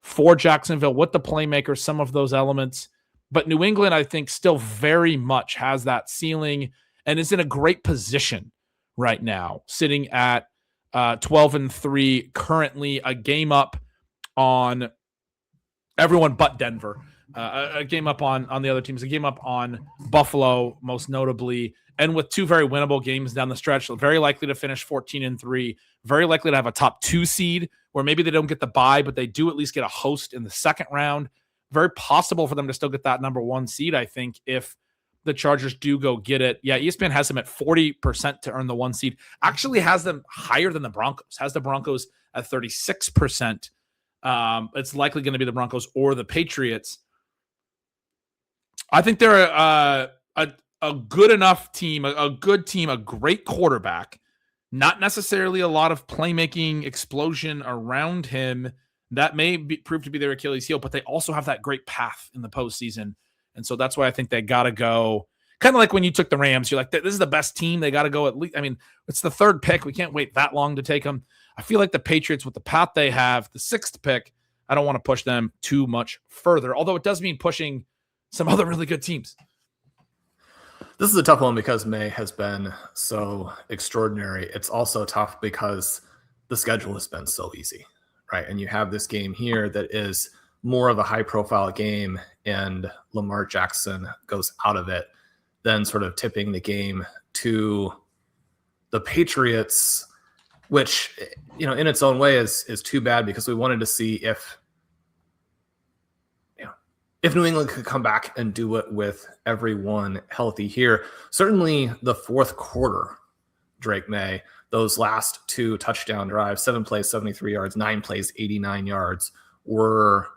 for Jacksonville with the playmakers, some of those elements. But New England, I think, still very much has that ceiling and is in a great position right now, sitting at 12-3, currently a game up on everyone but Denver. A game up on the other teams, a game up on Buffalo, most notably, and with 2 very winnable games down the stretch. Very likely to finish 14-3, very likely to have a top 2 seed where maybe they don't get the bye, but they do at least get a host in the second round. Very possible for them to still get that number 1 seed, I think, if the Chargers do go get it. Yeah, ESPN has them at 40% to earn the 1 seed. Actually has them higher than the Broncos. Has the Broncos at 36%. It's likely going to be the Broncos or the Patriots. I think they're a good enough team, a good team, a great quarterback. Not necessarily a lot of playmaking explosion around him. That may prove to be their Achilles heel, but they also have that great path in the postseason. And so that's why I think they got to go. Kind of like when you took the Rams, you're like, this is the best team. They got to go at least. I mean, it's the 3rd pick. We can't wait that long to take them. I feel like the Patriots, with the path they have, the 6th pick, I don't want to push them too much further. Although it does mean pushing some other really good teams. This is a tough one because May has been so extraordinary. It's also tough because the schedule has been so easy, right? And you have this game here that is more of a high-profile game, and Lamar Jackson goes out of it, then sort of tipping the game to the Patriots, which, in its own way is too bad because we wanted to see if New England could come back and do it with everyone healthy here. Certainly the 4th quarter, Drake May, those last 2 touchdown drives, 7 plays, 73 yards, 9 plays, 89 yards, were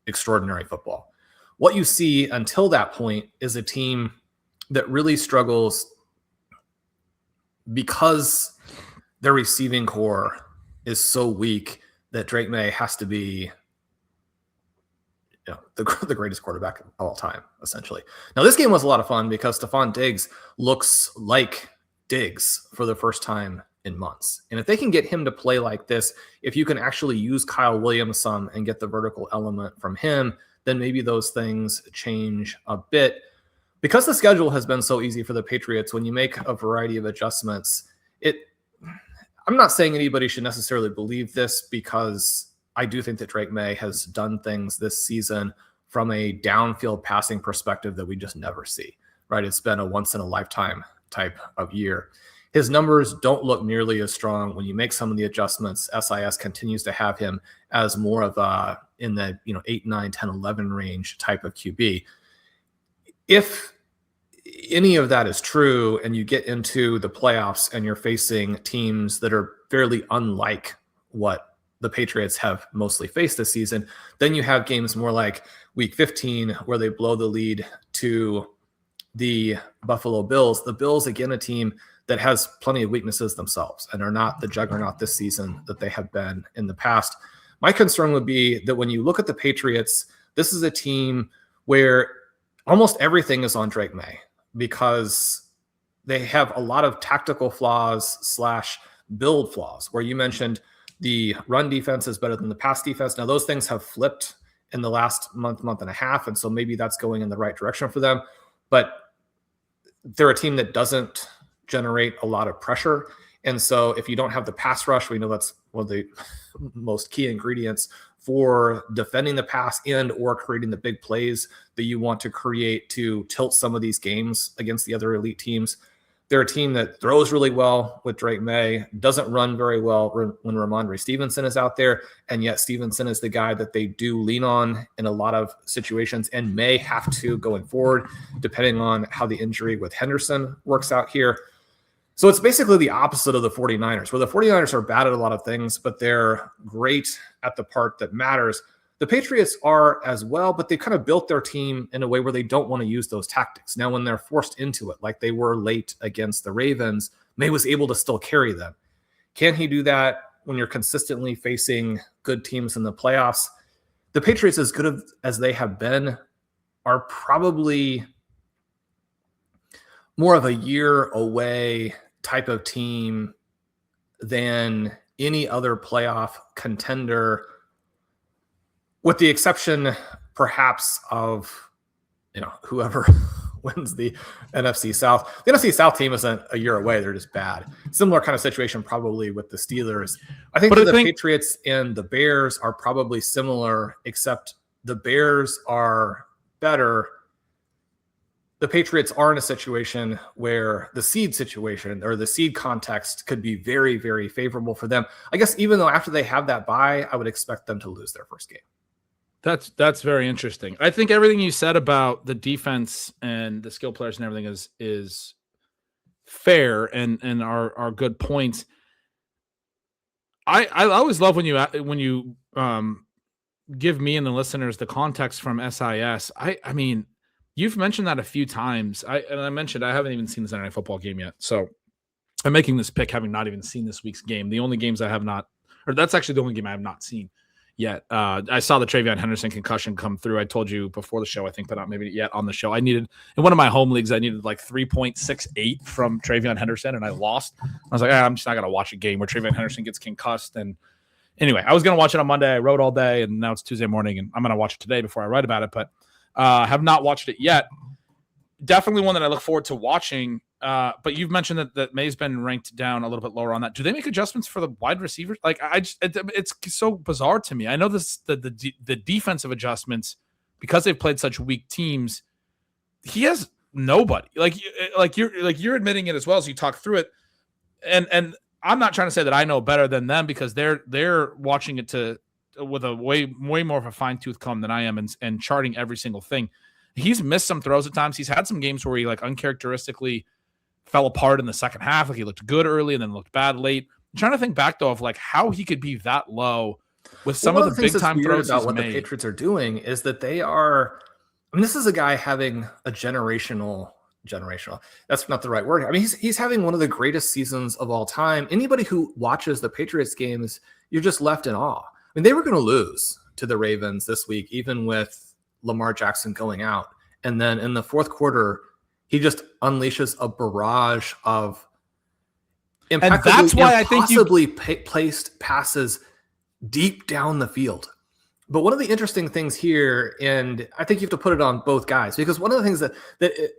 extraordinary football. What you see until that point is a team that really struggles because their receiving core is so weak that Drake May has to be the greatest quarterback of all time, essentially. Now, this game was a lot of fun because Stephon Diggs looks like Diggs for the first time in months. And if they can get him to play like this, if you can actually use Kyle Williams some and get the vertical element from him, then maybe those things change a bit. Because the schedule has been so easy for the Patriots, when you make a variety of adjustments, I'm not saying anybody should necessarily believe this because I do think that Drake May has done things this season from a downfield passing perspective that we just never see, right? It's been a once-in-a-lifetime type of year. His numbers don't look nearly as strong when you make some of the adjustments. SIS continues to have him as more of a in the 8, 9, 10, 11 range type of QB. If any of that is true and you get into the playoffs and you're facing teams that are fairly unlike what the Patriots have mostly faced this season. Then you have games more like week 15 where they blow the lead to the Buffalo Bills. The Bills, again, a team that has plenty of weaknesses themselves and are not the juggernaut this season that they have been in the past. My concern would be that when you look at the Patriots, this is a team where almost everything is on Drake May because they have a lot of tactical flaws / build flaws, where you mentioned the run defense is better than the pass defense. Now, those things have flipped in the last month and a half, and so maybe that's going in the right direction for them. But they're a team that doesn't generate a lot of pressure. And so if you don't have the pass rush, we know that's one of the most key ingredients for defending the pass and or creating the big plays that you want to create to tilt some of these games against the other elite teams. They're a team that throws really well with Drake May, doesn't run very well when Ramondre Stevenson is out there, and yet Stevenson is the guy that they do lean on in a lot of situations and may have to going forward, depending on how the injury with Henderson works out here. So it's basically the opposite of the 49ers, where the 49ers are bad at a lot of things, but they're great at the part that matters. The Patriots are as well, but they kind of built their team in a way where they don't want to use those tactics. Now, when they're forced into it, like they were late against the Ravens, May was able to still carry them. Can he do that when you're consistently facing good teams in the playoffs? The Patriots, as good as they have been, are probably more of a year away type of team than any other playoff contender, with the exception perhaps of, whoever wins the NFC South. The NFC South team isn't a year away. They're just bad. Similar kind of situation probably with the Steelers. I think the Patriots and the Bears are probably similar, except the Bears are better. The Patriots are in a situation where the seed situation or the seed context could be very, very favorable for them. I guess even though after they have that bye, I would expect them to lose their first game. That's very interesting. I think everything you said about the defense and the skill players and everything is fair and are good points. I always love when you give me and the listeners the context from SIS. I mean, you've mentioned that a few times. I mentioned I haven't even seen the Sunday Night Football game yet. So I'm making this pick having not even seen this week's game. The only games I have not, or that's actually the only game I have not seen yet. I saw the Travion Henderson concussion come through. I told you before the show, I think, but not maybe yet on the show. I needed, in one of my home leagues, I needed like 3.68 from Travion Henderson, and I lost. I was like, I'm just not going to watch a game where Travion Henderson gets concussed. And anyway, I was going to watch it on Monday. I wrote all day, and now it's Tuesday morning, and I'm going to watch it today before I write about it. But have not watched it yet. Definitely one that I look forward to watching. But you've mentioned that May's been ranked down a little bit lower on that. Do they make adjustments for the wide receivers? Like it's so bizarre to me. I know the defensive adjustments, because they've played such weak teams. He has nobody. Like you're admitting it as well as you talk through it. And I'm not trying to say that I know better than them, because they're watching it with a way more of a fine-tooth comb than I am, and charting every single thing. He's missed some throws at times. He's had some games where he like uncharacteristically fell apart in the second half. Like he looked good early and then looked bad late. I'm trying to think back though of like how he could be that low with some of the big time throws about what the Patriots are doing is that they are. I mean, this is a guy having a generational. That's not the right word. I mean, he's having one of the greatest seasons of all time. Anybody who watches the Patriots games, you're just left in awe. I mean, they were going to lose to the Ravens this week, even with Lamar Jackson going out. And then in the fourth quarter, he just unleashes a barrage of impossibly placed passes deep down the field. But one of the interesting things here, and I think you have to put it on both guys, because one of the things that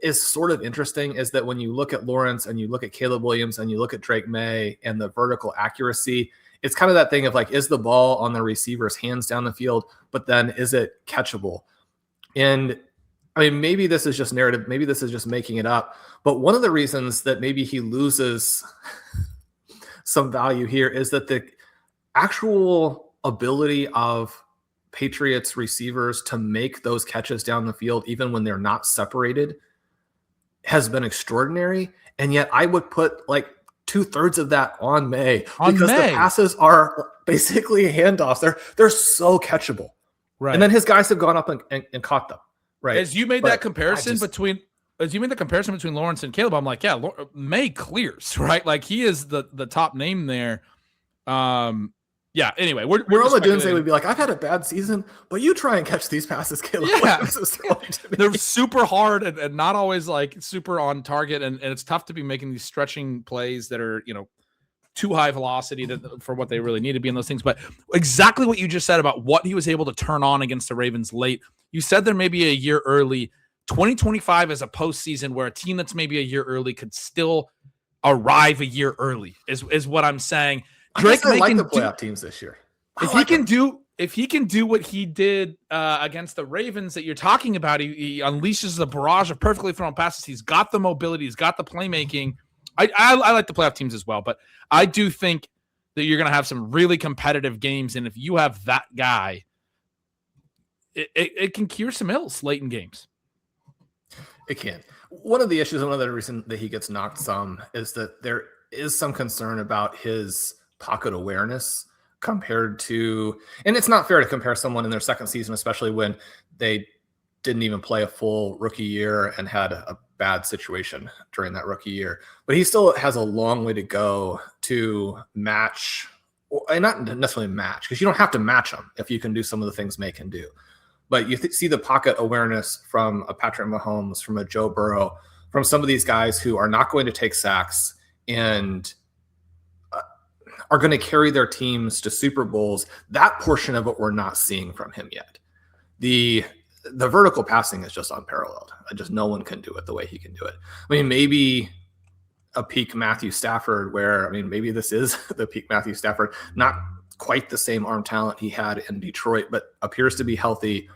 is sort of interesting is that when you look at Lawrence and you look at Caleb Williams and you look at Drake May and the vertical accuracy, it's kind of that thing of like, is the ball on the receiver's hands down the field, but then is it catchable? And I mean, maybe this is just narrative. Maybe this is just making it up. But one of the reasons that maybe he loses some value here is that the actual ability of Patriots receivers to make those catches down the field, even when they're not separated, has been extraordinary. And yet I would put like 2/3 of that on May On because May. the passes are basically handoffs. They're so catchable. Right. And then his guys have gone up and caught them. Right. As you made that comparison between Lawrence and Caleb, I'm like, yeah, May clears, right? Like he is the top name there. Yeah. Anyway, we're Dunze would be like, I've had a bad season, but you try and catch these passes, Caleb. Yeah. They're super hard and not always like super on target, and it's tough to be making these stretching plays that are, you know, too high velocity for what they really need to be in those things. But exactly what you just said about what he was able to turn on against the Ravens late. You said they're maybe a year early. 2025 is a postseason where a team that's maybe a year early could still arrive a year early is what I'm saying. Drake I like the playoff teams this year. If he can do what he did against the Ravens that you're talking about, he unleashes a barrage of perfectly thrown passes. He's got the mobility. He's got the playmaking. I like the playoff teams as well, but I do think that you're going to have some really competitive games. And if you have that guy, it can cure some ills late in games. It can. One of the issues, one of the reasons that he gets knocked some is that there is some concern about his pocket awareness compared to, and it's not fair to compare someone in their second season, especially when they didn't even play a full rookie year and had a bad situation during that rookie year. But he still has a long way to go to match, and not necessarily match, because you don't have to match him if you can do some of the things May can do. But you see the pocket awareness from a Patrick Mahomes, from a Joe Burrow, from some of these guys who are not going to take sacks and are going to carry their teams to Super Bowls. That portion of it we're not seeing from him yet. The vertical passing is just unparalleled. Just no one can do it the way he can do it. I mean, maybe a peak Matthew Stafford where, maybe this is the peak Matthew Stafford, not quite the same arm talent he had in Detroit, but appears to be healthy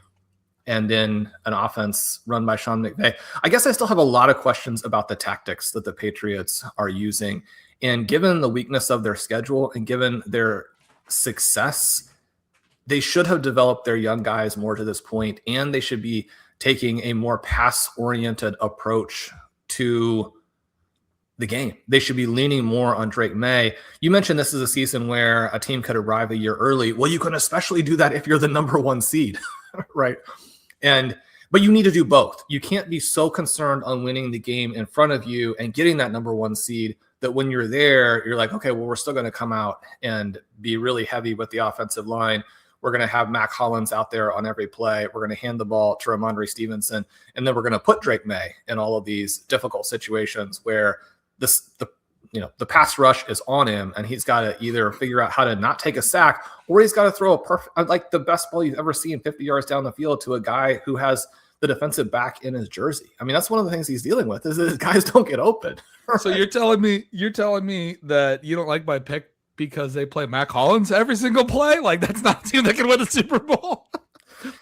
and in an offense run by Sean McVay. I guess I still have a lot of questions about the tactics that the Patriots are using. And given the weakness of their schedule and given their success, they should have developed their young guys more to this point, and they should be taking a more pass-oriented approach to the game. They should be leaning more on Drake May. You mentioned this is a season where a team could arrive a year early. Well, you can especially do that if you're the number one seed, right? But you need to do both. You can't be so concerned on winning the game in front of you and getting that number one seed that when you're there, you're like, okay, well, we're still going to come out and be really heavy with the offensive line. We're going to have Mac Hollins out there on every play. We're going to hand the ball to Ramondre Stevenson. And then we're going to put Drake May in all of these difficult situations where the pass rush is on him, and he's got to either figure out how to not take a sack, or he's got to throw like the best ball you've ever seen 50 yards down the field to a guy who has the defensive back in his jersey. That's one of the things he's dealing with is that guys don't get open. Right? So you're telling me that you don't like my pick because they play Mac Hollins every single play? Like, that's not a team that can win the Super Bowl.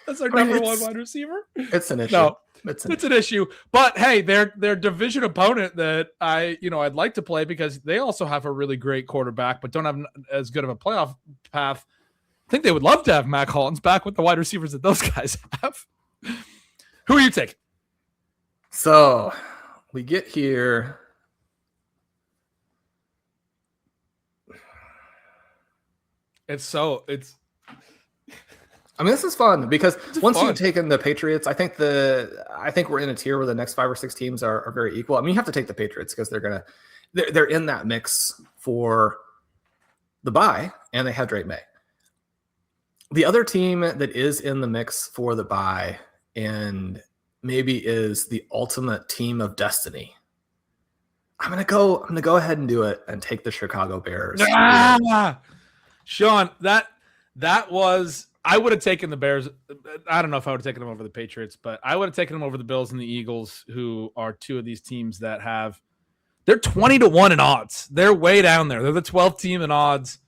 That's our number one wide receiver. It's an issue. No, it's an issue. But hey, their division opponent that I'd like to play because they also have a really great quarterback, but don't have as good of a playoff path. I think they would love to have Mac Hollins back with the wide receivers that those guys have. Who are you taking? So we get here. This is fun because once you've taken the Patriots, I think we're in a tier where the next 5 or 6 teams are very equal. You have to take the Patriots because they're in that mix for the bye, and they have Drake May. The other team that is in the mix for the bye and maybe is the ultimate team of destiny, I'm gonna go ahead and do it and take the Chicago Bears. Shawn, that was, I would have taken the Bears. I don't know if I would have taken them over the Patriots, but I would have taken them over the Bills and the Eagles, who are two of these teams that they're 20-1 in odds. They're way down there. They're the 12th team in odds.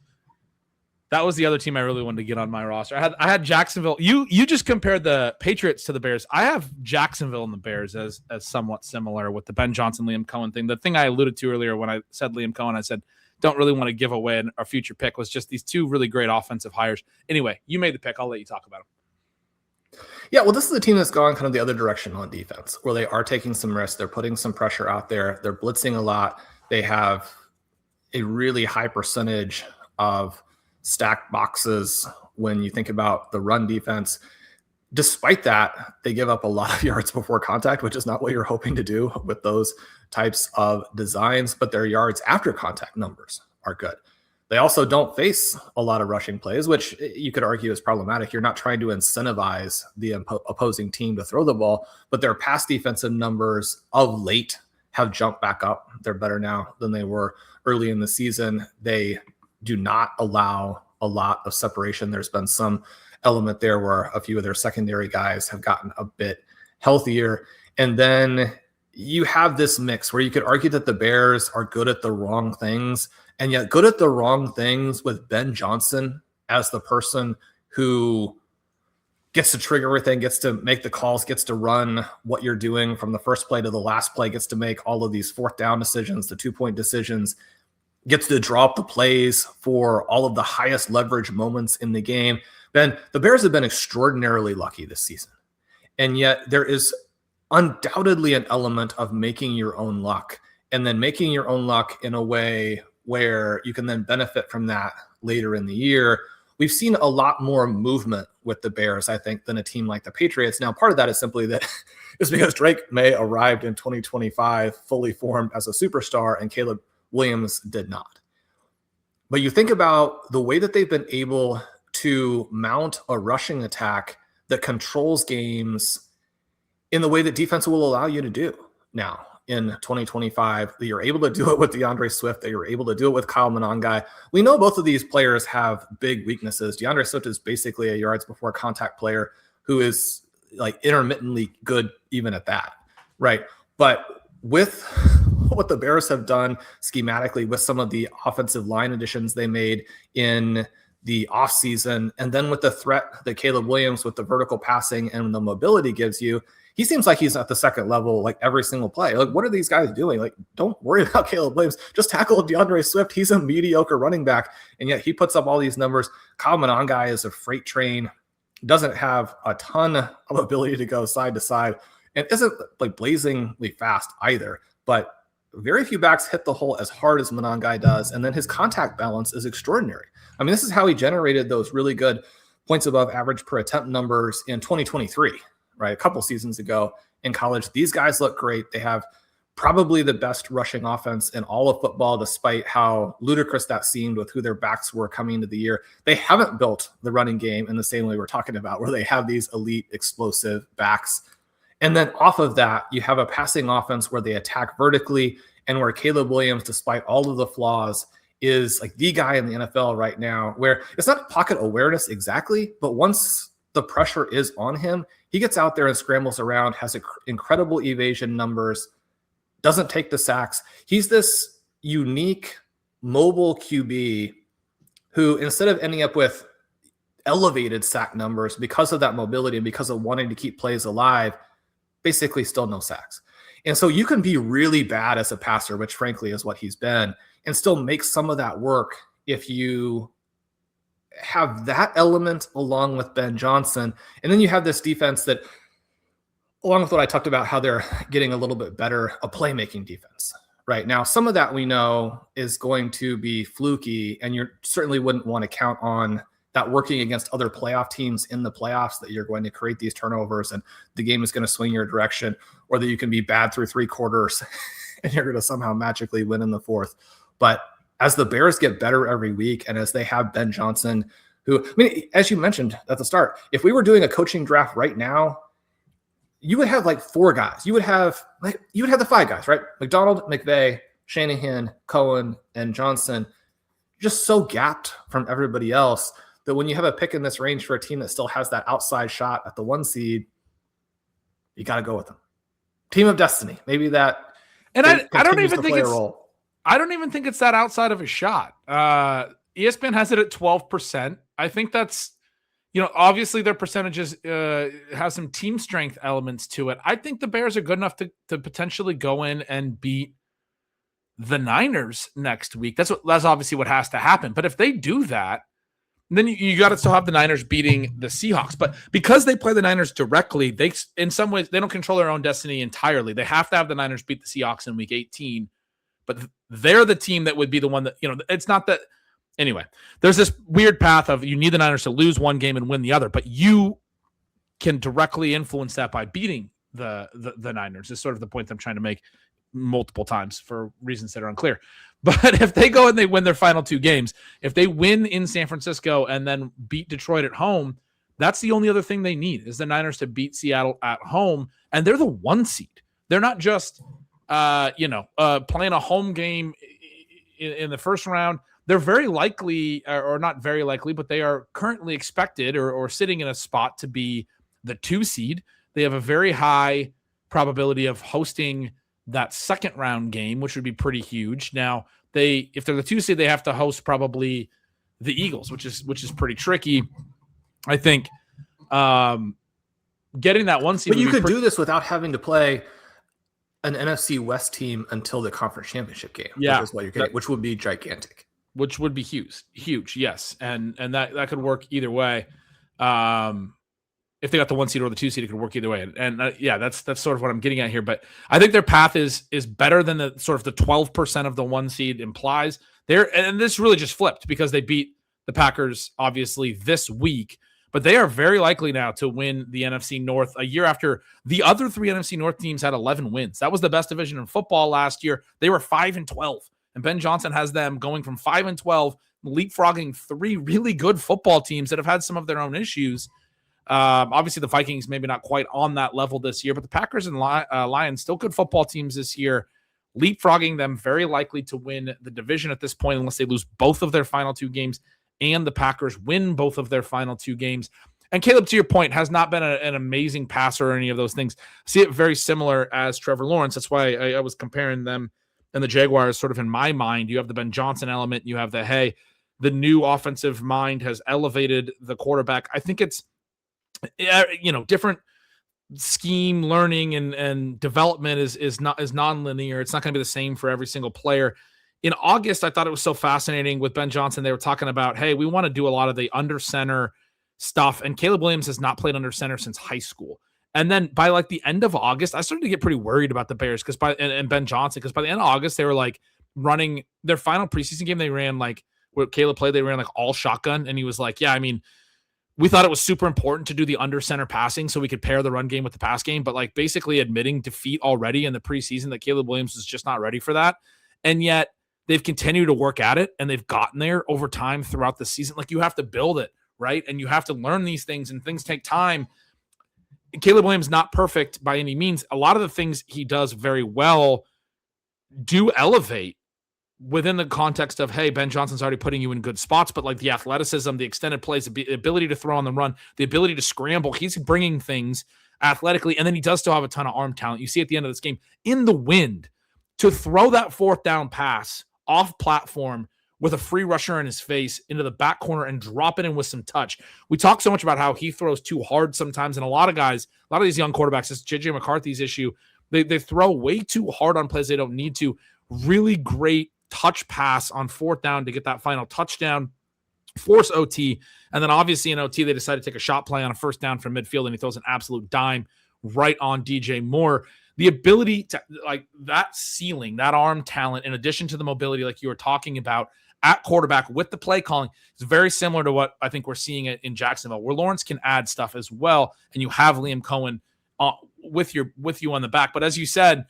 That was the other team I really wanted to get on my roster. I had Jacksonville. You just compared the Patriots to the Bears. I have Jacksonville and the Bears as somewhat similar with the Ben Johnson, Liam Cohen thing. The thing I alluded to earlier when I said Liam Cohen, I said, don't really want to give away our future pick, was just these two really great offensive hires. Anyway, you made the pick. I'll let you talk about them. Yeah, well, this is a team that's gone kind of the other direction on defense, where they are taking some risks. They're putting some pressure out there. They're blitzing a lot. They have a really high percentage of stacked boxes when you think about the run defense. Despite that, they give up a lot of yards before contact, which is not what you're hoping to do with those types of designs, but their yards after contact numbers are good. They also don't face a lot of rushing plays, which you could argue is problematic. You're not trying to incentivize the opposing team to throw the ball, but their pass defensive numbers of late have jumped back up. They're better now than they were early in the season. They do not allow a lot of separation. There's been some element there where a few of their secondary guys have gotten a bit healthier. And then you have this mix where you could argue that the Bears are good at the wrong things, and yet good at the wrong things with Ben Johnson as the person who gets to trigger everything, gets to make the calls, gets to run what you're doing from the first play to the last play, gets to make all of these fourth down decisions, the 2-point decisions, gets to draw up the plays for all of the highest leverage moments in the game. Ben, the Bears have been extraordinarily lucky this season. And yet there is undoubtedly an element of making your own luck, and then making your own luck in a way where you can then benefit from that later in the year. We've seen a lot more movement with the Bears, I think, than a team like the Patriots. Now, part of that is simply that it's because Drake May arrived in 2025 fully formed as a superstar, and Caleb Williams did not. But you think about the way that they've been able to mount a rushing attack that controls games in the way that defense will allow you to do now in 2025, that you're able to do it with DeAndre Swift, that you're able to do it with Kyle Monangai. We know both of these players have big weaknesses. DeAndre Swift is basically a yards before contact player who is like intermittently good even at that, right? But with what the Bears have done schematically with some of the offensive line additions they made in the offseason, and then with the threat that Caleb Williams with the vertical passing and the mobility gives you, he seems like he's at the second level like every single play. Like, what are these guys doing? Like, don't worry about Caleb Williams. Just tackle DeAndre Swift. He's a mediocre running back, and yet he puts up all these numbers. Kyle Monangai is a freight train, doesn't have a ton of ability to go side to side, and isn't like blazingly fast either. But very few backs hit the hole as hard as Monangai does, and then his contact balance is extraordinary. I mean, this is how he generated those really good points above average per attempt numbers in 2023, right? A couple seasons ago in college. These guys look great. They have probably the best rushing offense in all of football, despite how ludicrous that seemed with who their backs were coming into the year. They haven't built the running game in the same way we're talking about, where they have these elite explosive backs. And then off of that, you have a passing offense where they attack vertically, and where Caleb Williams, despite all of the flaws, is like the guy in the NFL right now, where it's not pocket awareness exactly, but once the pressure is on him, he gets out there and scrambles around, has incredible evasion numbers, doesn't take the sacks. He's this unique mobile QB who, instead of ending up with elevated sack numbers because of that mobility and because of wanting to keep plays alive, basically still no sacks. And so you can be really bad as a passer, which frankly is what he's been, and still make some of that work if you have that element along with Ben Johnson. And then you have this defense that, along with what I talked about, how they're getting a little bit better, a playmaking defense. Right now, some of that we know is going to be fluky, and you certainly wouldn't want to count on that working against other playoff teams in the playoffs, that you're going to create these turnovers and the game is going to swing your direction, or that you can be bad through 3 quarters and you're going to somehow magically win in the fourth. But as the Bears get better every week, and as they have Ben Johnson, who, I mean, as you mentioned at the start, if we were doing a coaching draft right now, you would have like 4 guys. You would have the 5 guys, right? McDonald, McVay, Shanahan, Cohen, and Johnson, just so gapped from everybody else that when you have a pick in this range for a team that still has that outside shot at the 1 seed, you got to go with them. Team of destiny, maybe that. And I don't even think it's that outside of a shot. ESPN has it at 12%. I think that's, obviously their percentages have some team strength elements to it. I think the Bears are good enough to potentially go in and beat the Niners next week. That's obviously what has to happen. But if they do that, then you got to still have the Niners beating the Seahawks. But because they play the Niners directly, they, in some ways, they don't control their own destiny entirely. They have to have the Niners beat the Seahawks in week 18 but they're the team that would be the one that, it's not that. Anyway, there's this weird path of you need the Niners to lose one game and win the other, but you can directly influence that by beating the Niners is sort of the point that I'm trying to make multiple times for reasons that are unclear. But if they go and they win their final 2 games, if they win in San Francisco and then beat Detroit at home, that's the only other thing they need is the Niners to beat Seattle at home. And they're the 1 seed. They're not just, playing a home game in the first round. They're very likely, or not very likely, but they are currently expected or sitting in a spot to be the 2 seed. They have a very high probability of hosting that second round game, which would be pretty huge. Now, if they're the 2 seed, they have to host probably the Eagles, which is pretty tricky. I think getting that 1 seed. But you could do this without having to play an NFC West team until the conference championship game. Yeah, which is what you're getting, which would be gigantic. Which would be huge, yes, and that could work either way. If they got the 1 seed or the 2 seed, it could work either way. And that's sort of what I'm getting at here. But I think their path is better than the sort of the 12% of the 1 seed implies. And this really just flipped because they beat the Packers obviously this week, but they are very likely now to win the NFC North a year after the other 3 NFC North teams had 11 wins. That was the best division in football last year. They were 5-12. And Ben Johnson has them going from 5-12, leapfrogging 3 really good football teams that have had some of their own issues. Obviously, the Vikings maybe not quite on that level this year, but the Packers and Lions still good football teams this year, leapfrogging them, very likely to win the division at this point unless they lose both of their final 2 games and the Packers win both of their final 2 games. And Caleb, to your point, has not been an amazing passer or any of those things. See it very similar as Trevor Lawrence. That's why I was comparing them and the Jaguars sort of in my mind. You have the Ben Johnson element. You have the new offensive mind has elevated the quarterback. I think it's, different scheme learning and development is non-linear. It's not going to be the same for every single player. In August, I thought it was so fascinating with Ben Johnson. They were talking about, hey, we want to do a lot of the under center stuff. And Caleb Williams has not played under center since high school. And then by like the end of August, I started to get pretty worried about the Bears and Ben Johnson, because by the end of August, they were like running their final preseason game. They ran like where Caleb played, they ran like all shotgun. And he was like, yeah, I mean, we thought it was super important to do the under center passing so we could pair the run game with the pass game, but like basically admitting defeat already in the preseason that Caleb Williams was just not ready for that. And yet they've continued to work at it and they've gotten there over time throughout the season. Like you have to build it, right? And you have to learn these things and things take time. Caleb Williams not perfect by any means. A lot of the things he does very well do elevate within the context of, hey, Ben Johnson's already putting you in good spots, but like the athleticism, the extended plays, the ability to throw on the run, the ability to scramble, he's bringing things athletically. And then he does still have a ton of arm talent. You see at the end of this game in the wind to throw that 4th down pass off platform with a free rusher in his face into the back corner and drop it in with some touch. We talk so much about how he throws too hard sometimes. And a lot of these young quarterbacks, it's JJ McCarthy's issue. They throw way too hard on plays they don't need to. Really great touch pass on 4th down to get that final touchdown, force OT. And then obviously in OT, they decided to take a shot play on a 1st down from midfield, and he throws an absolute dime right on DJ Moore. The ability to like that ceiling, that arm talent, in addition to the mobility, like you were talking about at quarterback with the play calling, is very similar to what I think we're seeing in Jacksonville, where Lawrence can add stuff as well. And you have Liam Cohen with you on the back. But as you said,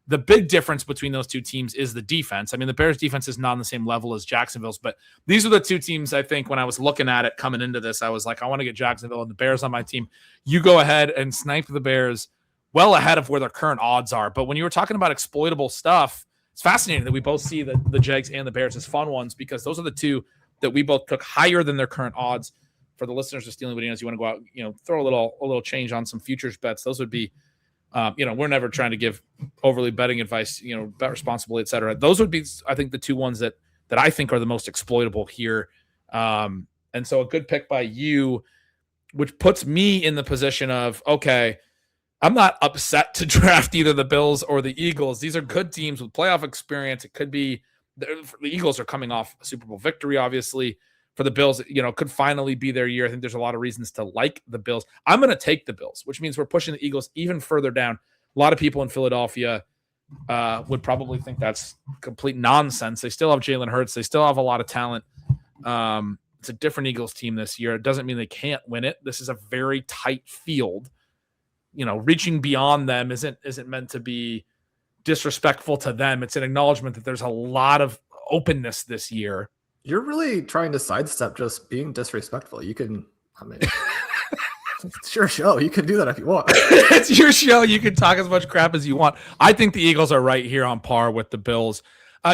the big difference between those two teams is the defense. I mean, the Bears defense is not on the same level as Jacksonville's, but these are the two teams I think when I was looking at it coming into this, I was like, I want to get Jacksonville and the Bears on my team. You go ahead and snipe the Bears well ahead of where their current odds are. But when you were talking about exploitable stuff, it's fascinating that we both see the Jags and the Bears as fun ones, because those are the two that we both took higher than their current odds. For the listeners of Stealing Videos, you want to go out, throw a little change on some futures bets. Those would be, we're never trying to give overly betting advice, bet responsibly, et cetera. Those would be, I think, the two ones that I think are the most exploitable here. And so a good pick by you, which puts me in the position of, okay, I'm not upset to draft either the Bills or the Eagles. These are good teams with playoff experience. It could be the Eagles are coming off a Super Bowl victory, obviously. For the Bills, could finally be their year. I think there's a lot of reasons to like the Bills. I'm going to take the Bills, which means we're pushing the Eagles even further down. A lot of people in Philadelphia would probably think that's complete nonsense. They still have Jalen Hurts. They still have a lot of talent. It's a different Eagles team this year. It doesn't mean they can't win it. This is a very tight field. Reaching beyond them isn't meant to be disrespectful to them. It's an acknowledgement that there's a lot of openness this year. You're really trying to sidestep just being disrespectful. It's your show. You can do that if you want. It's your show. You can talk as much crap as you want. I think the Eagles are right here on par with the Bills.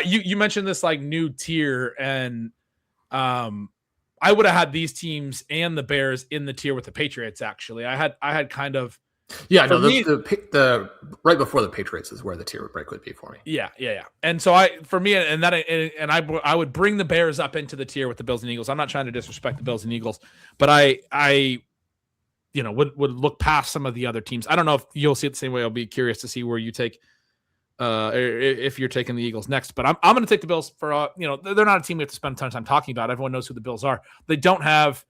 You mentioned this like new tier, and I would have had these teams and the Bears in the tier with the Patriots. Actually, I had kind of the right before the Patriots is where the tier break would be for me. Yeah. And so I would bring the Bears up into the tier with the Bills and Eagles. I'm not trying to disrespect the Bills and Eagles, but I would look past some of the other teams. I don't know if you'll see it the same way. I'll be curious to see where you take, if you're taking the Eagles next. But I'm going to take the Bills for, they're not a team we have to spend a ton of time talking about. Everyone knows who the Bills are. They don't have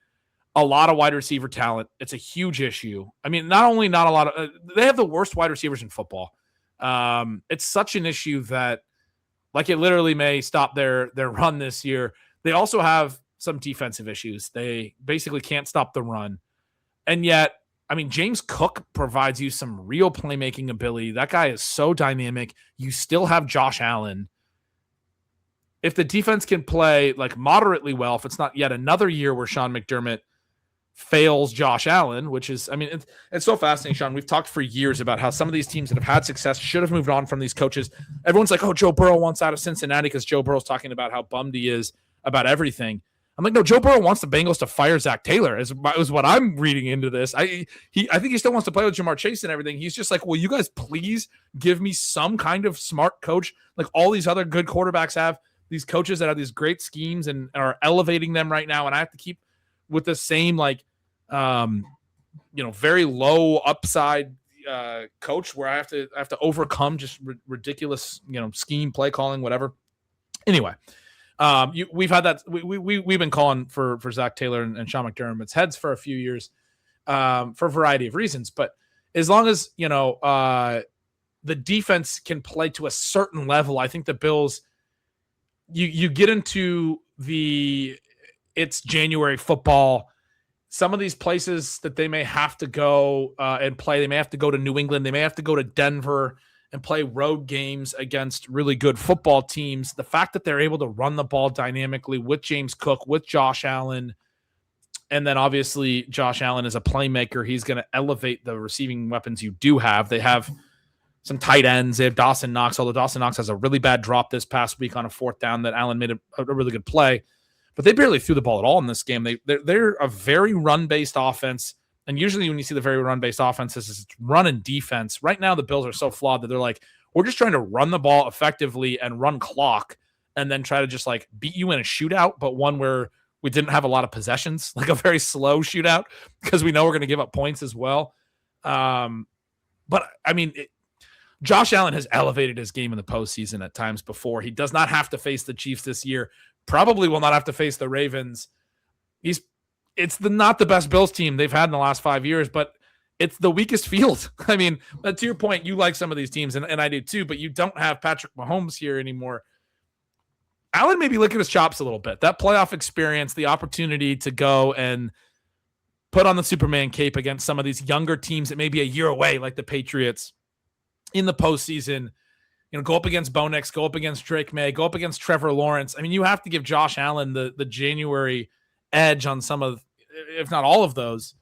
a lot of wide receiver talent. It's a huge issue. I mean, not a lot of, they have the worst wide receivers in football. It's such an issue that it literally may stop their run this year. They also have some defensive issues. They basically can't stop the run. And yet, I mean, James Cook provides you some real playmaking ability. That guy is so dynamic. You still have Josh Allen. If the defense can play moderately well, if it's not yet another year where Sean McDermott fails Josh Allen, which is, I mean, it's so fascinating, Sean. We've talked for years about how some of these teams that have had success should have moved on from these coaches. Everyone's like, oh, Joe Burrow wants out of Cincinnati because Joe Burrow's talking about how bummed he is about everything. I'm like, no, Joe Burrow wants the Bengals to fire Zach Taylor, is what I'm reading into this. I think he still wants to play with Jamar Chase and everything. He's just like, will you guys please give me some kind of smart coach? Like all these other good quarterbacks have these coaches that have these great schemes and are elevating them right now. And I have to keep with the same, very low upside coach where I have to overcome just ridiculous, scheme, play calling, whatever. Anyway. We've had that. We've been calling for Zach Taylor and Sean McDermott's heads for a few years, for a variety of reasons. But as long as the defense can play to a certain level, I think the Bills. You get into it's January football. Some of these places that they may have to go and play, they may have to go to New England, they may have to go to Denver and play road games against really good football teams. The fact that they're able to run the ball dynamically with James Cook, with Josh Allen, and then obviously Josh Allen is a playmaker. He's going to elevate the receiving weapons you do have. They have some tight ends. They have Dawson Knox, although Dawson Knox has a really bad drop this past week on a fourth down that Allen made a really good play. But they barely threw the ball at all in this game. They're a very run-based offense. And usually when you see the very run-based offenses, it's run and defense. Right now, the Bills are so flawed that they're like, we're just trying to run the ball effectively and run clock and then try to just beat you in a shootout, but one where we didn't have a lot of possessions, like a very slow shootout, because we know we're going to give up points as well. But, I mean, Josh Allen has elevated his game in the postseason at times before. He does not have to face the Chiefs this year, probably will not have to face the Ravens. It's not the best Bills team they've had in the last 5 years, but it's the weakest field. I mean, to your point, you like some of these teams, and I do too, but you don't have Patrick Mahomes here anymore. Allen may be licking his chops a little bit. That playoff experience, the opportunity to go and put on the Superman cape against some of these younger teams that may be a year away, like the Patriots, in the postseason, go up against Bo Nix, go up against Drake May, go up against Trevor Lawrence. I mean, you have to give Josh Allen the January edge on some of, if not all of those.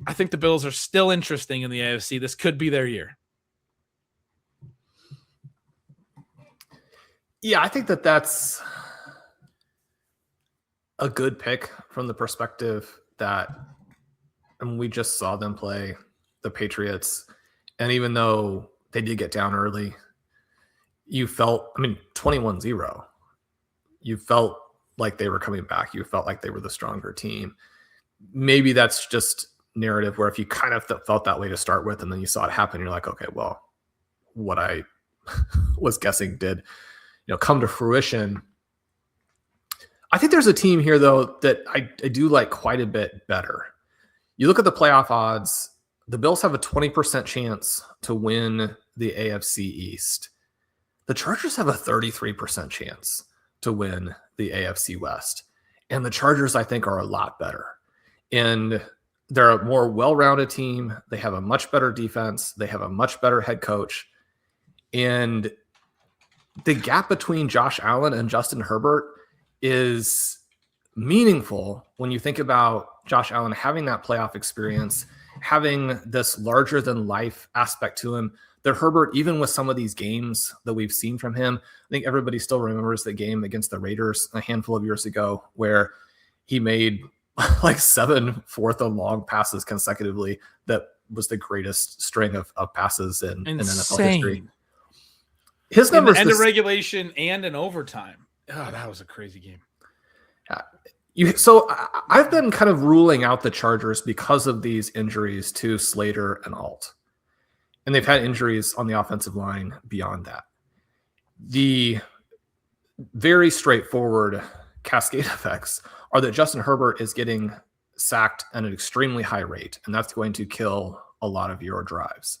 I think the Bills are still interesting in the AFC. This could be their year. Yeah, I think that's a good pick from the perspective that we just saw them play the Patriots. And even though they did get down early, you felt, 21-0, you felt like they were coming back. You felt like they were the stronger team. Maybe that's just narrative where if you kind of felt that way to start with, and then you saw it happen, you're like, okay, well, what I was guessing did, come to fruition. I think there's a team here, though, that I do like quite a bit better. You look at the playoff odds the Bills have a 20% chance to win the AFC East. The Chargers have a 33% chance to win the AFC West. And the Chargers, I think, are a lot better. And they're a more well-rounded team. They have a much better defense. They have a much better head coach. And the gap between Josh Allen and Justin Herbert is meaningful when you think about Josh Allen having that playoff experience, having this larger-than-life aspect to him. That Herbert, even with some of these games that we've seen from him, I think everybody still remembers the game against the Raiders a handful of years ago where he made like 7 fourth-and-long passes consecutively. That was the greatest string of passes in NFL history. His numbers in the end of regulation and in overtime. Oh, that was a crazy game. So I've been kind of ruling out the Chargers because of these injuries to Slater and Alt. And they've had injuries on the offensive line beyond that. The very straightforward cascade effects are that Justin Herbert is getting sacked at an extremely high rate, and that's going to kill a lot of your drives.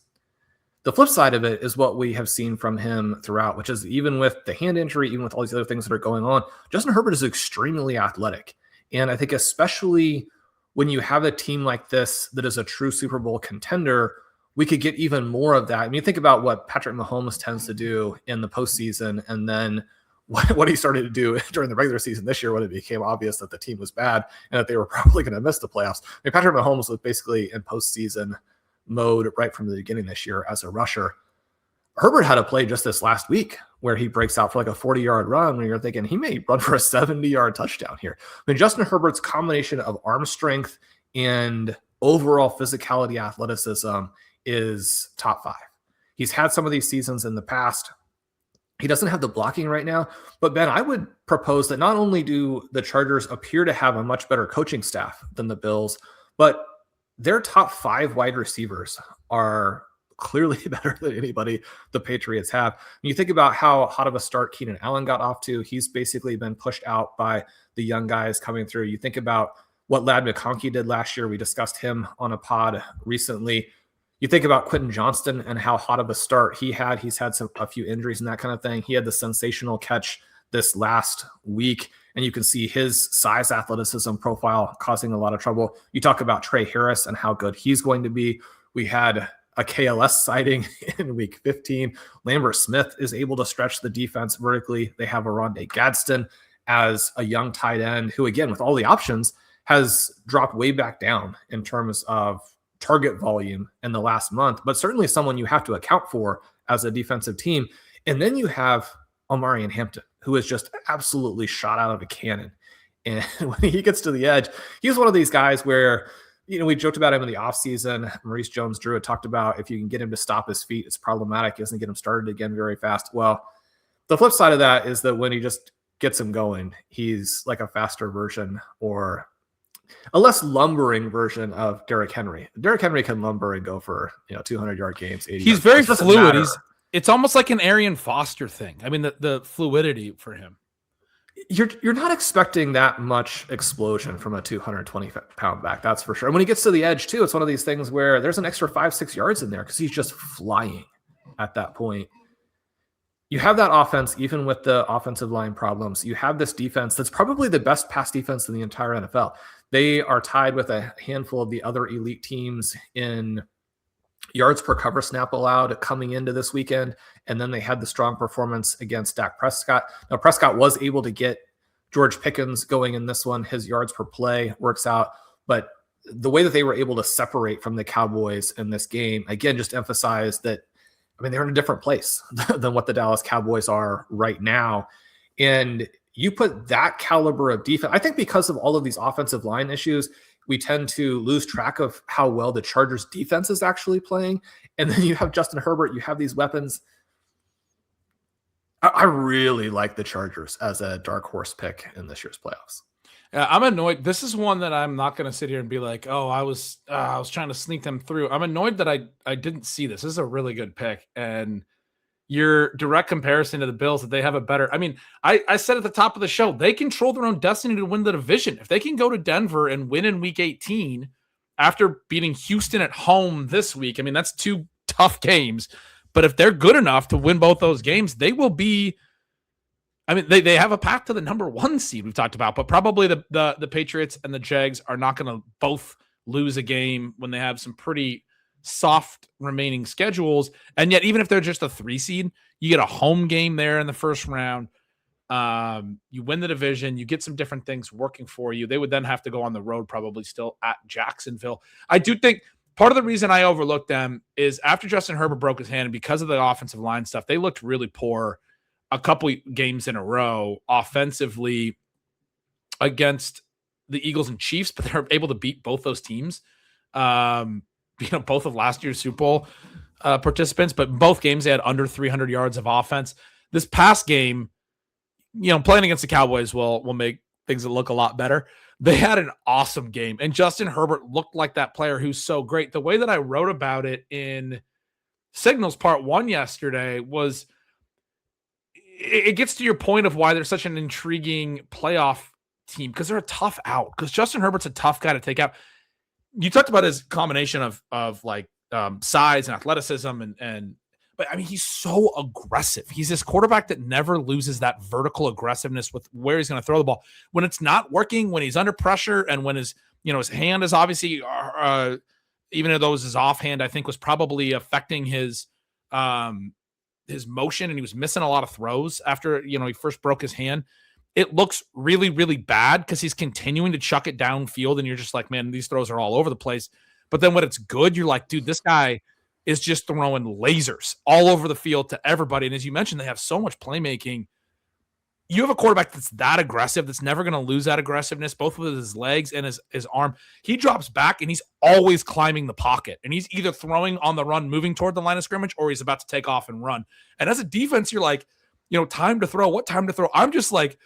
The flip side of it is what we have seen from him throughout, which is even with the hand injury, even with all these other things that are going on, Justin Herbert is extremely athletic. And I think especially when you have a team like this that is a true Super Bowl contender, we could get even more of that. I mean, think about what Patrick Mahomes tends to do in the postseason, and then what he started to do during the regular season this year when it became obvious that the team was bad and that they were probably going to miss the playoffs. I mean, Patrick Mahomes was basically in postseason mode right from the beginning this year as a rusher. Herbert had a play just this last week where he breaks out for like a 40-yard run when you're thinking he may run for a 70-yard touchdown here. I mean, Justin Herbert's combination of arm strength and overall physicality, athleticism is top 5. He's had some of these seasons in the past. He doesn't have the blocking right now, but Ben, I would propose that not only do the Chargers appear to have a much better coaching staff than the Bills, but their top 5 wide receivers are clearly better than anybody the Patriots have. When you think about how hot of a start Keenan Allen got off to, he's basically been pushed out by the young guys coming through. You think about what Ladd McConkey did last year. We discussed him on a pod recently. You think about Quentin Johnston and how hot of a start he had. He's had a few injuries and that kind of thing. He had the sensational catch this last week, and you can see his size athleticism profile causing a lot of trouble. You talk about Trey Harris and how good he's going to be. We had a KLS sighting in week 15. Lambert Smith is able to stretch the defense vertically. They have Aronde Gadsden as a young tight end who, again, with all the options, has dropped way back down in terms of target volume in the last month, but certainly someone you have to account for as a defensive team. And then you have Omarion Hampton, who is just absolutely shot out of a cannon. And when he gets to the edge, he's one of these guys where, you know, we joked about him in the offseason. Maurice Jones-Drew had talked about if you can get him to stop his feet, it's problematic. He doesn't get him started again very fast. Well, the flip side of that is that when he just gets him going, he's like a faster version or a less lumbering version of Derrick Henry. Derrick Henry can lumber and go for 200-yard games. 80 He's yards. very fluid. It's almost like an Arian Foster thing. I mean, the fluidity for him. You're not expecting that much explosion from a 220-pound back, that's for sure. And when he gets to the edge too, it's one of these things where there's an extra 5-6 yards in there because he's just flying at that point. You have that offense, even with the offensive line problems. You have this defense that's probably the best pass defense in the entire NFL. They are tied with a handful of the other elite teams in yards per cover snap allowed coming into this weekend. And then they had the strong performance against Dak Prescott. Now, Prescott was able to get George Pickens going in this one. His yards per play works out. But the way that they were able to separate from the Cowboys in this game, again, just emphasized that, I mean, they're in a different place than what the Dallas Cowboys are right now. And you put that caliber of defense, I think because of all of these offensive line issues, we tend to lose track of how well the Chargers defense is actually playing. And then you have Justin Herbert, you have these weapons. I really like the Chargers as a dark horse pick in this year's playoffs. I'm annoyed. This is one that I'm not going to sit here and be like, oh, I was trying to sneak them through. I'm annoyed that I didn't see this. This is a really good pick. And your direct comparison to the Bills, that they have a better, I mean, I said at the top of the show, they control their own destiny to win the division. If they can go to Denver and win in week 18 after beating Houston at home this week, I mean, that's 2 tough games. But if they're good enough to win both those games, they will be. I mean, they have a path to the number 1 seed we've talked about, but probably the Patriots and the Jags are not going to both lose a game when they have some pretty soft remaining schedules. And yet, even if they're just a 3 seed, you get a home game there in the first round. You win the division, you get some different things working for you. They would then have to go on the road, probably still at Jacksonville. I do think part of the reason I overlooked them is after Justin Herbert broke his hand, and because of the offensive line stuff, they looked really poor a couple games in a row offensively against the Eagles and Chiefs, but they're able to beat both those teams. Both of last year's Super Bowl participants, but in both games they had under 300 yards of offense. This past game, playing against the Cowboys will make things look a lot better. They had an awesome game, and Justin Herbert looked like that player who's so great. The way that I wrote about it in Signals Part 1 yesterday was it gets to your point of why they're such an intriguing playoff team, because they're a tough out, because Justin Herbert's a tough guy to take out. You talked about his combination of size and athleticism but I mean, he's so aggressive. He's this quarterback that never loses that vertical aggressiveness with where he's going to throw the ball. When it's not working, when he's under pressure, and when his hand is obviously, even though it was his offhand, I think was probably affecting his motion, and he was missing a lot of throws after, he first broke his hand. It looks really, really bad because he's continuing to chuck it downfield, and you're just like, man, these throws are all over the place. But then when it's good, you're like, dude, this guy is just throwing lasers all over the field to everybody. And as you mentioned, they have so much playmaking. You have a quarterback that's that aggressive, that's never going to lose that aggressiveness, both with his legs and his arm. He drops back, and he's always climbing the pocket. And he's either throwing on the run, moving toward the line of scrimmage, or he's about to take off and run. And as a defense, you're like, time to throw. What time to throw? I'm just like,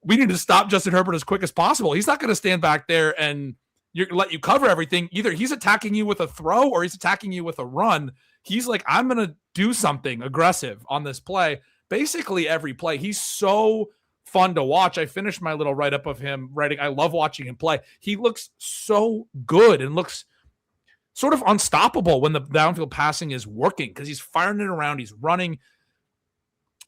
we need to stop Justin Herbert as quick as possible. He's not going to stand back there and let you cover everything. Either he's attacking you with a throw or he's attacking you with a run. He's like, I'm going to do something aggressive on this play. Basically every play. He's so fun to watch. I finished my little write-up of him writing. I love watching him play. He looks so good and looks sort of unstoppable when the downfield passing is working, because he's firing it around. He's running.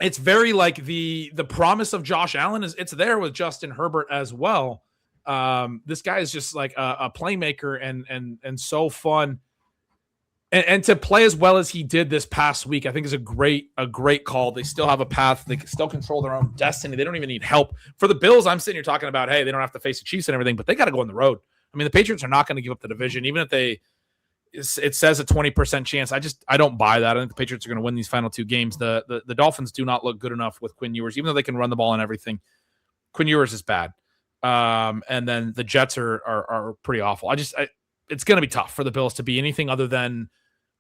It's very like the promise of Josh Allen it's there with Justin Herbert as well. This guy is just like a playmaker and so fun, and to play as well as he did this past week, I think is a great call. They still have a path. They can still control their own destiny. They don't even need help. For the Bills, I'm sitting here talking about, hey, they don't have to face the Chiefs and everything, but they got to go on the road. I mean, the Patriots are not going to give up the division, even if it says a 20% chance. I don't buy that. I think the Patriots are going to win these final 2 games. The Dolphins do not look good enough with Quinn Ewers, even though they can run the ball and everything. Quinn Ewers is bad. And then the Jets are pretty awful. It's going to be tough for the Bills to be anything other than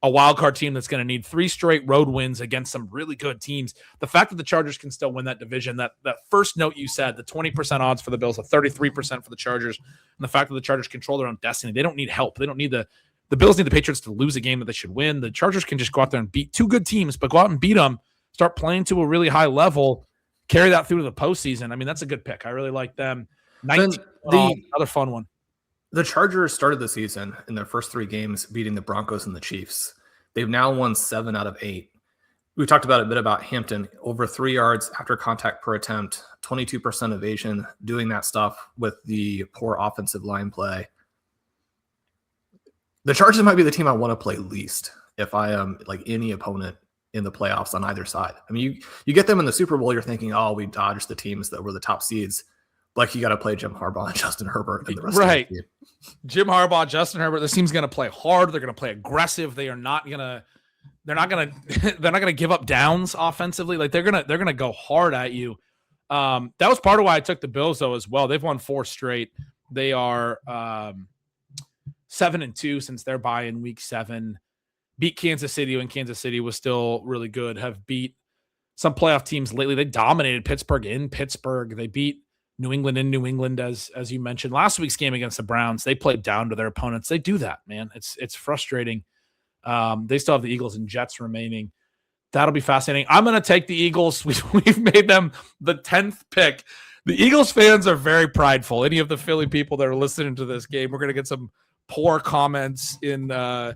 a wild card team that's going to need 3 straight road wins against some really good teams. The fact that the Chargers can still win that division, that first note you said, the 20% odds for the Bills, the 33% for the Chargers, and the fact that the Chargers control their own destiny. They don't need help. They don't need the Bills need the Patriots to lose a game that they should win. The Chargers can just go out there and beat 2 good teams, but go out and beat them, start playing to a really high level, carry that through to the postseason. I mean, that's a good pick. I really like them. Another fun one. The Chargers started the season in their first 3 games beating the Broncos and the Chiefs. They've now won 7 out of 8. We talked about a bit about Hampton, over 3 yards after contact per attempt, 22% evasion, doing that stuff with the poor offensive line play. The Chargers might be the team I want to play least if I am like any opponent in the playoffs on either side. I mean, you get them in the Super Bowl, you're thinking, oh, we dodged the teams that were the top seeds. Like, you got to play Jim Harbaugh and Justin Herbert and the rest of the team. Jim Harbaugh, Justin Herbert, this team's going to play hard. They're going to play aggressive. They're not going to give up downs offensively. Like, they're going to go hard at you. That was part of why I took the Bills though as well. They've won 4 straight. They are 7-2 since their bye in week 7. Beat Kansas City when Kansas City was still really good. Have beat some playoff teams lately. They dominated Pittsburgh in Pittsburgh. They beat New England in New England, as you mentioned. Last week's game against the Browns, they played down to their opponents. They do that, man. It's frustrating. They still have the Eagles and Jets remaining. That'll be fascinating. I'm going to take the Eagles. We've made them the 10th pick. The Eagles fans are very prideful. Any of the Philly people that are listening to this game, we're going to get some poor comments in the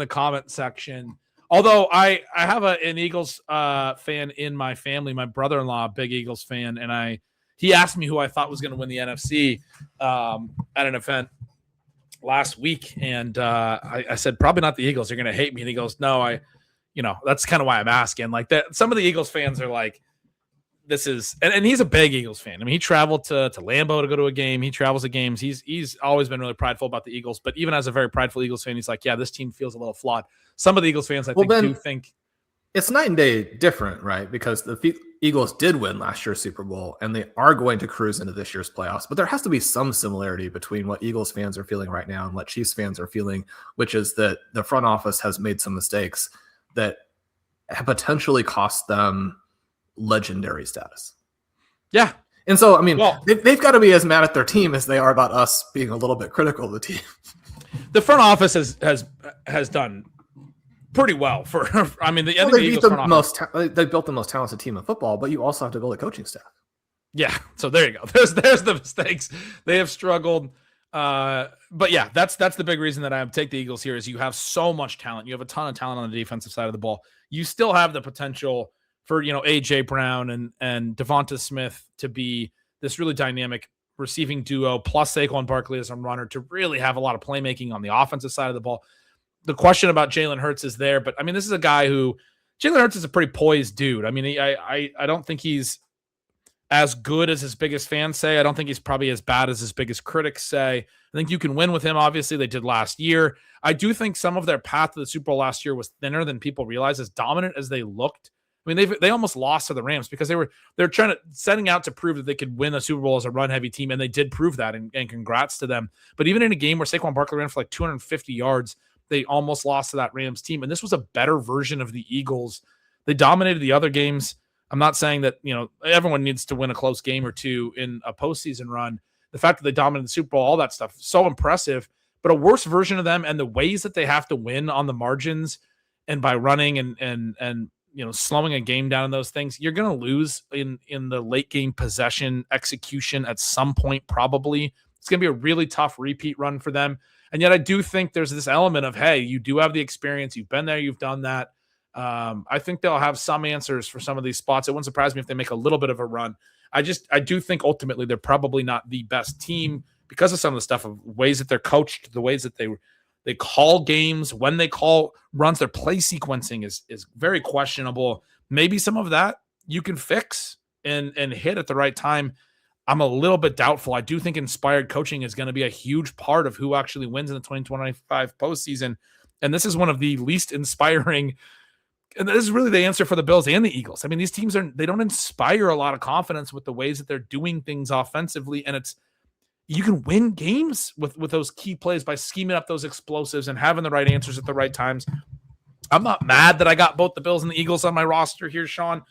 comment section. Although I have an Eagles fan in my family, my brother-in-law, big Eagles fan, and he asked me who I thought was going to win the NFC at an event last week, and I said probably not the Eagles. They're going to hate me, and he goes, "No, that's kind of why I'm asking." Like that, some of the Eagles fans are like, "This is," and he's a big Eagles fan. I mean, he traveled to Lambeau to go to a game. He travels to games. He's always been really prideful about the Eagles, but even as a very prideful Eagles fan, he's like, "Yeah, this team feels a little flawed." Some of the Eagles fans, do think it's night and day different, right? Because the Eagles did win last year's Super Bowl, and they are going to cruise into this year's playoffs. But there has to be some similarity between what Eagles fans are feeling right now and what Chiefs fans are feeling, which is that the front office has made some mistakes that have potentially cost them legendary status. Yeah. And so, I mean, they've got to be as mad at their team as they are about us being a little bit critical of the team. The front office has done pretty well for. I mean, they built the most talented team in football, but you also have to build a coaching staff. Yeah, so there you go. There's the mistakes. They have struggled, but yeah, that's the big reason that I take the Eagles here is you have so much talent. You have a ton of talent on the defensive side of the ball. You still have the potential for AJ Brown and Devonta Smith to be this really dynamic receiving duo, plus Saquon Barkley as a runner to really have a lot of playmaking on the offensive side of the ball. The question about Jalen Hurts is there, but I mean, this is a guy who Jalen Hurts is a pretty poised dude. I mean, I don't think he's as good as his biggest fans say. I don't think he's probably as bad as his biggest critics say. I think you can win with him. Obviously, they did last year. I do think some of their path to the Super Bowl last year was thinner than people realize. As dominant as they looked, I mean, they almost lost to the Rams because they're setting out to prove that they could win a Super Bowl as a run-heavy team, and they did prove that, and congrats to them. But even in a game where Saquon Barkley ran for like 250 yards, they almost lost to that Rams team, and this was a better version of the Eagles. They dominated the other games. I'm not saying that everyone needs to win a close game or two in a postseason run. The fact that they dominated the Super Bowl, all that stuff, so impressive. But a worse version of them, and the ways that they have to win on the margins, and by running and slowing a game down in those things, you're going to lose in the late game possession execution at some point. Probably it's going to be a really tough repeat run for them. And yet I do think there's this element of, hey, you do have the experience. You've been there. You've done that. I think they'll have some answers for some of these spots. It wouldn't surprise me if they make a little bit of a run. I do think ultimately they're probably not the best team because of some of the stuff, of ways that they're coached, the ways that they call games, when they call runs, their play sequencing is very questionable. Maybe some of that you can fix and hit at the right time. I'm a little bit doubtful. I do think inspired coaching is going to be a huge part of who actually wins in the 2025 postseason. And this is one of the least inspiring. And this is really the answer for the Bills and the Eagles. I mean, these teams they don't inspire a lot of confidence with the ways that they're doing things offensively. And you can win games with those key plays by scheming up those explosives and having the right answers at the right times. I'm not mad that I got both the Bills and the Eagles on my roster here, Shawn,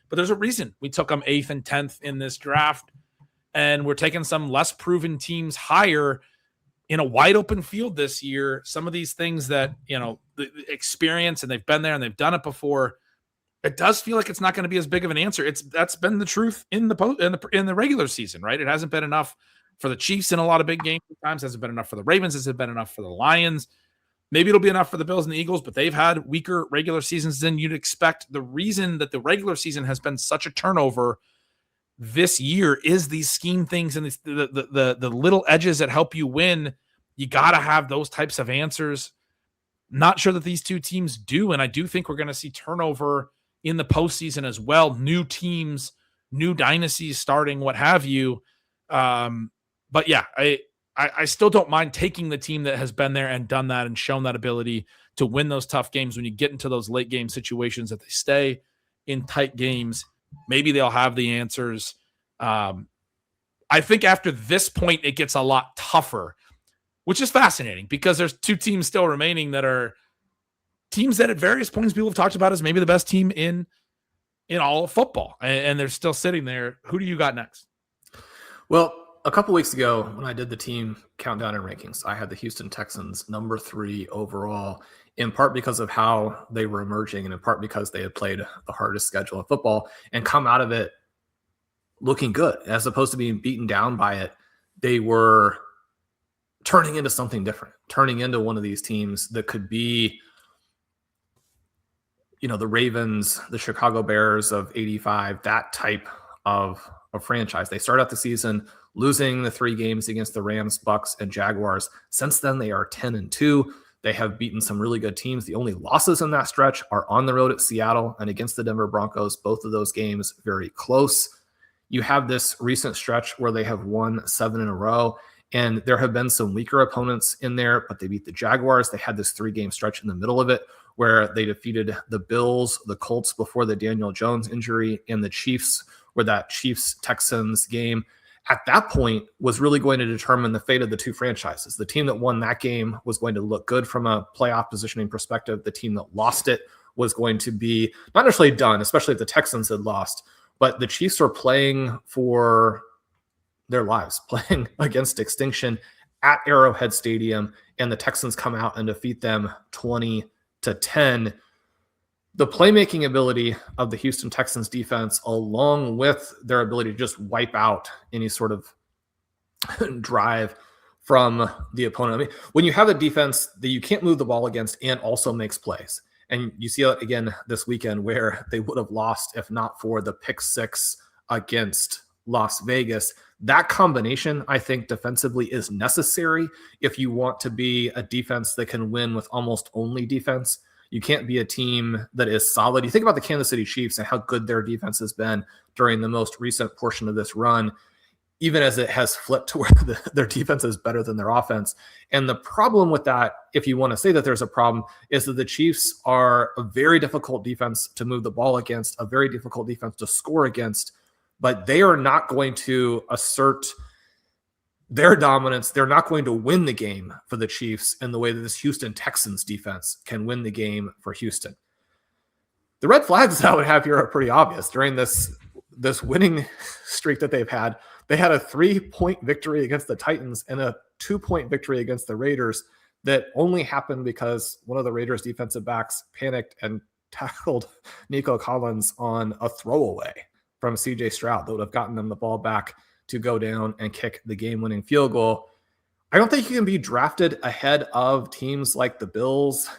but there's a reason we took them 8th and 10th in this draft. And we're taking some less proven teams higher in a wide open field this year. Some of these things that, the experience, and they've been there and they've done it before. It does feel like it's not going to be as big of an answer. That's been the truth in the regular season, right? It hasn't been enough for the Chiefs in a lot of big games at times. Hasn't been enough for the Ravens. Hasn't been enough for the Lions. Maybe it'll be enough for the Bills and the Eagles, but they've had weaker regular seasons than you'd expect. The reason that the regular season has been such a turnover this year is these scheme things and the little edges that help you win. You got to have those types of answers. Not sure that these two teams do, and I do think we're going to see turnover in the postseason as well. New teams, new dynasties starting, what have you. But yeah, I still don't mind taking the team that has been there and done that and shown that ability to win those tough games when you get into those late game situations, that they stay in tight games. Maybe they'll have the answers. I think after this point, it gets a lot tougher, which is fascinating because there's two teams still remaining that are teams that at various points people have talked about as maybe the best team in all of football, and they're still sitting there. Who do you got next? Well, a couple weeks ago when I did the team countdown and rankings, I had the Houston Texans number 3 overall, in part because of how they were emerging and in part because they had played the hardest schedule in football and come out of it looking good as opposed to being beaten down by it. They were turning into something different, turning into one of these teams that could be, the Ravens, the Chicago Bears of 85, that type of franchise. They start out the season losing the 3 games against the Rams, Bucks, and Jaguars. Since then, they are 10-2. They have beaten some really good teams. The only losses in that stretch are on the road at Seattle and against the Denver Broncos. Both of those games very close. You have this recent stretch where they have won 7 in a row, and there have been some weaker opponents in there, but they beat the Jaguars. They had this 3-game stretch in the middle of it where they defeated the Bills, the Colts before the Daniel Jones injury, and the Chiefs, where that Chiefs-Texans game at that point was really going to determine the fate of the two franchises. The team that won that game was going to look good from a playoff positioning perspective. The team that lost it was going to be not necessarily done, especially if the Texans had lost, but the Chiefs are playing for their lives, playing against extinction at Arrowhead Stadium, and the Texans come out and defeat them 20-10. The playmaking ability of the Houston Texans defense, along with their ability to just wipe out any sort of drive from the opponent. I mean, when you have a defense that you can't move the ball against and also makes plays, and you see it again this weekend where they would have lost if not for the pick 6 against Las Vegas. That combination, I think, defensively is necessary if you want to be a defense that can win with almost only defense. You can't be a team that is solid. You think about the Kansas City Chiefs and how good their defense has been during the most recent portion of this run, even as it has flipped to where their defense is better than their offense. And the problem with that, if you want to say that there's a problem, is that the Chiefs are a very difficult defense to move the ball against, a very difficult defense to score against, but they are not going to assert their dominance. They're not going to win the game for the Chiefs in the way that this Houston Texans defense can win the game for Houston. The red flags that I would have here are pretty obvious. During this winning streak that they've had, they had a 3-point victory against the Titans and a 2-point victory against the Raiders that only happened because one of the Raiders defensive backs panicked and tackled Nico Collins on a throwaway from CJ Stroud that would have gotten them the ball back to go down and kick the game-winning field goal. I don't think you can be drafted ahead of teams like the Bills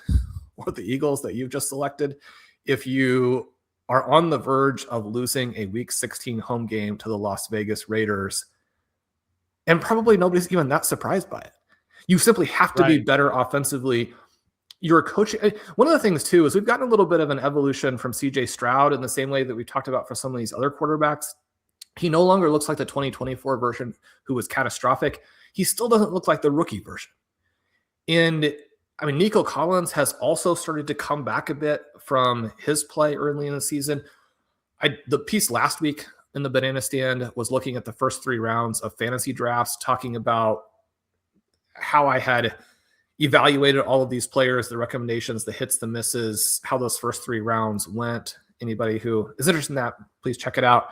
or the Eagles that you've just selected if you are on the verge of losing a Week 16 home game to the Las Vegas Raiders, and probably nobody's even that surprised by it. You simply have to be better offensively. Your coaching, one of the things too is we've gotten a little bit of an evolution from CJ Stroud in the same way that we talked about for some of these other quarterbacks. He no longer looks like the 2024 version who was catastrophic. He still doesn't look like the rookie version. And I mean, Nico Collins has also started to come back a bit from his play early in the season. The piece last week in the Banana Stand was looking at the first 3 rounds of fantasy drafts, talking about how I had evaluated all of these players, the recommendations, the hits, the misses, how those first 3 rounds went. Anybody who is interested in that, please check it out.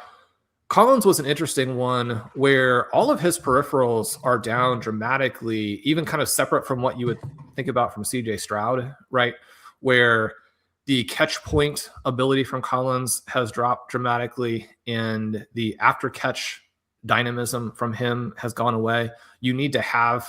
Collins was an interesting one where all of his peripherals are down dramatically, even kind of separate from what you would think about from CJ Stroud, right? Where the catch point ability from Collins has dropped dramatically and the after catch dynamism from him has gone away. You need to have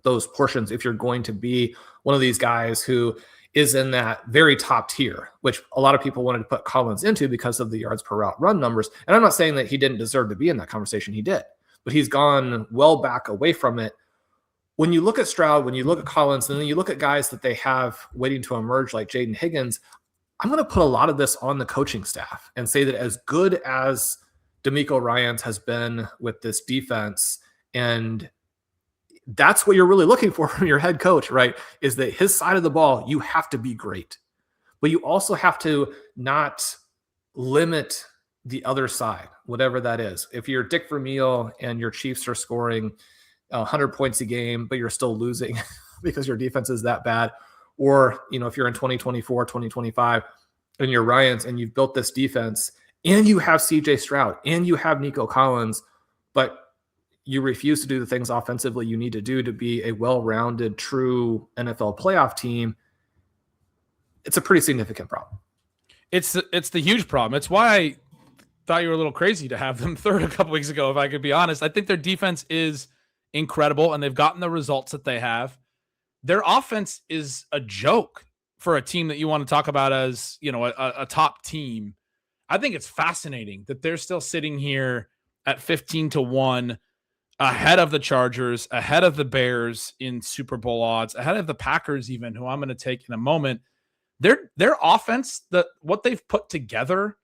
those portions if you're going to be one of these guys who is in that very top tier, which a lot of people wanted to put Collins into because of the yards per route run numbers. And I'm not saying that he didn't deserve to be in that conversation. He did, but he's gone well back away from it. When you look at Stroud, when you look at Collins, and then you look at guys that they have waiting to emerge like Jaden Higgins, I'm going to put a lot of this on the coaching staff and say that as good as DeMeco Ryans has been with this defense, and that's what you're really looking for from your head coach, right? Is that his side of the ball, you have to be great, but you also have to not limit the other side, whatever that is. If you're Dick Vermeil and your Chiefs are scoring 100 points a game, but you're still losing because your defense is that bad, or, if you're in 2024, 2025 and you're Ryans and you've built this defense and you have CJ Stroud and you have Nico Collins, but you refuse to do the things offensively you need to do to be a well-rounded, true NFL playoff team, it's a pretty significant problem. It's the huge problem. It's why I thought you were a little crazy to have them third a couple weeks ago, if I could be honest. I think their defense is incredible, and they've gotten the results that they have. Their offense is a joke for a team that you want to talk about as, a top team. I think it's fascinating that they're still sitting here at 15-1, ahead of the Chargers, ahead of the Bears in Super Bowl odds, ahead of the Packers even, who I'm going to take in a moment. Their offense, what they've put together,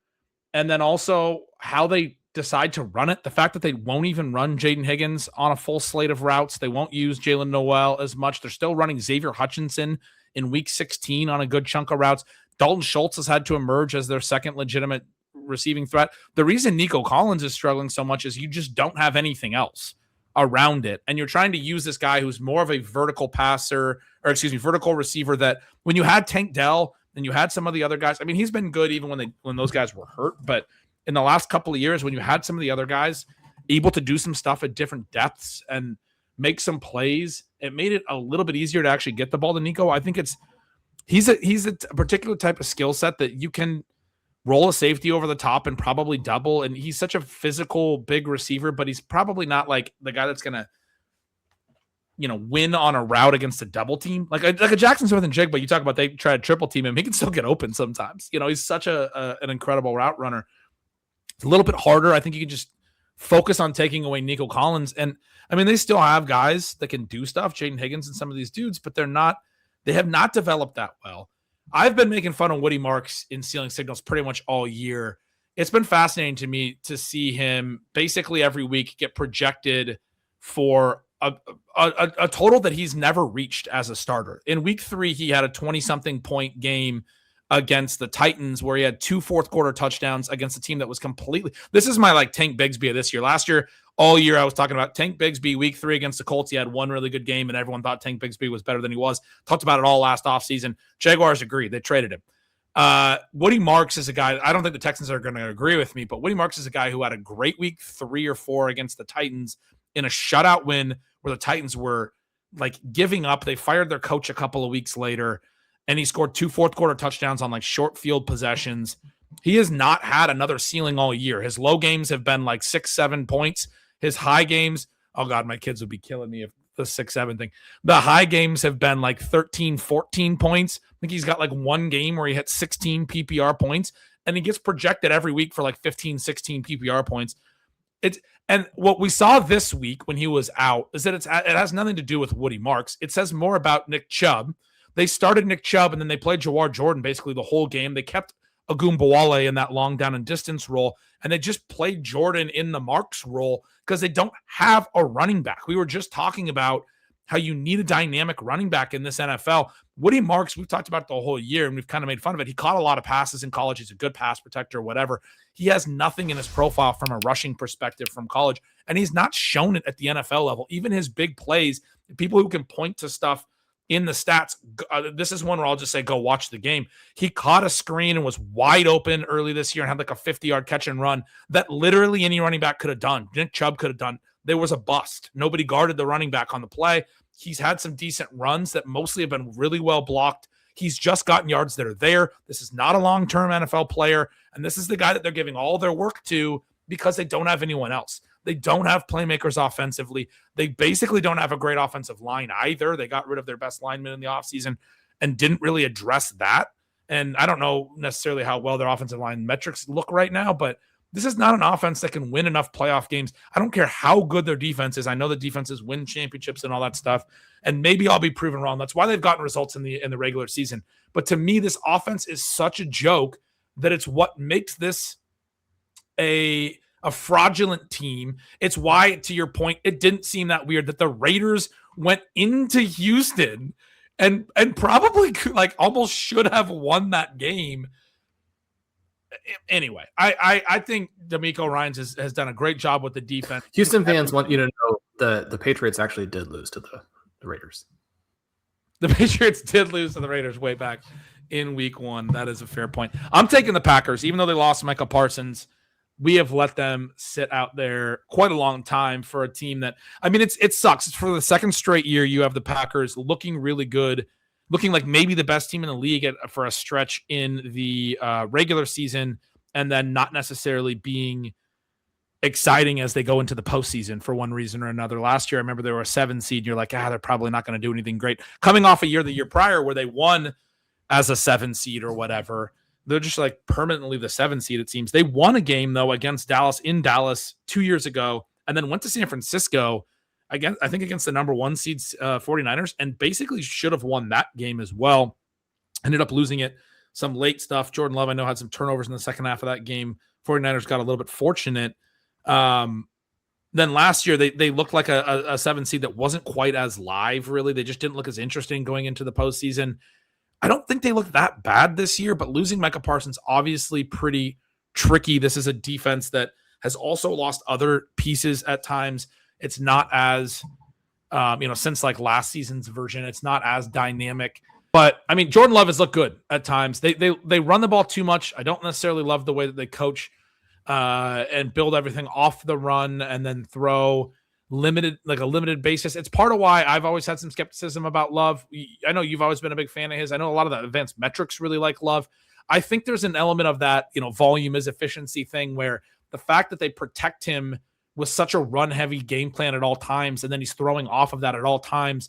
and then also how they decide to run it, the fact that they won't even run Jaden Higgins on a full slate of routes, they won't use Jalen Noel as much. They're still running Xavier Hutchinson in week 16 on a good chunk of routes. Dalton Schultz has had to emerge as their second legitimate receiving threat. The reason Nico Collins is struggling so much is you just don't have anything else around it. And you're trying to use this guy who's more of a vertical receiver, that when you had Tank Dell and you had some of the other guys, I mean, he's been good even when those guys were hurt, but in the last couple of years, when you had some of the other guys able to do some stuff at different depths and make some plays, it made it a little bit easier to actually get the ball to Nico. I think he's a particular type of skill set that you can roll a safety over the top and probably double. And he's such a physical, big receiver, but he's probably not like the guy that's going to, win on a route against a double team. Like a Jackson Smith and Jigba, you talk about they try to triple team him. He can still get open sometimes. He's such an incredible route runner. It's a little bit harder. I think you can just focus on taking away Nico Collins. And I mean, they still have guys that can do stuff, Jaden Higgins and some of these dudes, but they have not developed that well. I've been making fun of Woody Marks in Stealing Signals pretty much all year. It's been fascinating to me to see him basically every week get projected for a total that he's never reached as a starter. In week 3, he had a 20-something point game against the Titans where he had 2 fourth-quarter touchdowns against a team that was completely – this is my Tank Bigsby of this year. Last year, all year I was talking about Tank Bigsby week 3 against the Colts. He had one really good game, and everyone thought Tank Bigsby was better than he was. Talked about it all last offseason. Jaguars agreed. They traded him. Woody Marks is a guy – I don't think the Texans are going to agree with me, but Woody Marks is a guy who had a great week 3 or 4 against the Titans in a shutout win where the Titans were giving up. They fired their coach a couple of weeks later, and he scored 2 fourth-quarter touchdowns on short field possessions. He has not had another ceiling all year. His low games have been 6-7 points. His high games, oh God, my kids would be killing me if the 6-7 thing. The high games have been 13, 14 points. I think he's got one game where he hit 16 PPR points, and he gets projected every week for 15, 16 PPR points. And what we saw this week when he was out is that it has nothing to do with Woody Marks. It says more about Nick Chubb. They started Nick Chubb, and then they played Jawar Jordan basically the whole game. They kept Agumbawale in that long down and distance role, and they just played Jordan in the Marks role because they don't have a running back. We were just talking about how you need a dynamic running back in this NFL. Woody Marks, we've talked about the whole year, and we've kind of made fun of it. He caught a lot of passes in college. He's a good pass protector, whatever. He has nothing in his profile from a rushing perspective from college, and he's not shown it at the NFL level. Even his big plays, people who can point to stuff in the stats, this is one where I'll just say, go watch the game. He caught a screen and was wide open early this year and had a 50-yard catch and run that literally any running back could have done. Nick Chubb could have done. There was a bust. Nobody guarded the running back on the play. He's had some decent runs that mostly have been really well blocked. He's just gotten yards that are there. This is not a long-term NFL player, and this is the guy that they're giving all their work to because they don't have anyone else. They don't have playmakers offensively. They basically don't have a great offensive line either. They got rid of their best lineman in the offseason and didn't really address that. And I don't know necessarily how well their offensive line metrics look right now, but this is not an offense that can win enough playoff games. I don't care how good their defense is. I know the defenses win championships and all that stuff, and maybe I'll be proven wrong. That's why they've gotten results in the regular season. But to me, this offense is such a joke that it's what makes this a fraudulent team. It's why, to your point, it didn't seem that weird that the Raiders went into Houston and probably almost should have won that game. Anyway, I think D'Amico Ryans has done a great job with the defense. Houston fans want you to know the Patriots actually did lose to the Raiders. The Patriots did lose to the Raiders way back in week 1. That is a fair point. I'm taking the Packers, even though they lost Michael Parsons. We have let them sit out there quite a long time for a team that, I mean, it sucks. It's for the second straight year you have the Packers looking really good, looking like maybe the best team in the league for a stretch in the regular season, and then not necessarily being exciting as they go into the postseason for one reason or another. Last year, I remember they were a 7 seed, and you're like, they're probably not going to do anything great. Coming off the year prior where they won as a 7 seed or whatever, they're just like permanently the 7 seed, it seems. They won a game, though, against Dallas in Dallas 2 years ago, and then went to San Francisco, again, I think against the number 1 seed 49ers, and basically should have won that game as well. Ended up losing it. Some late stuff. Jordan Love, I know, had some turnovers in the second half of that game. 49ers got a little bit fortunate. Then last year, they looked like a 7 seed that wasn't quite as live, really. They just didn't look as interesting going into the postseason. I don't think they look that bad this year, but losing Micah Parsons, obviously pretty tricky. This is a defense that has also lost other pieces at times. It's not as, since like last season's version, it's not as dynamic. But, I mean, Jordan Love has looked good at times. They run the ball too much. I don't necessarily love the way that they coach and build everything off the run and then throw a limited basis. It's part of why I've always had some skepticism about Love. I know you've always been a big fan of his. I know a lot of the advanced metrics really like Love. I think there's an element of that, volume is efficiency thing where the fact that they protect him with such a run-heavy game plan at all times, and then he's throwing off of that at all times,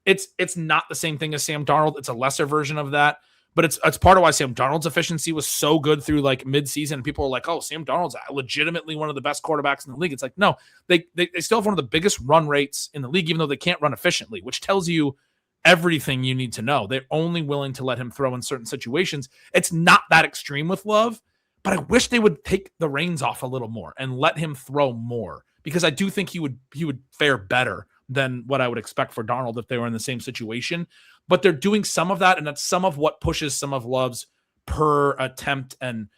it's not the same thing as Sam Darnold. It's a lesser version of that. But it's part of why Sam Darnold's efficiency was so good through like midseason. And people are like, oh, Sam Darnold's legitimately one of the best quarterbacks in the league. It's like, no, they still have one of the biggest run rates in the league, even though they can't run efficiently, which tells you everything you need to know. They're only willing to let him throw in certain situations. It's not that extreme with Love, but I wish they would take the reins off a little more and let him throw more, because I do think he would fare better than what I would expect for Darnold if they were in the same situation. But they're doing some of that, and that's some of what pushes some of Love's per attempt and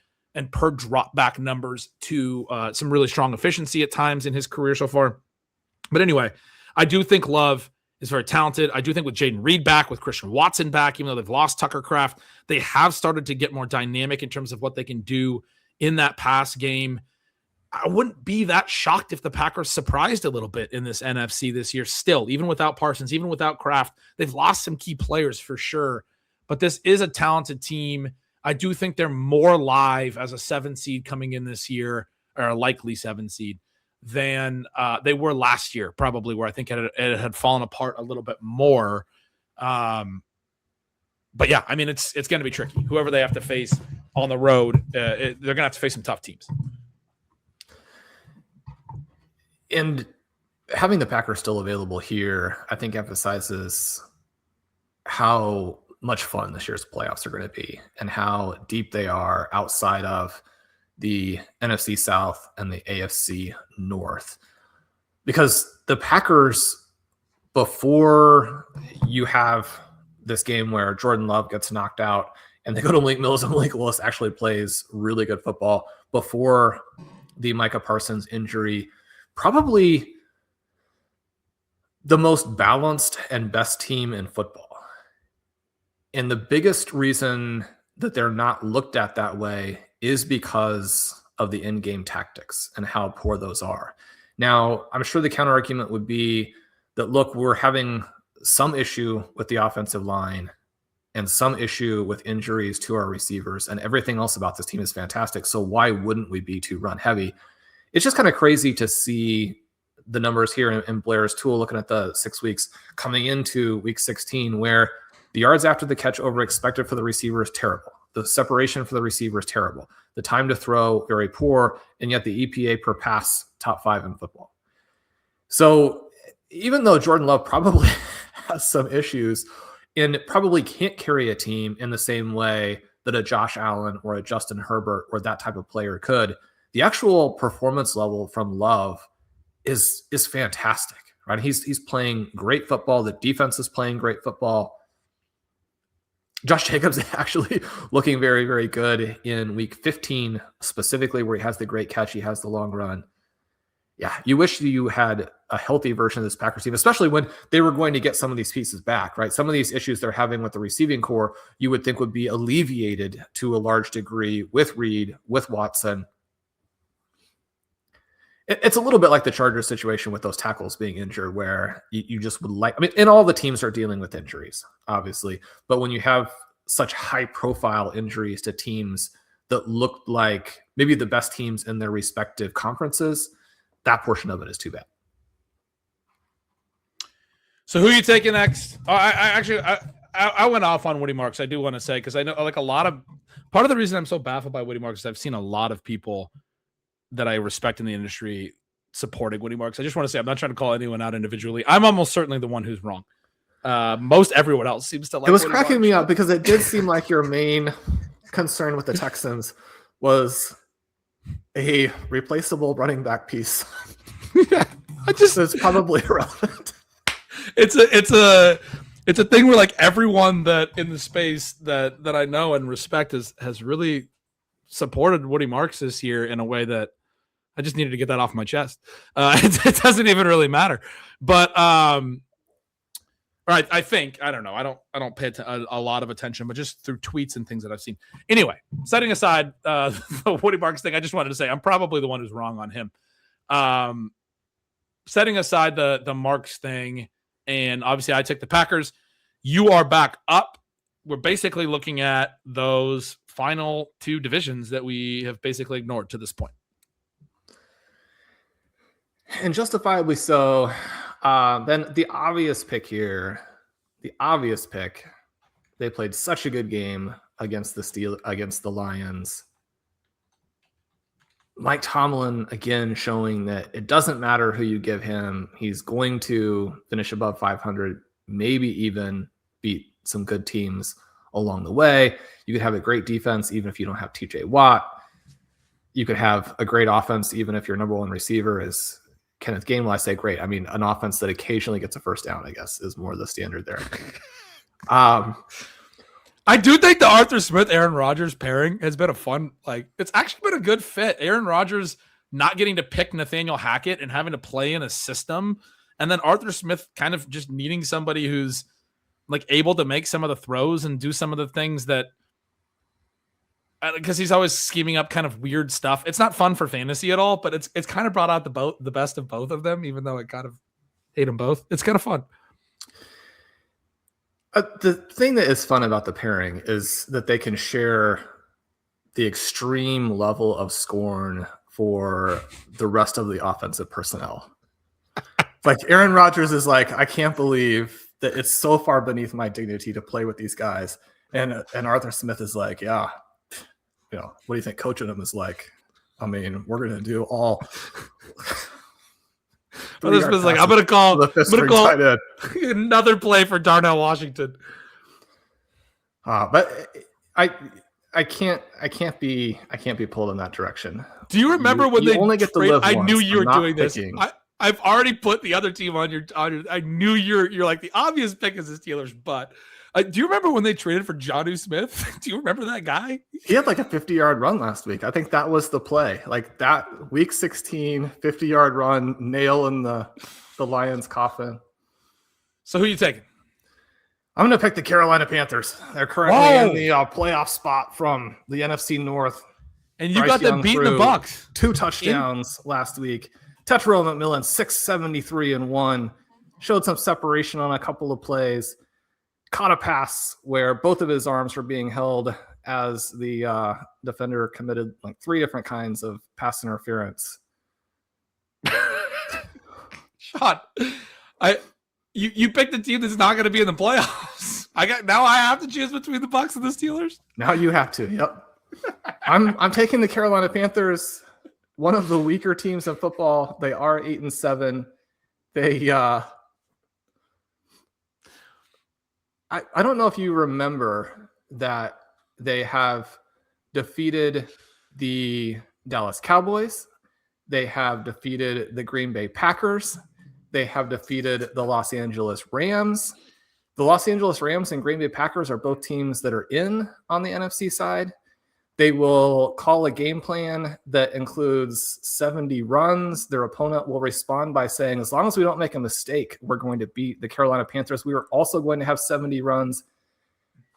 per drop back numbers to some really strong efficiency at times in his career so far. But anyway, I do think Love is very talented. I do think with Jaden Reed back, with Christian Watson back, even though they've lost Tucker Kraft, they have started to get more dynamic in terms of what they can do in that pass game. I wouldn't be that shocked if the Packers surprised a little bit in this NFC this year still, even without Parsons, even without Kraft. They've lost some key players for sure, but this is a talented team. I do think they're more live as a 7 seed coming in this year, or a likely 7 seed, than they were last year, probably, where I think it had fallen apart a little bit more. But yeah, I mean, it's going to be tricky. Whoever they have to face on the road, they're going to have to face some tough teams. And having the Packers still available here, I think emphasizes how much fun this year's playoffs are going to be and how deep they are outside of the NFC South and the AFC North. Because the Packers, before you have this game where Jordan Love gets knocked out and they go to Malik Mills and Malik Willis actually plays really good football, before the Micah Parsons injury, probably the most balanced and best team in football. And the biggest reason that they're not looked at that way is because of the in-game tactics and how poor those are. Now, I'm sure the counter argument would be that, look, we're having some issue with the offensive line and some issue with injuries to our receivers, and everything else about this team is fantastic. So why wouldn't we be too run heavy? It's just kind of crazy to see the numbers here in Blair's tool, looking at the 6 weeks coming into week 16, where the yards after the catch over expected for the receiver is terrible. The separation for the receiver is terrible. The time to throw, very poor, and yet the EPA per pass, top 5 in football. So even though Jordan Love probably has some issues and probably can't carry a team in the same way that a Josh Allen or a Justin Herbert or that type of player could, the actual performance level from Love is fantastic, right? He's playing great football. The defense is playing great football. Josh Jacobs actually looking very, very good in week 15, specifically where he has the great catch. He has the long run. Yeah, you wish you had a healthy version of this Packers team, especially when they were going to get some of these pieces back, right? Some of these issues they're having with the receiving core, you would think would be alleviated to a large degree with Reed, with Watson. It's a little bit like the Chargers situation with those tackles being injured, where you just would like, I mean, and all the teams are dealing with injuries, obviously, but when you have such high profile injuries to teams that look like maybe the best teams in their respective conferences, that portion of it is too bad. So who are you taking next? Oh, I went off on Woody Marks. I do want to say, because I know like part of the reason I'm so baffled by Woody Marks is I've seen a lot of people that I respect in the industry supporting Woody Marks. I just want to say, I'm not trying to call anyone out individually. I'm almost certainly the one who's wrong. Most everyone else seems to like. It was Woody cracking Marks. me up because it did seem like your main concern with the Texans was a replaceable running back piece. Yeah, it's probably irrelevant. It's a thing where like everyone that in the space that I know and respect has really supported Woody Marks this year in a way that I just needed to get that off my chest. It doesn't even really matter, but right. I think I don't know. I don't pay a lot of attention, but just through tweets and things that I've seen. Anyway, setting aside the Woody Marks thing, I just wanted to say I'm probably the one who's wrong on him. Setting aside the Marks thing. And obviously I took the Packers. You are back up. We're basically looking at those final two divisions that we have basically ignored to this point. And justifiably so. Then the obvious pick here, they played such a good game against the Lions. Mike Tomlin, again, showing that it doesn't matter who you give him. He's going to finish above 500, maybe even beat some good teams along the way. You could have a great defense even if you don't have TJ Watt. You could have a great offense even if your number one receiver is Kenneth Gainwell. I say great. I mean, an offense that occasionally gets a first down, I guess, is more the standard there. I do think the Arthur Smith, Aaron Rodgers pairing has been a fun, it's actually been a good fit. Aaron Rodgers not getting to pick Nathaniel Hackett and having to play in a system. And then Arthur Smith kind of just needing somebody who's like able to make some of the throws and do some of the things that, because he's always scheming up kind of weird stuff. It's not fun for fantasy at all, but it's kind of brought out the best of both of them, even though I kind of hate them both. It's kind of fun. The thing that is fun about the pairing is that they can share the extreme level of scorn for the rest of the offensive personnel. Like Aaron Rodgers is like, I can't believe that it's so far beneath my dignity to play with these guys. And Arthur Smith is like, yeah, what do you think coaching them is like? I mean, we're going to do all. Arthur Smith's like, I'm going to call another play for Darnell Washington. But I can't be pulled in that direction. Do you remember when they only get to live I once. knew you were doing picking. this. I've already put the other team on your. I knew you're like the obvious pick is the Steelers, but do you remember when they traded for Jonnu Smith? Do you remember that guy? He had like a 50-yard run last week. I think that was the play. Like that week 16 50-yard run, nail in the Lions' coffin. So who are you taking? I'm going to pick the Carolina Panthers. They're currently in the playoff spot from the NFC North. And you got them beating the Bucs. 2 touchdowns last week. Tetro McMillan, 673-1. Showed some separation on a couple of plays. Caught a pass where both of his arms were being held as the defender committed like 3 different kinds of pass interference. Shawn, you picked a team that's not going to be in the playoffs. Now I have to choose between the Bucs and the Steelers. Now you have to. Yep. I'm taking the Carolina Panthers, one of the weaker teams in football. They are 8-7. They I don't know if you remember that they have defeated the Dallas Cowboys. They have defeated the Green Bay Packers. They have defeated the Los Angeles Rams. The Los Angeles Rams and Green Bay Packers are both teams that are in on the NFC side. They will call a game plan that includes 70 runs. Their opponent will respond by saying, as long as we don't make a mistake, we're going to beat the Carolina Panthers. We are also going to have 70 runs.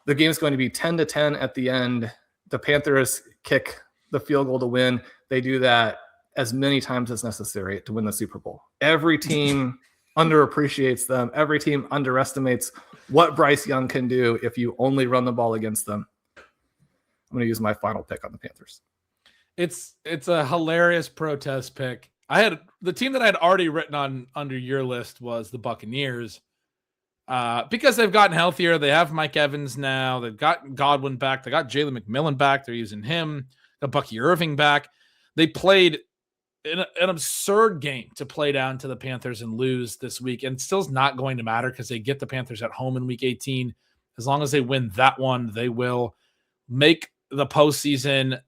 The game is going to be 10-10 at the end. The Panthers kick the field goal to win. They do that as many times as necessary to win the Super Bowl. Every team underappreciates them. Every team underestimates what Bryce Young can do if you only run the ball against them. I'm going to use my final pick on the Panthers. It's a hilarious protest pick. I had the team that I had already written on under your list was the Buccaneers. Because they've gotten healthier. They have Mike Evans now. They've got Godwin back. They got Jalen McMillan back. They're using him. Got Bucky Irving back. They played an absurd game to play down to the Panthers and lose this week. And still's not going to matter because they get the Panthers at home in week 18. As long as they win that one, they will make the postseason.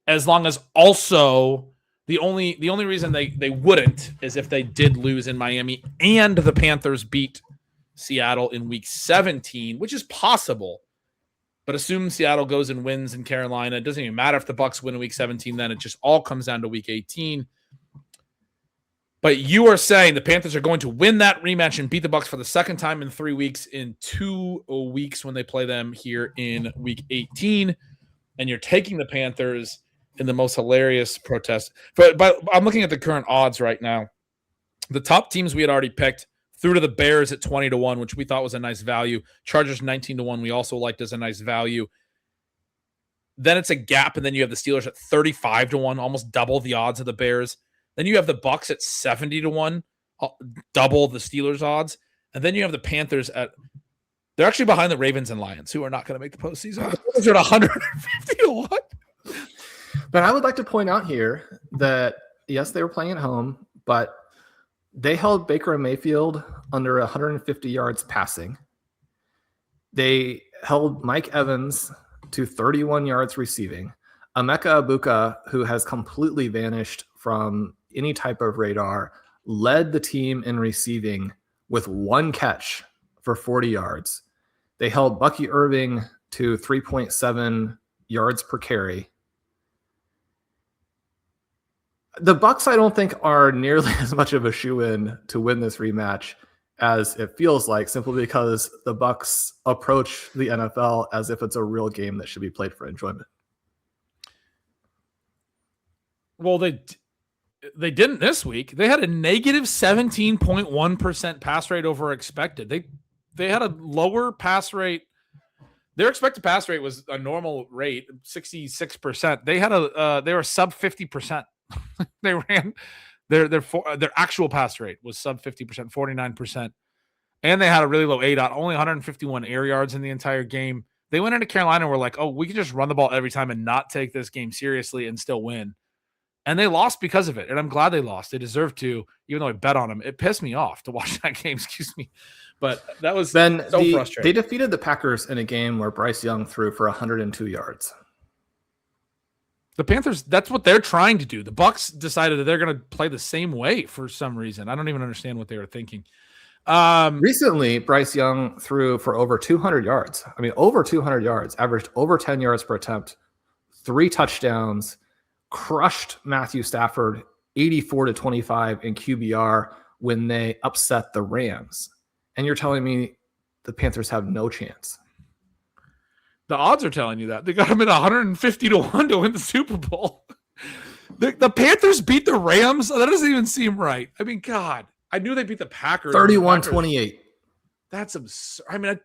As long as also the only reason they wouldn't is if they did lose in Miami and the Panthers beat Seattle in week 17, which is possible. But assume Seattle goes and wins in Carolina. It doesn't even matter if the Bucs win in week 17, then it just all comes down to week 18. But you are saying the Panthers are going to win that rematch and beat the Bucs for the second time in 3 weeks in 2 weeks when they play them here in week 18. And you're taking the Panthers in the most hilarious protest. But I'm looking at the current odds right now. The top teams we had already picked through to the Bears at 20-1, which we thought was a nice value. Chargers 19-1, we also liked as a nice value. Then it's a gap, and then you have the Steelers at 35-1, almost double the odds of the Bears. Then you have the Bucs at 70-1, double the Steelers odds. And then you have the Panthers they're actually behind the Ravens and Lions, who are not going to make the postseason. The Panthers are at 150-1. But I would like to point out here that, yes, they were playing at home, but they held Baker and Mayfield under 150 yards passing. They held Mike Evans to 31 yards receiving. Emeka Egbuka, who has completely vanished from any type of radar, led the team in receiving with 1 catch for 40 yards. They held Bucky Irving to 3.7 yards per carry. The Bucs, I don't think, are nearly as much of a shoo-in to win this rematch as it feels like, simply because the Bucs approach the NFL as if it's a real game that should be played for enjoyment. Well, they didn't this week. They had a negative 17.1% pass rate over expected. They had a lower pass rate. Their expected pass rate was a normal rate, 66%. They were sub 50%. They ran their actual pass rate was sub 50%, 49%. And they had a really low ADOT, only 151 air yards in the entire game. They went into Carolina and were like, oh, we can just run the ball every time and not take this game seriously and still win. And they lost because of it. And I'm glad they lost. They deserved to, even though I bet on them. It pissed me off to watch that game, excuse me. But that was so frustrating. They defeated the Packers in a game where Bryce Young threw for 102 yards. The Panthers, that's what they're trying to do. The Bucs decided that they're going to play the same way for some reason. I don't even understand what they were thinking. Recently, Bryce Young threw for over 200 yards. I mean, over 200 yards, averaged over 10 yards per attempt, 3 touchdowns, crushed Matthew Stafford 84-25 in QBR when they upset the Rams. And you're telling me the Panthers have no chance? The odds are telling you that. They got them at 150-1 to win the Super Bowl. The Panthers beat the Rams? That doesn't even seem right. I mean, God. I knew they beat the Packers. 31-28. That's absurd. I mean,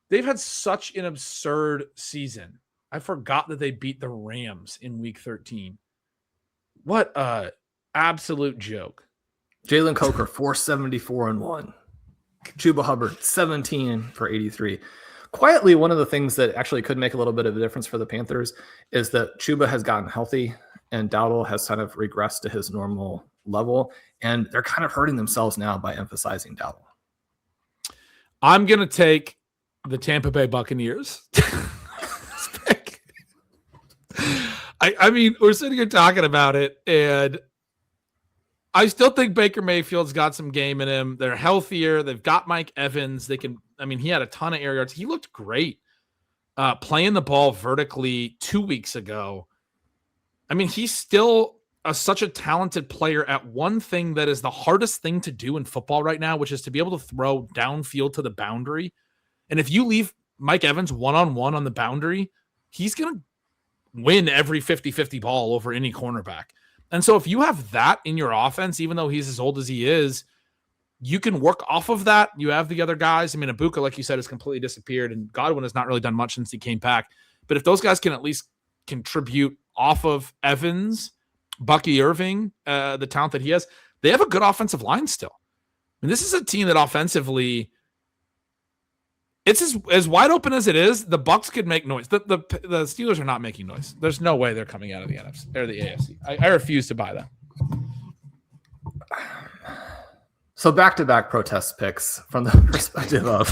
they've had such an absurd season. I forgot that they beat the Rams in week 13. What a absolute joke. Jalen Coker, 474-1. Chuba Hubbard, 17 for 83. Quietly, one of the things that actually could make a little bit of a difference for the Panthers is that Chuba has gotten healthy and Dowdle has kind of regressed to his normal level, and they're kind of hurting themselves now by emphasizing Dowdle. I'm going to take the Tampa Bay Buccaneers. I mean, we're sitting here talking about it, and I still think Baker Mayfield's got some game in him. They're healthier. They've got Mike Evans. He had a ton of air yards. He looked great playing the ball vertically 2 weeks ago. I mean, he's still such a talented player at one thing that is the hardest thing to do in football right now, which is to be able to throw downfield to the boundary. And if you leave Mike Evans one-on-one on the boundary, he's going to win every 50-50 ball over any cornerback. And so if you have that in your offense, even though he's as old as he is, you can work off of that. You have the other guys. I mean, Egbuka, like you said, has completely disappeared, and Godwin has not really done much since he came back. But if those guys can at least contribute off of Evans Bucky Irving, the talent that he has, they have a good offensive line still. I mean, this is a team that offensively, it's as wide open as it is. The Bucs could make noise. The Steelers are not making noise. There's no way they're coming out of the NFC or the AFC. I refuse to buy that. So back-to-back protest picks from the perspective of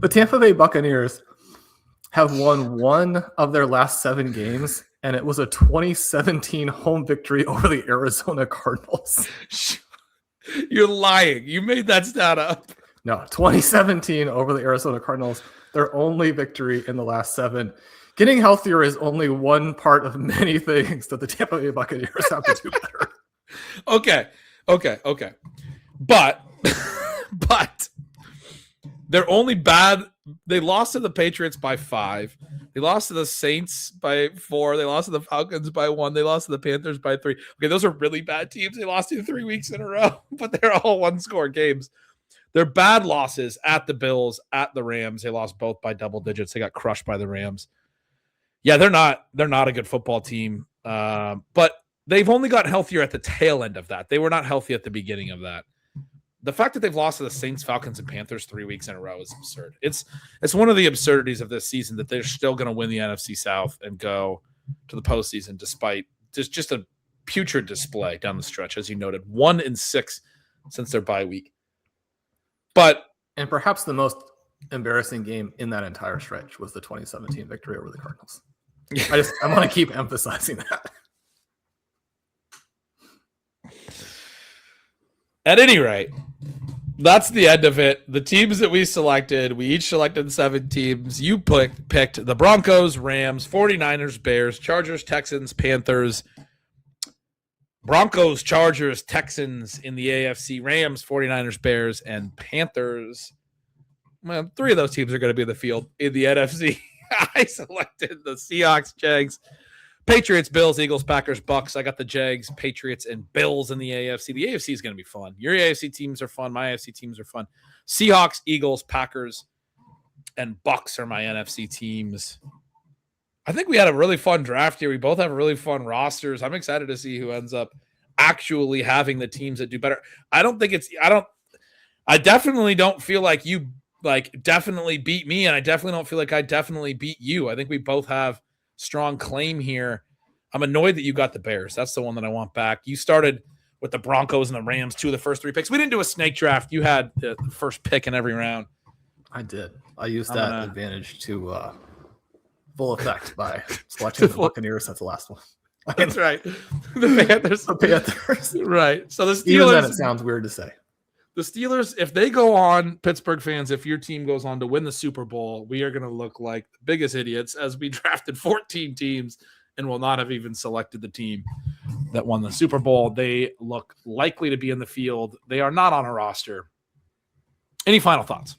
the Tampa Bay Buccaneers have won one of their last 7 games, and it was a 2017 home victory over the Arizona Cardinals. You're lying. You made that stat up. No, 2017 over the Arizona Cardinals, their only victory in the last 7. Getting healthier is only one part of many things that the Tampa Bay Buccaneers have to do better. Okay. But they're only bad. They lost to the Patriots by 5. They lost to the Saints by 4. They lost to the Falcons by 1. They lost to the Panthers by 3. Okay, those are really bad teams. They lost to 3 weeks in a row, but they're all one-score games. They're bad losses at the Bills, at the Rams. They lost both by double digits. They got crushed by the Rams. Yeah, they're not a good football team, but they've only gotten healthier at the tail end of that. They were not healthy at the beginning of that. The fact that they've lost to the Saints, Falcons, and Panthers 3 weeks in a row is absurd. It's one of the absurdities of this season that they're still going to win the NFC South and go to the postseason despite just a putrid display down the stretch, as you noted. 1-6 since their bye week. And perhaps the most embarrassing game in that entire stretch was the 2017 victory over the Cardinals. I want to keep emphasizing that. At any rate, that's the end of it. The teams that we selected, we each selected 7 teams. You picked the Broncos, Rams, 49ers, Bears, Chargers, Texans, Panthers, Broncos, Chargers, Texans in the AFC, Rams, 49ers, Bears, and Panthers. Well, 3 of those teams are going to be in the field in the NFC. I selected the Seahawks, Jags, Patriots, Bills, Eagles, Packers, Bucks. I got the Jags, Patriots, and Bills in the AFC. The AFC is going to be fun. Your AFC teams are fun. My AFC teams are fun. Seahawks, Eagles, Packers, and Bucks are my NFC teams. I think we had a really fun draft here. We both have really fun rosters. I'm excited to see who ends up actually having the teams that do better. I definitely don't feel like you definitely beat me, and I definitely don't feel like I definitely beat you. I think we both have strong claim here. I'm annoyed that you got the Bears. That's the one that I want back. You started with the Broncos and the Rams, 2 of the first 3 picks. We didn't do a snake draft. You had the first pick in every round. I did. I used that advantage to full effect by selecting the Buccaneers. That's the last one. That's right. The Panthers. The Panthers. Right. So the Steelers. Even then, it sounds weird to say. The Steelers, if they go on, Pittsburgh fans, if your team goes on to win the Super Bowl, we are going to look like the biggest idiots as we drafted 14 teams and will not have even selected the team that won the Super Bowl. They look likely to be in the field. They are not on a roster. Any final thoughts?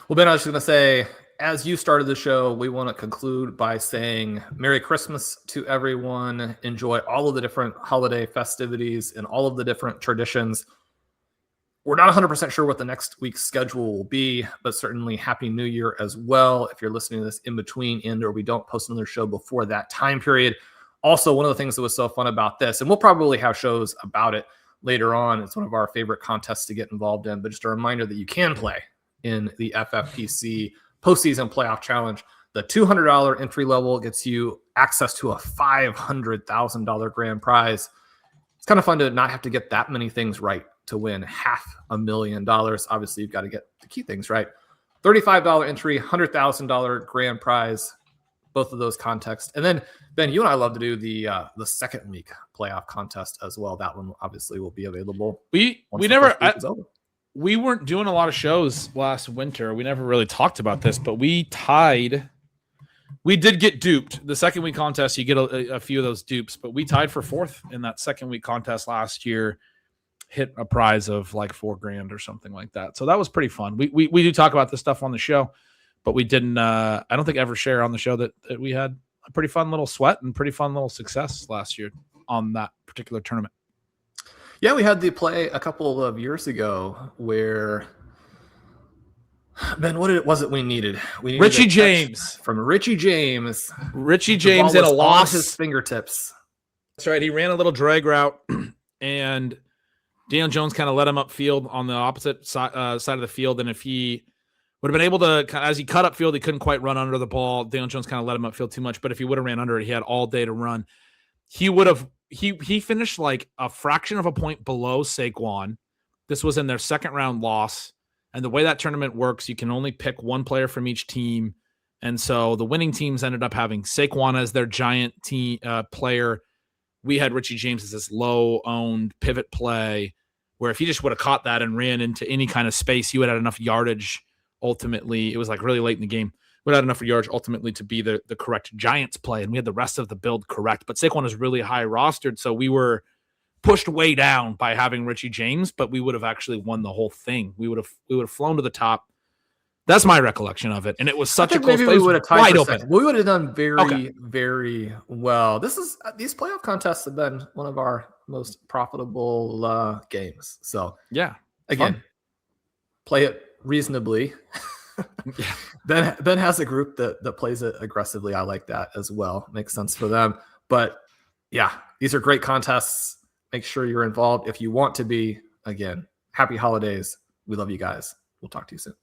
Well, Ben, I was just going to say, as you started the show, we want to conclude by saying Merry Christmas to everyone. Enjoy all of the different holiday festivities and all of the different traditions. We're not 100% sure what the next week's schedule will be, but certainly Happy New Year as well. If you're listening to this in between or we don't post another show before that time period. Also, one of the things that was so fun about this, and we'll probably have shows about it later on. It's one of our favorite contests to get involved in, but just a reminder that you can play in the FFPC postseason playoff challenge. The $200 entry level gets you access to a $500,000 grand prize. It's kind of fun to not have to get that many things right to win $500,000. Obviously, you've got to get the key things right. $35 entry, $100,000 grand prize, both of those contests. And then, Ben, you and I love to do the second week playoff contest as well. That one obviously will be available. We weren't doing a lot of shows last winter. We never really talked about this, but we tied. We did get duped. The second week contest, you get a few of those dupes, but we tied for 4th in that second week contest last year. Hit a prize of like $4,000 or something like that. So that was pretty fun. We do talk about this stuff on the show, but we didn't, I don't think ever share on the show that we had a pretty fun little sweat and pretty fun little success last year on that particular tournament. Yeah, we had the play a couple of years ago where Ben, what was it we needed? We needed Richie a catch James. from Richie James. Richie The James ball in a was loss. on his fingertips. That's right. He ran a little drag route, and Daniel Jones kind of let him upfield on the opposite side of the field. And if he would have been able to, as he cut upfield, he couldn't quite run under the ball. Daniel Jones kind of let him upfield too much. But if he would have ran under it, he had all day to run. He would have. He finished like a fraction of a point below Saquon. This was in their second round loss. And the way that tournament works, you can only pick one player from each team. And so the winning teams ended up having Saquon as their giant team player. We had Richie James as this low-owned pivot play where if he just would have caught that and ran into any kind of space, he would have had enough yardage ultimately. It was like really late in the game. Would have had enough yardage ultimately to be the correct Giants play, and we had the rest of the build correct. But Saquon is really high rostered, so we were pushed way down by having Richie James, but we would have actually won the whole thing. We would have flown to the top. That's my recollection of it, and it was such a close. Maybe we would have tied wide open. We would have done very, Okay. very well. These playoff contests have been one of our most profitable games. So Yeah, again, fun. Play it reasonably. Yeah. Ben has a group that plays it aggressively. I like that as well. Makes sense for them. But yeah, these are great contests. Make sure you're involved if you want to be. Again, happy holidays. We love you guys. We'll talk to you soon.